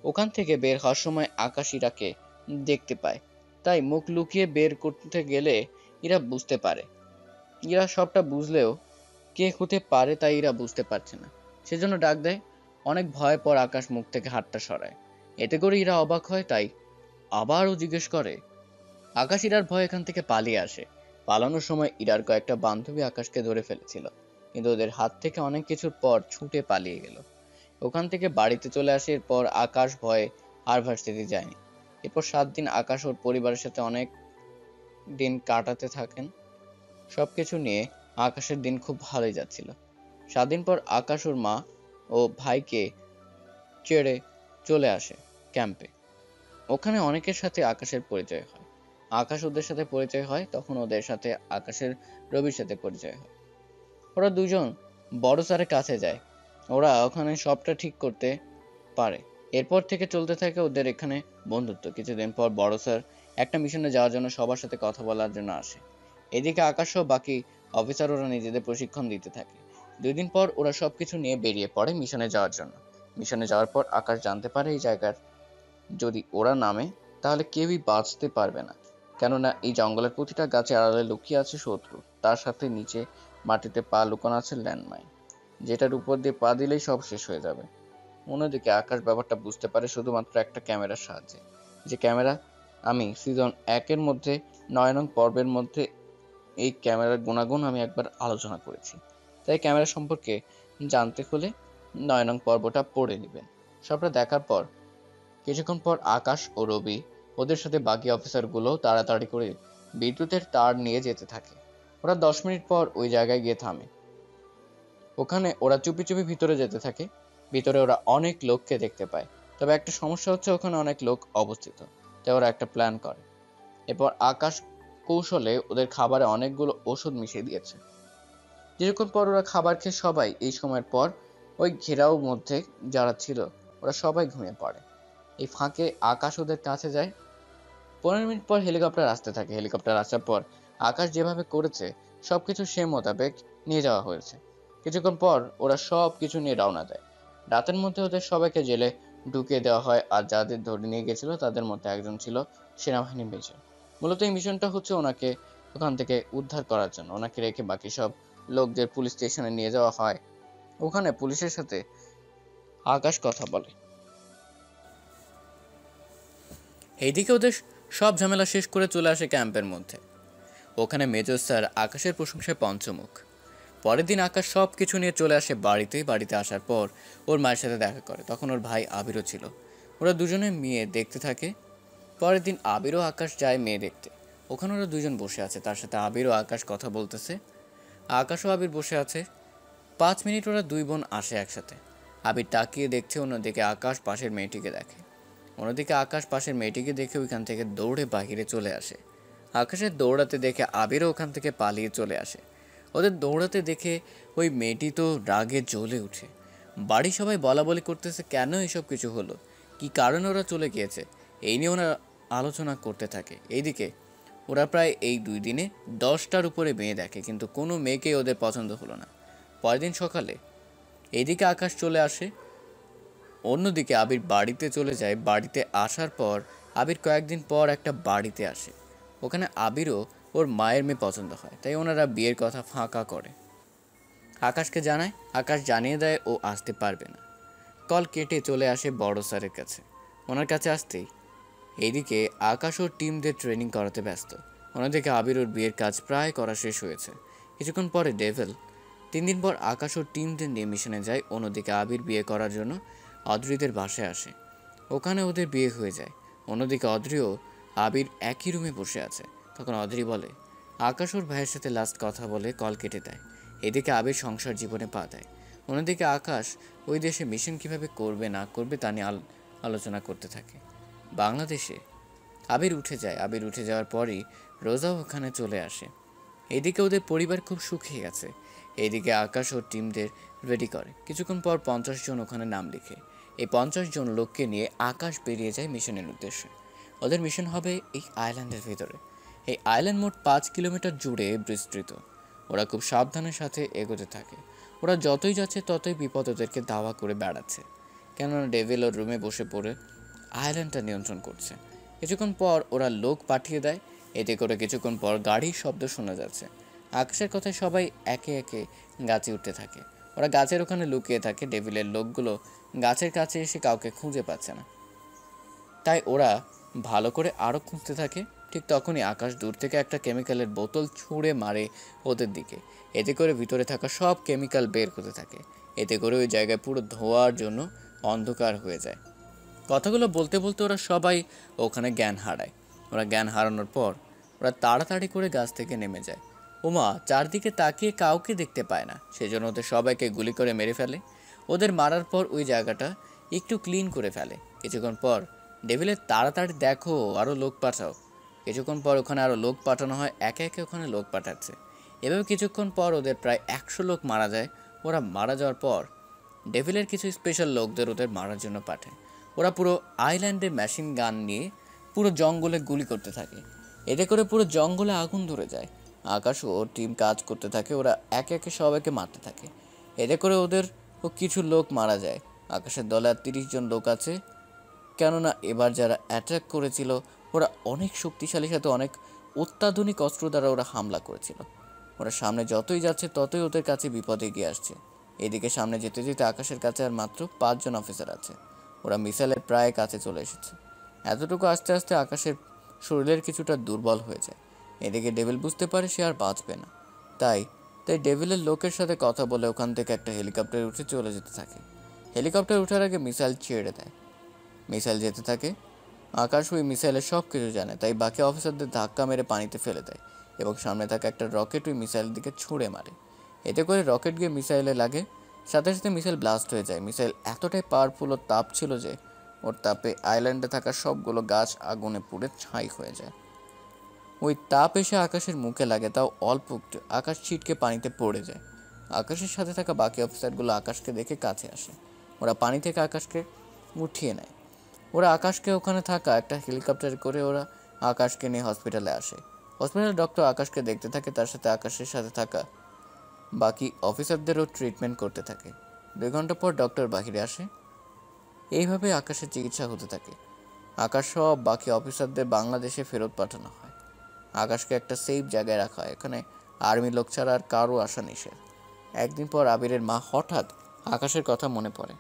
ওখান থেকে বের হওয়ার সময় আকাশ ইরাকে দেখতে পায়, তাই মুখ লুকিয়ে বের করতে গেলে ইরা বুঝতে পারে। ইরা সবটা বুঝলেও কে হতে পারে তাই ইরা বুঝতে পারছে না, সেজন্য ডাক দেয়। অনেক ভয় পর আকাশ মুখ থেকে হাতটা সরায়, এতে করে ইরা অবাক হয়। তাই আবারও জিজ্ঞেস করে। আকাশ ইরার ভয় এখান থেকে পালিয়ে আসে। পালানোর সময় ইরার কয়েকটা বান্ধবী আকাশকে ধরে ফেলেছিল, কিন্তু ওদের হাত থেকে অনেক কিছুর পর ছুটে পালিয়ে গেল। ওখান থেকে বাড়িতে চলে আসে। এরপর আকাশ ভয়ে আর ভার্সিটি যায়নি। এরপর 7 দিন আকাশ ওর পরিবারের সাথে অনেক দিন কাটাতে থাকেন। সবকিছু নিয়ে আকাশের দিন খুব ভালোই যাচ্ছিল। 7 দিন পর আকাশ ওর মা ও ভাইকে ছেড়ে চলে আসে ক্যাম্পে। ওখানে অনেকের সাথে আকাশের পরিচয় হয়। আকাশ ওদের সাথে পরিচয় হয়, তখন ওদের সাথে আকাশের রবির সাথে পরিচয় হয়। ওরা দুজন বড় স্যারের কাছে যায়। ওরা ওখানে সবটা ঠিক করতে পারে। এরপর থেকে চলতে থাকে ওদের এখানে বন্ধুত্ব। কিছুদিন পর বড় স্যার একটা মিশনে যাওয়ার জন্য সবার সাথে কথা বলার জন্য আসে। এদিকে আকাশ ও বাকি অফিসার ওরা নিজেদের প্রশিক্ষণ দিতে থাকে। 2 দিন পর ওরা সবকিছু নিয়ে বেরিয়ে পড়ে মিশনে যাওয়ার জন্য। মিশনে যাওয়ার পর আকাশ জানতে পারে এই জায়গার যদি ওরা নামে তাহলে কেউই বাঁচতে পারবে না, কেননা এই জঙ্গলের প্রতিটা গাছে আড়ালে লুকিয়ে আছে শত্রু, তার সাথে নিচে মাটিতে পা লুকানো আছে ল্যান্ডমাইন, যেটার উপর দিয়ে পা দিলেই সব শেষ হয়ে যাবে। অন্যদিকে আকাশ ব্যাপারটা বুঝতে পারে শুধুমাত্র একটা ক্যামেরার সাহায্যে, যে ক্যামেরা আমি সিজন 1-এর মধ্যে 9 নং পর্বের মধ্যে এই ক্যামেরার গুণাগুণ আমি একবার আলোচনা করেছি। তাই ক্যামেরা সম্পর্কে জানতে হলে 9 নং পর্বটা পড়ে নেবেন। সবটা দেখার পর কিছুক্ষণ পর আকাশ ও রবি ওদের সাথে বাকি অফিসারগুলো তাড়াতাড়ি করে বিদ্যুতের তার নিয়ে যেতে থাকে। ওরা 10 মিনিট পর ওই জায়গায় গিয়ে থামে। ওখানে ওরা চুপি চুপি ভিতরে যেতে থাকে। ভিতরে ওরা অনেক লোককে দেখতে পায়, তবে একটা সমস্যা হচ্ছে ওখানে অনেক লোক অবস্থিত, তাই ওরা একটা প্ল্যান করে। এরপর আকাশ কৌশলে ওদের খাবারে অনেকগুলো ওষুধ মিশিয়ে দিয়েছে। কিছুক্ষণ পর ওরা খাবার খেয়ে সবাই এই সময়ের পর ওই ঘেরাও মধ্যে যারা ছিল ওরা সবাই ঘুমিয়ে পড়ে। এই ফাঁকে আকাশ ওদের কাছে যায়। 15 মিনিট পর হেলিকপ্টার আসতে থাকে। হেলিকপ্টার আসার পর আকাশ যেভাবে করেছে সবকিছু সে মোতাবেক নিয়ে যাওয়া হয়েছে। কিছুক্ষণ পর ওরা সব কিছু নিয়ে রওনা দেয়। রাতের মধ্যে ওদের সবাইকে জেলে ঢুকিয়ে দেওয়া হয়, আর যাদের ধরে নিয়ে গেছিল তাদের মধ্যে একজন ছিল সেনাবাহিনী মেজর। মূলত এই মিশনটা হচ্ছে ওনাকে ওখান থেকে উদ্ধার করার জন্য। ওনাকে রেখে বাকি সব লোকদের পুলিশ স্টেশনে নিয়ে যাওয়া হয়। ওখানে পুলিশের সাথে আকাশ কথা বলে। এইদিকে ওদের সব ঝামেলা শেষ করে চলে আসে ক্যাম্পের মধ্যে। ওখানে মেজর স্যার আকাশের প্রশংসায় পঞ্চমুখ। পরের দিন আকাশ সব কিছু নিয়ে চলে আসে বাড়িতে। বাড়িতে আসার পর ওর মায়ের সাথে দেখা করে, তখন ওর ভাই আবিরও ছিল। ওরা দুজনে মেয়ে দেখতে থাকে। পরের দিন আবিরও আকাশ যায় মেয়ে দেখতে। ওখানে ওরা দুজন বসে আছে, তার সাথে আবির ও আকাশ কথা বলতেছে। আকাশ ও আবির বসে আছে। 5 মিনিট ওরা দুই বোন আসে একসাথে। আবির তাকিয়ে দেখছে, অন্যদিকে আকাশ পাশের মেয়েটিকে দেখে। অন্যদিকে আকাশ পাশের মেয়েটিকে দেখে ওইখান থেকে দৌড়ে বাহিরে চলে আসে। আকাশের দৌড়াতে দেখে আবিরও ওখান থেকে পালিয়ে চলে আসে। ওদের দৌড়াতে দেখে ওই মেয়েটি তো রাগে জ্বলে উঠে। বাড়ি সবাই বলা বলি করতেছে কেন এসব কিছু হলো, কি কারণে ওরা চলে গিয়েছে, এই নিয়ে ওরা আলোচনা করতে থাকে। এইদিকে ওরা প্রায় এই 2 দিনে 10টার উপরে মেয়ে দেখে, কিন্তু কোনো মেয়েকেই ওদের পছন্দ হলো না। পরের দিন সকালে এইদিকে আকাশ চলে আসে, অন্যদিকে আবির বাড়িতে চলে যায়। বাড়িতে আসার পর আবির কয়েকদিন পর একটা বাড়িতে আসে। ওখানে আবিরও ওর মায়ের মেয়ে পছন্দ হয়, তাই ওনারা বিয়ের কথা ফাঁকা করে। আকাশকে জানায়, আকাশ জানিয়ে দেয় ও আসতে পারবে না। কল কেটে চলে আসে বড় স্যারের কাছে। ওনার কাছে আসতেই এইদিকে আকাশ ওর টিমদের ট্রেনিং করাতে ব্যস্ত। অন্যদিকে আবির ওর বিয়ের কাজ প্রায় করা শেষ হয়েছে। কিছুক্ষণ পরে ডেভেল 3 দিন পর আকাশ ওর টিমদের নিয়ে মিশনে যায়। অন্যদিকে আবির বিয়ে করার জন্য অদ্রিদের বাসায় আসে। ওখানে ওদের বিয়ে হয়ে যায়। অন্যদিকে অদ্রিও আবির একই রুমে বসে আছে। তখন অদ্রি বলে আকাশ ওর ভাইয়ের সাথে লাস্ট কথা বলে কল কেটে দেয়। এদিকে আবির সংসার জীবনে পা দেয়। অন্যদিকে আকাশ ওই দেশে মিশন কিভাবে করবে না করবে তা নিয়ে আলোচনা করতে থাকে। বাংলাদেশে আবির উঠে যায়। আবির উঠে যাওয়ার পরই রোজাও ওখানে চলে আসে। এদিকে ওদের পরিবার খুব সুখী আছে। এইদিকে আকাশ ওর টিমদের রেডি করে। কিছুক্ষণ পর 50 জন ওখানে নাম লিখে। এই 50 জন লোককে নিয়ে আকাশ বেরিয়ে যায় মিশনের উদ্দেশ্যে। ওদের মিশন হবে এই আইল্যান্ডের ভিতরে। এই আইল্যান্ড মোট 5 কিলোমিটার জুড়ে বিস্তৃত। ওরা খুব সাবধানের সাথে এগোতে থাকে। ওরা যতই যাচ্ছে ততই বিপদ ওদেরকে দাওয়া করে বেড়াচ্ছে, কেননা ডেভিল ওর রুমে বসে পড়ে আইল্যান্ডটা নিয়ন্ত্রণ করছে। কিছুক্ষণ পর ওরা লোক পাঠিয়ে দেয়। এতে করে কিছুক্ষণ পর গাড়ির শব্দ শোনা যাচ্ছে। আকাশের কথায় সবাই একে একে গাছে উঠতে থাকে। ওরা গাছের ওখানে লুকিয়ে থাকে। ডেভিলের লোকগুলো গাছের কাছে এসে কাউকে খুঁজে পাচ্ছে না, তাই ওরা ভালো করে আরও খুঁজতে থাকে। ঠিক তখনই আকাশ দূর থেকে একটা কেমিক্যালের বোতল ছুঁড়ে মারে ওদের দিকে। এতে করে ভিতরে থাকা সব কেমিক্যাল বের হতে থাকে। এতে করে ওই জায়গায় পুরো ধোঁয়ার জন্য অন্ধকার হয়ে যায়। কথাগুলো বলতে বলতে ওরা সবাই ওখানে জ্ঞান হারায়। ওরা জ্ঞান হারানোর পর ওরা তাড়াতাড়ি করে গাছ থেকে নেমে যায়। ওমা চারদিকে তাকিয়ে কাউকে দেখতে পায় না, সেজন্য ওদের সবাইকে গুলি করে মেরে ফেলে। ওদের মারার পর ওই জায়গাটা একটু ক্লিন করে ফেলে। কিছুক্ষণ পর ডেভিলের তাড়াতাড়ি দেখো আরও লোক পাঠাও। কিছুক্ষণ পর ওখানে আরও লোক পাঠানো হয়। একে একে ওখানে লোক পাঠাচ্ছে। এভাবে কিছুক্ষণ পর ওদের প্রায় 100 লোক মারা যায়। ওরা মারা যাওয়ার পর ডেভিলের কিছু স্পেশাল লোকদের ওদের মারার জন্য পাঠায়। ওরা পুরো আইল্যান্ডে মেশিন গান নিয়ে পুরো জঙ্গলে গুলি করতে থাকে। এতে করে পুরো জঙ্গলে আগুন ধরে যায়। আকাশ ও টিম কাজ করতে থাকে। ওরা একে একে সবাইকে মারতে থাকে। এতে করে ওদের ও কিছু লোক মারা যায়। আকাশের দলে আর 30 জন লোক আছে, কেননা এবার যারা অ্যাটাক করেছিল ওরা অনেক শক্তিশালী, সাথে অনেক অত্যাধুনিক অস্ত্র দ্বারা ওরা হামলা করেছিল। ওরা সামনে যতই যাচ্ছে ততই ওদের কাছে বিপদ এগিয়ে আসছে। এদিকে সামনে যেতে যেতে আকাশের কাছে আর মাত্র 5 জন অফিসার আছে। ওরা মিসাইলের প্রায় কাছে চলে এসেছে। এতটুকু আস্তে আস্তে আকাশের শরীরের কিছুটা দুর্বল হয়ে যায়। এদিকে ডেভিল বুঝতে পারে সে আর বাঁচবে না। তাই ডেভিলের লোকের সাথে কথা বলে ওখান থেকে একটা হেলিকপ্টার উঠে চলে যেতে থাকে। হেলিকপ্টার ওঠার আগে মিসাইল ছেড়ে দেয়। মিসাইল যেতে থাকে। আকাশ ওই মিসাইলের সব কিছু জানে, তাই বাকি অফিসারদের ধাক্কা মেরে পানিতে ফেলে দেয় এবং সামনে থাকা একটা রকেট ওই মিসাইলের দিকে ছুঁড়ে মারে। এতে করে রকেট গিয়ে মিসাইলে লাগে, সাথে সাথে মিসাইল ব্লাস্ট হয়ে যায়। মিসাইল এতটাই পাওয়ারফুল ও তাপ ছিল যে ওর তাপে আইল্যান্ডে থাকা সবগুলো গাছ আগুনে পুড়ে ছাই হয়ে যায়। ওই তাপ এসে আকাশের মুখে লাগে, তাও অল্প একটু। আকাশ ছিটকে পানিতে পড়ে যায়। আকাশের সাথে থাকা বাকি অফিসারগুলো আকাশকে দেখে কাছে আসে। ওরা পানি থেকে আকাশকে উঠিয়ে নেয়। ওরা আকাশকে ওখানে থাকা একটা হেলিকপ্টার করে ওরা আকাশকে নিয়ে হসপিটালে আসে। হসপিটালের ডক্টর আকাশকে দেখতে থাকে, তার সাথে আকাশের সাথে থাকা বাকি অফিসারদেরও ট্রিটমেন্ট করতে থাকে। 2 ঘন্টা পর ডক্টর বাহিরে আসে। এইভাবে আকাশের চিকিৎসা হতে থাকে। আকাশ সব বাকি অফিসারদের বাংলাদেশে ফেরত পাঠানো হয়। আকাশকে একটা সেফ জায়গায় রাখা হয়, এখানে আর্মি লোক ছাড়া আর কারো আসা নিষেধ। একদিন পর আবিরের মা হঠাৎ আকাশের কথা মনে পড়ে,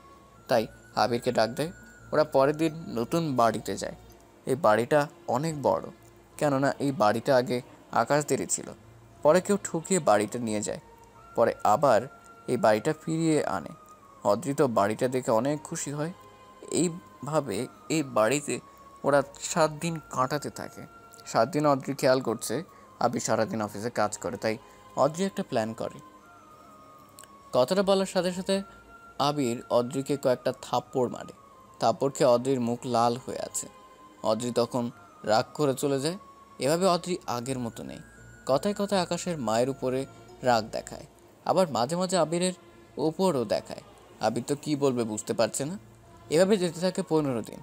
তাই আবিরকে ডাক দেয়। ওরা পরের দিন নতুন বাড়িতে যায়। এই বাড়িটা অনেক বড়, কেননা এই বাড়িটা আগে আকাশদেরই ছিল। পরে কেউ ঠুকিয়ে বাড়িটা নিয়ে যায়, পরে আবার এই বাড়িটা ফিরিয়ে আনে। অদ্রিত বাড়িটা দেখে অনেক খুশি হয়। এইভাবে এই বাড়িতে ওরা 7 দিন কাটাতে থাকে। 7 দিন অদ্রি খেয়াল করছে আবির সারাদিন অফিসে কাজ করে, তাই অদ্রি একটা প্ল্যান করে। কথাটা বলার সাথে সাথে আবির অদ্রিকে কয়েকটা থাপ্পড় মারে। থাপ্পড় খেয়ে অদ্রির মুখ লাল হয়ে আছে। অদ্রি তখন রাগ করে চলে যায়। এভাবে অদ্রি আগের মতো নেই। কথায় কথায় আকাশের মায়ের উপরে রাগ দেখায়, আবার মাঝে মাঝে আবিরের উপরও দেখায়। আবির তো কী বলবে বুঝতে পারছে না। এভাবে যেতে থাকে 15 দিন।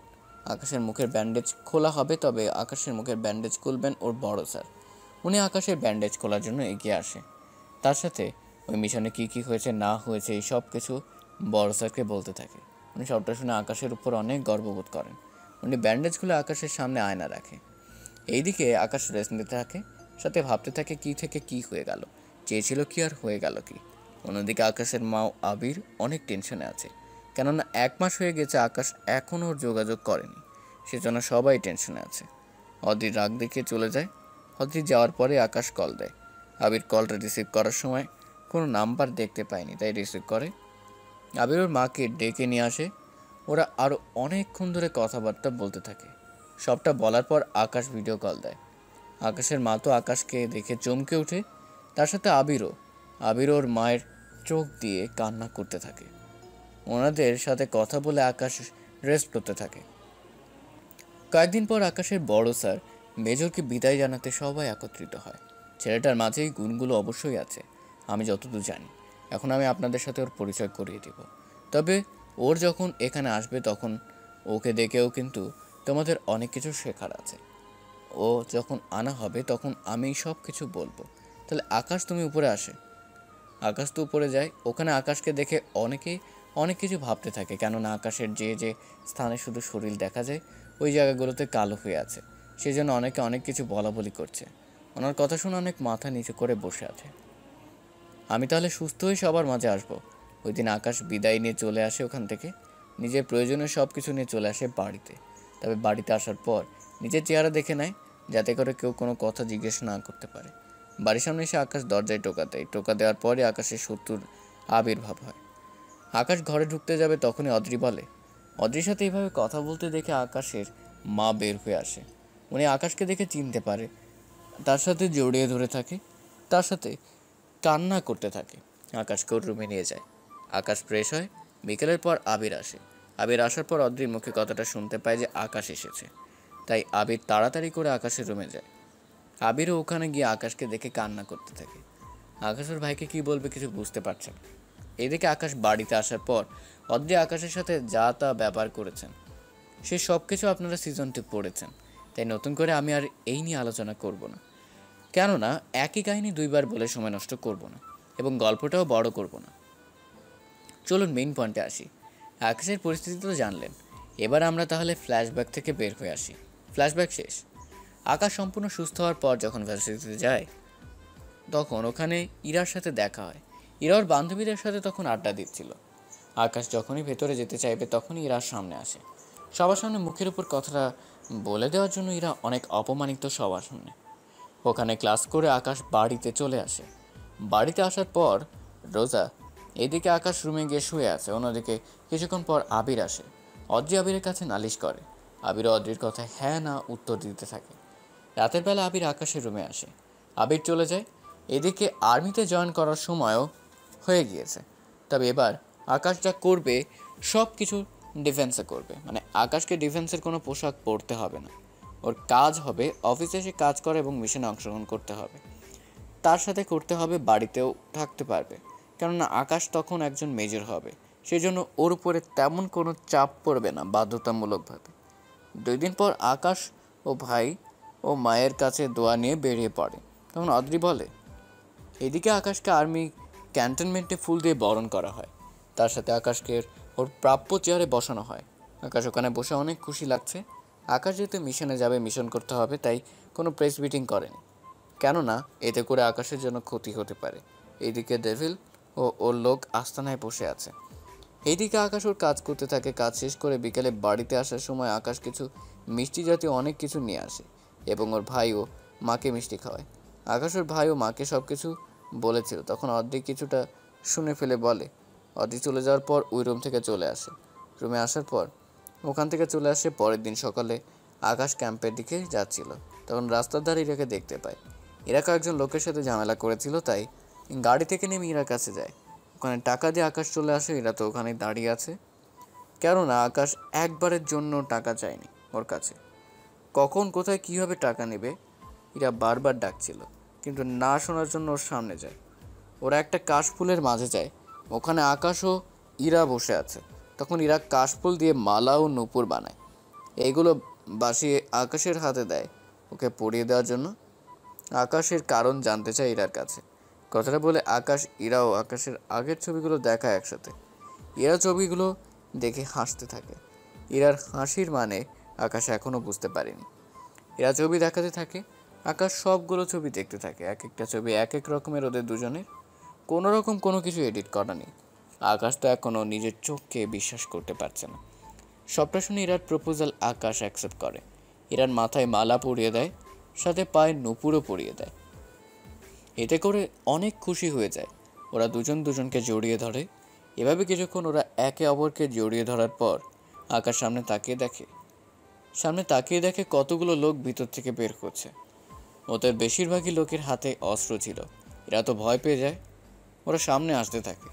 আকাশের মুখের ব্যান্ডেজ খোলা হবে, তবে আকাশের মুখের ব্যান্ডেজ খুলবেন ওর বড় স্যার। উনি আকাশের ব্যান্ডেজ খোলার জন্য এগিয়ে আসে। তার সাথে ওই মিশনে কী হয়েছে না হয়েছে এই সব কিছু বড় স্যারকে বলতে থাকে। উনি সবটা শুনে আকাশের উপর অনেক গর্ববোধ করেন। উনি ব্যান্ডেজ খুলে আকাশের সামনে আয়না রাখে। এইদিকে আকাশ রেস্ট নিতে থাকে, সাথে ভাবতে থাকে কী থেকে কী হয়ে গেল, চেয়েছিল কি আর হয়ে গেল কি। অন্যদিকে আকাশের মাও আবির অনেক টেনশনে আছে, কেননা 1 মাস হয়ে গেছে আকাশ এখনও ওর যোগাযোগ করেনি। সেজন্য সবাই টেনশনে আছে। অদ্রির রাগ দেখিয়ে চলে যায়। অদ্রি যাওয়ার পরে আকাশ কল দেয়। আবির কলটা রিসিভ করার সময় কোনো নাম্বার দেখতে পায়নি, তাই রিসিভ করে। আবির ওর মাকে ডেকে নিয়ে আসে। ওরা আরও অনেকক্ষণ ধরে কথাবার্তা বলতে থাকে। সবটা বলার পর আকাশ ভিডিও কল দেয়। আকাশের মা তো আকাশকে দেখে চমকে ওঠে, তার সাথে আবির ওর মায়ের চোখ দিয়ে কান্না করতে থাকে। ওনাদের সাথে কথা বলে আকাশ রেস্ট করতে থাকে। কয়েকদিন পর আকাশের বড় স্যার মেজরকে বিদায় জানাতে সবাই একত্রিত হয়। ছেলেটার মাঝেই গুণগুলো অবশ্যই আছে, আমি যতদূর জানি। এখন আমি আপনাদের সাথে ওর পরিচয় করিয়ে দিব। তবে ওর যখন এখানে আসবে তখন ওকে দেখেও কিন্তু তোমাদের অনেক কিছু শেখার আছে। ও যখন আনা হবে তখন আমি সব কিছু বলবো। তাহলে আকাশ তুমি উপরে আসে। আকাশ তো উপরে যায়। ওখানে আকাশকে দেখে অনেক কিছু ভাবতে থাকে, কেননা আকাশের যে স্থানে শুধু শরীর দেখা যায় ওই জায়গাগুলোতে কালো হয়ে আছে। সেই জন্য অনেকে অনেক কিছু বলাবলি করছে। ওনার কথা শুনে অনেক মাথা নিচু করে বসে আছে। আমি তাহলে সুস্থ হয়ে সবার মাঝে আসবো। ওই দিন আকাশ বিদায় নিয়ে চলে আসে ওখান থেকে। নিজের প্রয়োজনীয় সব কিছু নিয়ে চলে আসে বাড়িতে। তবে বাড়িতে আসার পর নিজের চেহারা দেখে নেয়, যাতে করে কেউ কোনো কথা জিজ্ঞেস না করতে পারে। বাড়ির সামনে এসে আকাশ দরজায় টোকা দেয়। টোকা দেওয়ার পরে আকাশের শত্রুর আবির্ভাব হয়। আকাশ ঘরে ঢুকতে যাবে তখনই অদ্রি বলে। অদ্রির সাথে এইভাবে কথা বলতে দেখে আকাশের মা বের হয়ে আসে। উনি আকাশকে দেখে চিনতে পারে, তার সাথে জড়িয়ে ধরে থাকে, তার সাথে কান্না করতে থাকে। আকাশকে ওর রুমে নিয়ে যায়। আকাশ ফ্রেশ হয়। বিকেলের পর আবির আসে। আবির আসার পর অদ্রির মুখে কথাটা শুনতে পায় যে আকাশ এসেছে, তাই আবির তাড়াতাড়ি করে আকাশের রুমে যায়। আবিরও ওখানে গিয়ে আকাশকে দেখে কান্না করতে থাকে। আকাশ ওর ভাইকে কী বলবে কিছু বুঝতে পারছে না। এদিকে আকাশ বাড়িতে আসার পর অদ্রি আকাশের সাথে যা তা ব্যাপার করেছেন, সে সব কিছু আপনারা সিজন 2 পড়েছেন, তাই নতুন করে আমি আর এই নিয়ে আলোচনা করব না। কেননা একই কাহিনী দুইবার বলে সময় নষ্ট করব না এবং গল্পটাও বড় করব না। চলুন মেইন পয়েন্টে আসি। আকাশের পরিস্থিতি তো জানলেন, এবার আমরা তাহলে ফ্ল্যাশব্যাক থেকে বের হয়ে আসি। ফ্ল্যাশব্যাক শেষ। আকাশ সম্পূর্ণ সুস্থ হওয়ার পর যখন ভার্সিটিতে যায় তখন ওখানে ইরার সাথে দেখা হয়। ইরা ওর বান্ধবীদের সাথে তখন আড্ডা দিচ্ছিল। আকাশ যখনই ভেতরে যেতে চাইবে তখনই ইরার সামনে আসে। সবার সামনে মুখের উপর কথাটা বলে দেওয়ার জন্য ইরা অনেক অপমানিত সবার সামনে। ওখানে ক্লাস করে আকাশ বাড়িতে চলে আসে। বাড়িতে আসার পর রোজা এদিকে আকাশ রুমে গিয়ে শুয়ে আছে, অন্যদিকে কিছুক্ষণ পর আবির আসে। অদ্রি আবিরের কাছে নালিশ করে। আবির অদ্রির কথায় হ্যাঁ না উত্তর দিতে থাকে। রাতের বেলা আবির আকাশের রুমে আসে। আবির চলে যায়। এদিকে আর্মিতে জয়েন করার সময়ও হয়ে গিয়েছে। তবে এবার আকাশ যা করবে সব কিছু ডিফেন্সে করবে, মানে আকাশকে ডিফেন্সের কোনো পোশাক পরতে হবে না। ওর কাজ হবে অফিসে এসে কাজ করা এবং মিশনে অংশগ্রহণ করতে হবে। তার সাথে করতে হবে বাড়িতেও থাকতে পারবে, কেননা আকাশ তখন একজন মেজর হবে। সেই জন্য ওর উপরে তেমন কোনো চাপ পড়বে না বাধ্যতামূলকভাবে। 2 দিন পর আকাশ ও ভাই ও মায়ের কাছে দোয়া নিয়ে বেরিয়ে পড়ে। তখন অদ্রি বলে, এদিকে আকাশকে আর্মি ক্যান্টনমেন্টে ফুল দিয়ে বরণ করা হয়। তার সাথে আকাশকে ওর প্রাপ্য চেয়ারে বসানো হয়। আকাশ ওখানে বসে অনেক খুশি লাগছে। আকাশ যেহেতু মিশনে যাবে, মিশন করতে হবে, তাই কোনো প্রেস মিটিং করেনি, কেননা এতে করে আকাশের জন্য ক্ষতি হতে পারে। এইদিকে ডেভিল ও ওর লোক আস্তানায় বসে আছে। এইদিকে আকাশ ওর কাজ করতে থাকে। কাজ শেষ করে বিকেলে বাড়িতে আসার সময় আকাশ কিছু মিষ্টি জাতীয় অনেক কিছু নিয়ে আসে এবং ওর ভাই ও মাকে মিষ্টি খাওয়ায়। আকাশ ওর ভাই ও মাকে সব কিছু বলেছিল। তখন অদ্রি কিছুটা শুনে ফেলে বলে। অদ্রি চলে যাওয়ার পর ওই রুম থেকে চলে আসে। রুমে আসার পর ওখান থেকে চলে আসে। পরের দিন সকালে আকাশ ক্যাম্পের দিকে যাচ্ছিল, তখন রাস্তার ধারে ইরাকে দেখতে পায়। ইরা কয়েকজন লোকের সাথে ঝামেলা করেছিল, তাই গাড়ি থেকে নেমে ইরার কাছে যায়। ওখানে টাকা দিয়ে আকাশ চলে আসে। ইরা তো ওখানে দাঁড়িয়ে আছে, কেননা আকাশ একবারের জন্য টাকা চায়নি ওর কাছে। কখন কোথায় কীভাবে টাকা নেবে ইরা বারবার ডাকছিল, কিন্তু না শোনার জন্য ওর সামনে যায়। ওরা একটা কাশফুলের মাঝে যায়। ওখানে আকাশ ও ইরা বসে আছে। তখন ইরা কাশফুল দিয়ে মালা ও নূপুর বানায়। এইগুলো বাসিয়ে আকাশের হাতে দেয় ওকে পরিয়ে দেওয়ার জন্য। আকাশের কারণ জানতে চায় ইরার কাছে। কথাটা বলে আকাশ ইরা ও আকাশের আগের ছবিগুলো দেখায় একসাথে। ইরা ছবিগুলো দেখে হাসতে থাকে। ইরার হাসির মানে আকাশ এখনও বুঝতে পারেনি। এরা ছবি দেখাতে থাকে। আকাশ সবগুলো ছবি দেখতে থাকে। এক একটা ছবি এক এক রকমের ওদের দুজনের। কোনো রকম কোনো কিছু এডিট করা নেই। আকাশ তো এখনও নিজের চোখকে বিশ্বাস করতে পারছে না। সবটা শুনে ইরার প্রপোজাল আকাশ অ্যাকসেপ্ট করে। ইরার মাথায় মালা পরিয়ে দেয়, সাথে পায়ে নূপুরও পরিয়ে দেয়। এতে করে অনেক খুশি হয়ে যায়। ওরা দুজন দুজনকে জড়িয়ে ধরে। এভাবে কিছুক্ষণ ওরা একে অপরকে জড়িয়ে ধরার পর আকাশ সামনে তাকিয়ে দেখে কতগুলো লোক ভিতর থেকে বের করছে। ওদের বেশিরভাগই লোকের হাতে অস্ত্র ছিল। এরা তো ভয় পেয়ে যায়। ওরা সামনে আসতে থাকে।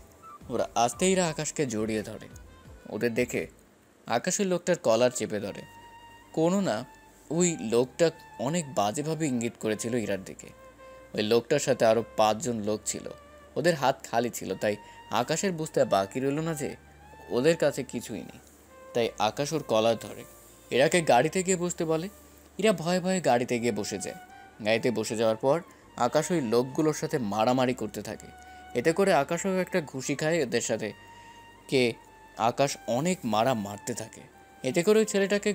ওরা আসতেই এরা আকাশকে জড়িয়ে ধরে। ওদের দেখে আকাশের লোকটার কলার চেপে ধরে। কোনো না ওই লোকটা অনেক বাজেভাবে ইঙ্গিত করেছিল ইরার দিকে। ওই লোকটার সাথে আরও 5 জন লোক ছিল। ওদের হাত খালি ছিল, তাই আকাশের বুঝতে বাকি রইল না যে ওদের কাছে কিছুই নেই। তাই আকাশ ওর কলার ধরে। এরাকে গাড়িতে গিয়ে বসতে বলে। এরা ভয়ে ভয়ে গাড়িতে গিয়ে বসে যায়। গাড়িতে বসে যাওয়ার পর আকাশ ওই লোকগুলোর সাথে মারামারি করতে থাকে। এতে করে আকাশও একটা ঘুষি খায় ওদের সাথে। আকাশ অনেক মারতে থাকে। এতে করে ওই ছেলেটাকে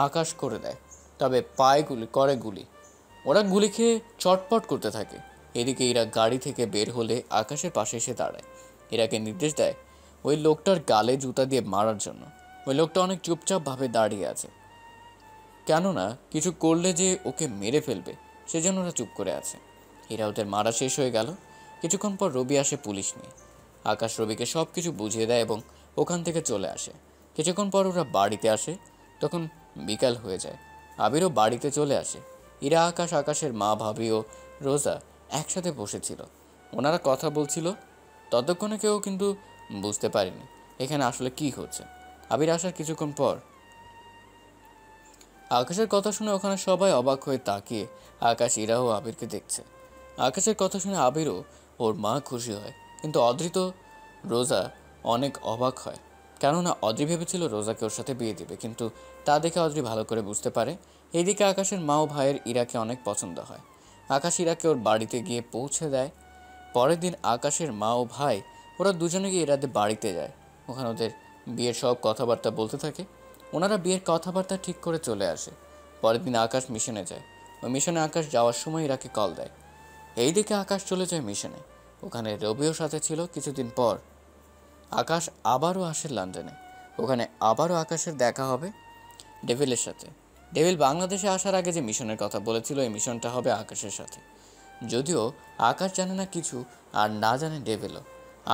আকাশ করে দেয়, তবে পায়ে গুলি। ওরা গুলি খেয়ে চটপট করতে থাকে। এদিকে এরা গাড়ি থেকে বের হলে আকাশের পাশে এসে দাঁড়ায়। এরাকে নির্দেশ দেয় ওই লোকটার গালে জুতা দিয়ে মারার জন্য। ওই লোকটা অনেক চুপচাপভাবে দাঁড়িয়ে আছে, কেননা কিছু করলে যে ওকে মেরে ফেলবে সেজন্য ওরা চুপ করে আছে। এরা ওদের মারা শেষ হয়ে গেল। কিছুক্ষণ পর রবি আসে পুলিশ নিয়ে। আকাশ রবিকে সব কিছু বুঝিয়ে দেয় এবং ওখান থেকে চলে আসে। কিছুক্ষণ পর ওরা বাড়িতে আসে। তখন বিকাল হয়ে যায়। আবিরও বাড়িতে চলে আসে। ইরা, আকাশের মা, ভাবি ও রোজা একসাথে বসেছিল। ওনারা কথা বলছিল। ততক্ষণে কেউ কিন্তু বুঝতে পারেনি এখানে আসলে কি হচ্ছে। আবির আসার কিছুক্ষণ পর আকাশের কথা শুনে ওখানে সবাই অবাক হয়ে তাকিয়ে আকাশ, ইরা ও আবিরকে দেখছে। আকাশের কথা শুনে আবিরও ওর মা খুশি হয়, কিন্তু অদ্রিত রোজা অনেক অবাক হয়, কেননা অদ্রি ভেবেছিল রোজাকে ওর সাথে বিয়ে দেবে, কিন্তু তা দেখে অদ্রি ভালো করে বুঝতে পারে এইদিকে আকাশের মা ও ভাইয়ের ইরাকে অনেক পছন্দ হয়। আকাশ ইরাকে ওর বাড়িতে গিয়ে পৌঁছে দেয়। পরের দিন আকাশের মা ও ভাই ওরা দুজনে গিয়ে ইরাদের বাড়িতে যায়। ওখানে ওদের বিয়ের সব কথাবার্তা বলতে থাকে। ওনারা বিয়ের কথাবার্তা ঠিক করে চলে আসে। পরের দিন আকাশ মিশনে যায়। ওই মিশনে আকাশ যাওয়ার সময় ইরাকে কল দেয়। এইদিকে আকাশ চলে যায় মিশনে। ওখানে রবিও সাথে ছিল। কিছুদিন পর আকাশ আবারও আসে লন্ডনে। ওখানে আবারও আকাশের দেখা হবে ডেভিলের সাথে। ডেভিল বাংলাদেশে আসার আগে যে মিশনের কথা বলেছিল, এই মিশনটা হবে আকাশের সাথে। যদিও আকাশ জানে না কিছু, আর না জানে ডেভিলও।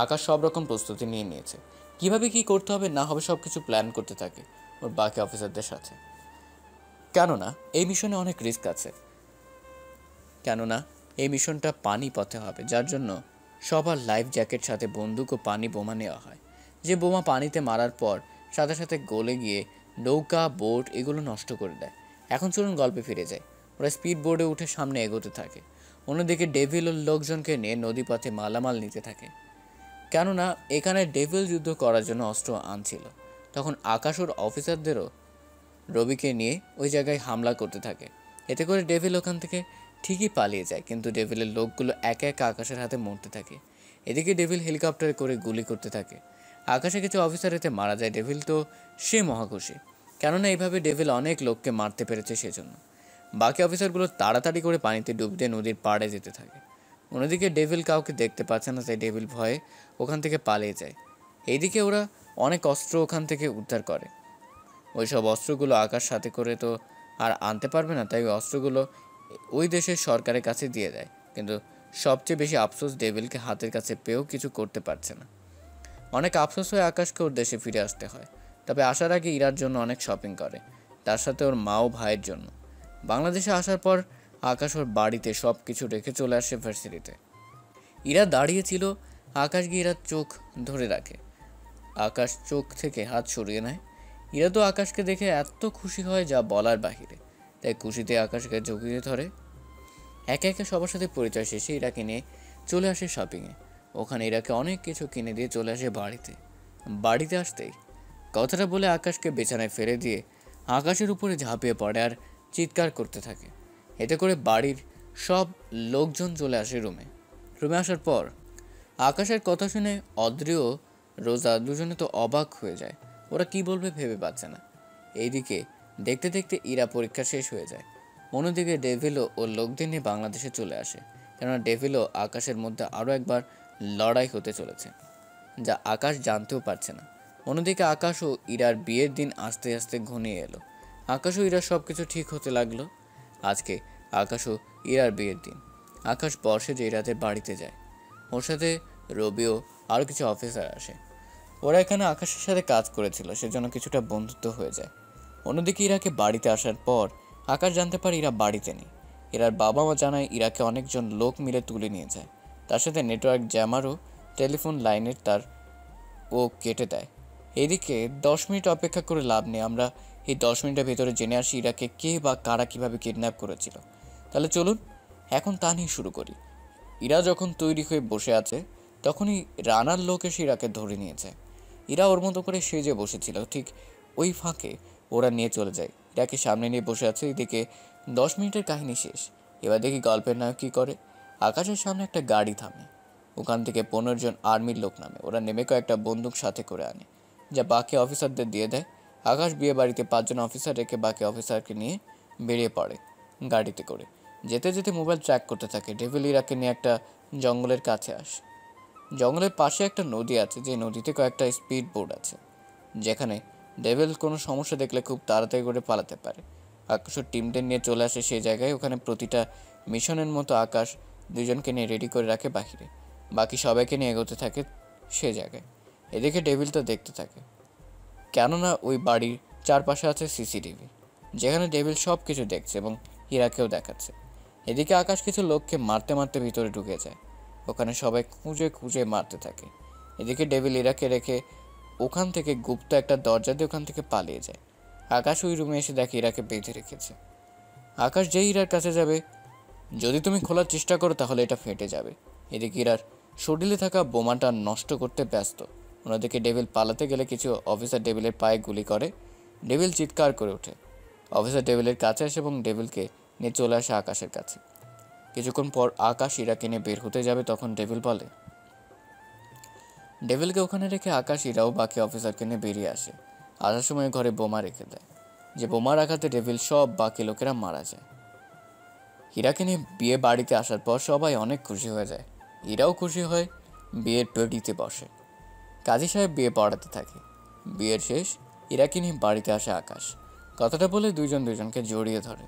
আকাশ সব রকম প্রস্তুতি নিয়ে নিয়েছে। কিভাবে কি করতে হবে না হবে সব কিছু প্ল্যান করতে থাকে ওর বাকি অফিসারদের সাথে। কেননা এই মিশনে অনেক রিস্ক আছে। কেননা এই মিশনটা পানি পথে হবে, যার জন্য সবার লাইফ জ্যাকেট সাথে বন্দুক ও পানি বোমা নেওয়া হয়। যে বোমা পানিতে মারার পর সাথে সাথে গলে গিয়ে নৌকা, বোট এগুলো নষ্ট করে দেয়। এখন চলুন গল্পে ফিরে যায়। ওরা স্পিড বোর্ডে উঠে সামনে এগোতে থাকে। অন্যদিকে ডেভিল ও লোকজনকে নিয়ে নদীপথে মালামাল নিতে থাকে। কেননা এখানে ডেভিল যুদ্ধ করার জন্য অস্ত্র আনছিল। তখন আকাশ ওর অফিসারদেরও রবিকে নিয়ে ওই জায়গায় হামলা করতে থাকে। এতে করে ডেভিল ওখান থেকে ঠিকই পালিয়ে যায়, কিন্তু ডেভিলের লোকগুলো একে একে আকাশের হাতে মরতে থাকে। এদিকে ডেভিল হেলিকপ্টারে করে গুলি করতে থাকে। আকাশে কিছু অফিসার এতে মারা যায়। ডেভিল তো সে মহাখুশি, কেননা এইভাবে ডেভিল অনেক লোককে মারতে পেরেছে সেজন্য। বাকি অফিসারগুলো তাড়াতাড়ি করে পানিতে ডুব দিয়ে নদীর পাড়ে যেতে থাকে। অন্যদিকে ডেভিল কাউকে দেখতে পাচ্ছে না, তাই ডেভিল ভয়ে ওখান থেকে পালিয়ে যায়। এইদিকে ওরা অনেক অস্ত্র ওখান থেকে উদ্ধার করে। ওইসব অস্ত্রগুলো আকাশ সাথে করে তো আর আনতে পারবে না, তাই ওই অস্ত্রগুলো ওই দেশের সরকারের কাছে দিয়ে দেয়। কিন্তু সবচেয়ে বেশি আফসোস ডেভিলকে হাতের কাছে পেয়েও কিছু করতে পারছে না। অনেক আফসোস হয়ে আকাশকে ওর দেশে ফিরে আসতে হয়। তবে আসার আগে ইরার জন্য অনেক শপিং করে, তার সাথে ওর মা ও ভাইয়ের জন্য। বাংলাদেশে আসার পর আকাশ ওর বাড়িতে সব কিছু রেখে চলে আসে ভার্সিটিতে। ইরা দাঁড়িয়েছিল, আকাশ গিয়ে ইরার চোখ ধরে রাখে। আকাশ চোখ থেকে হাত সরিয়ে নেয়। ইরা তো আকাশকে দেখে এত খুশি হয় যা বলার বাহিরে, তাই খুশিতে আকাশকে জড়িয়ে ধরে। একে একে সবার সাথে পরিচয় শেষে ইরাকে নিয়ে চলে আসে শপিংয়ে। ওখানে ইরাকে অনেক কিছু কিনে দিয়ে চলে আসে বাড়িতে। বাড়িতে আসতেই কথাটা বলে আকাশকে বিছানায় ফেলে দিয়ে আকাশের উপরে ঝাঁপিয়ে পড়ে আর চিৎকার করতে থাকে। এতে করে বাড়ির সব লোকজন চলে আসে রুমে। আসার পর আকাশের কথা শুনে অদ্রি ও রোজা দুজনে তো অবাক হয়ে যায়। ওরা কি বলবে ভেবে পাচ্ছে না। এইদিকে দেখতে দেখতে ইরা পরীক্ষা শেষ হয়ে যায়। অন্যদিকে ডেভিলও ও লোকদের নিয়ে বাংলাদেশে চলে আসে, কেননা ডেভিলও আকাশের মধ্যে আরও একবার লড়াই হতে চলেছে, যা আকাশ জানতেও পারছে না। অন্যদিকে আকাশ ও ইরার বিয়ের দিন আস্তে আস্তে ঘনিয়ে এলো। আকাশ ও ইরার সব কিছু ঠিক হতে লাগলো। আজকে আকাশ ও ইরার বিয়ের দিন। আকাশ বর্ষে যে ইরাদের বাড়িতে যায়। ওর সাথে রবিও আরও কিছু অফিসার আসে। ওরা এখানে আকাশের সাথে কাজ করেছিল, সেজন্য কিছুটা বন্ধুত্ব হয়ে যায়। অন্যদিকে ইরাকে বাড়িতে আসার পর আকাশ জানতে পারে ইরা বাড়িতে নেই। ইরার বাবা মা জানায় ইরাকে অনেকজন লোক মিলে তুলে নিয়ে যায়। তার সাথে নেটওয়ার্ক জ্যামারও টেলিফোন লাইনের তার ও কেটে দেয়। এদিকে 10 মিনিট অপেক্ষা করে লাভ নেই। আমরা এই 10 মিনিটের ভেতরে জেনে আসি ইরাকে কে বা কারা কীভাবে কিডন্যাপ করেছিল। তাহলে চলুন এখন তা নিয়ে শুরু করি। ইরা যখন তৈরি হয়ে বসে আছে তখনই রানার লোক এসে ইরাকে ধরে নিয়েছে। ইরা ওর মতো করে সেজে বসেছিল, ঠিক ওই ফাঁকে ওরা নিয়ে চলে যায়। ইরাকে সামনে নিয়ে বসে আছে। এদিকে 10 মিনিটের কাহিনী শেষ। এবার দেখি গল্পের নায়ক কী করে। আকাশের সামনে একটা গাড়ি থামে। ওখান থেকে 15 জন আর্মির লোক নামে। ওরা নেমে কয়েকটা বন্দুক সাথে করে আনে, যা বাকি অফিসারদের দিয়ে দেয়। আকাশ বিয়ে বাড়িতে 5 জন অফিসার রেখে বাকি অফিসারকে নিয়ে বেরিয়ে পড়ে গাড়িতে করে। যেতে যেতে মোবাইল ট্র্যাক করতে থাকে। ডেভিল ইরাকে নিয়ে একটা জঙ্গলের কাছে আসে। জঙ্গলের পাশে একটা নদী আছে, যে নদীতে কয়েকটা স্পিড বোট আছে, যেখানে ডেভিল কোনো সমস্যা দেখলে খুব তাড়াতাড়ি করে পালাতে পারে। আকাশের টিমদের নিয়ে চলে আসে সেই জায়গায়। ওখানে প্রতিটা মিশনের মতো আকাশ দুজনকে নিয়ে রেডি করে রাখে বাহিরে। বাকি সবাইকে নিয়ে এগোতে থাকে সে জায়গায়। এদিকে ডেভিল তো দেখতে থাকে, কেননা ওই বাড়ির চারপাশে আছে সিসিটিভি, যেখানে ডেভিল সব কিছু দেখছে এবং ইরাকেও দেখাচ্ছে। এদিকে আকাশ কিছু লোককে মারতে মারতে ভিতরে ঢুকে যায়। ওখানে সবাই খুঁজে খুঁজে মারতে থাকে। এদিকে ডেভিল ইরাকে রেখে ওখান থেকে গুপ্ত একটা দরজা দিয়ে ওখান থেকে পালিয়ে যায়। আকাশ ওই রুমে এসে দেখে ইরাকে বেঁধে রেখেছে। আকাশ যেই ইরার কাছে যাবে, যদি তুমি খোলার চেষ্টা করো তাহলে এটা ফেটে যাবে। এদিকে ইরার শরীরে থাকা বোমাটা নষ্ট করতে ব্যস্ত। অন্যদিকে ডেভিল পালাতে গেলে কিছু অফিসার ডেভিলের পায়ে গুলি করে। ডেভিল চিৎকার করে ওঠে। অফিসার ডেভিলের কাছে আসে এবং ডেভিলকে নিয়ে চলে আসে আকাশের কাছে। কিছুক্ষণ পর আকাশ ইরাকে নিয়ে বের হতে যাবে, তখন ডেভিল বলে। ডেভিলকে ওখানে রেখে আকাশ, ইরাও বাকি অফিসারকে নিয়ে বেরিয়ে আসে। আসার সময় ঘরে বোমা রেখে দেয়, যে বোমার আঘাতে ডেভিল সব বাকি লোকেরা মারা যায়। ইরাকে নিয়ে বিয়ে বাড়িতে আসার পর সবাই অনেক খুশি হয়ে যায়। ইরাও খুশি হয়, বিয়ের পেটিতে বসে। কাজী সাহেব বিয়ে পড়াতে থাকে। বিয়ের শেষ, ইরাকে নিয়ে বাড়িতে আসে আকাশ। কথাটা বলে দুইজন দুইজনকে জড়িয়ে ধরে।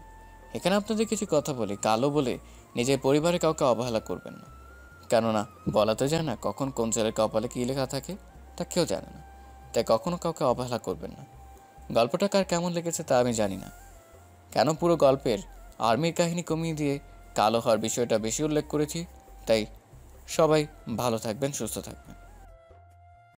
এখানে আপনাদের কিছু কথা বলি, কালো বলে নিজের পরিবারে কাউকে অবহেলা করবেন না, কেননা বলা তো যায় না কখন কোন ছেলের কপালে কী লেখা থাকে, তা কেউ জানে না। তাই কখনো কাউকে অবহেলা করবেন না। গল্পটা কার কেমন লেগেছে তা আমি জানি না, কেন পুরো গল্পের আর্মির কাহিনী কমিয়ে দিয়ে কালো হওয়ার বিষয়টা বেশি উল্লেখ করেছি। তাই সবাই ভালো থাকবেন, সুস্থ থাকবেন।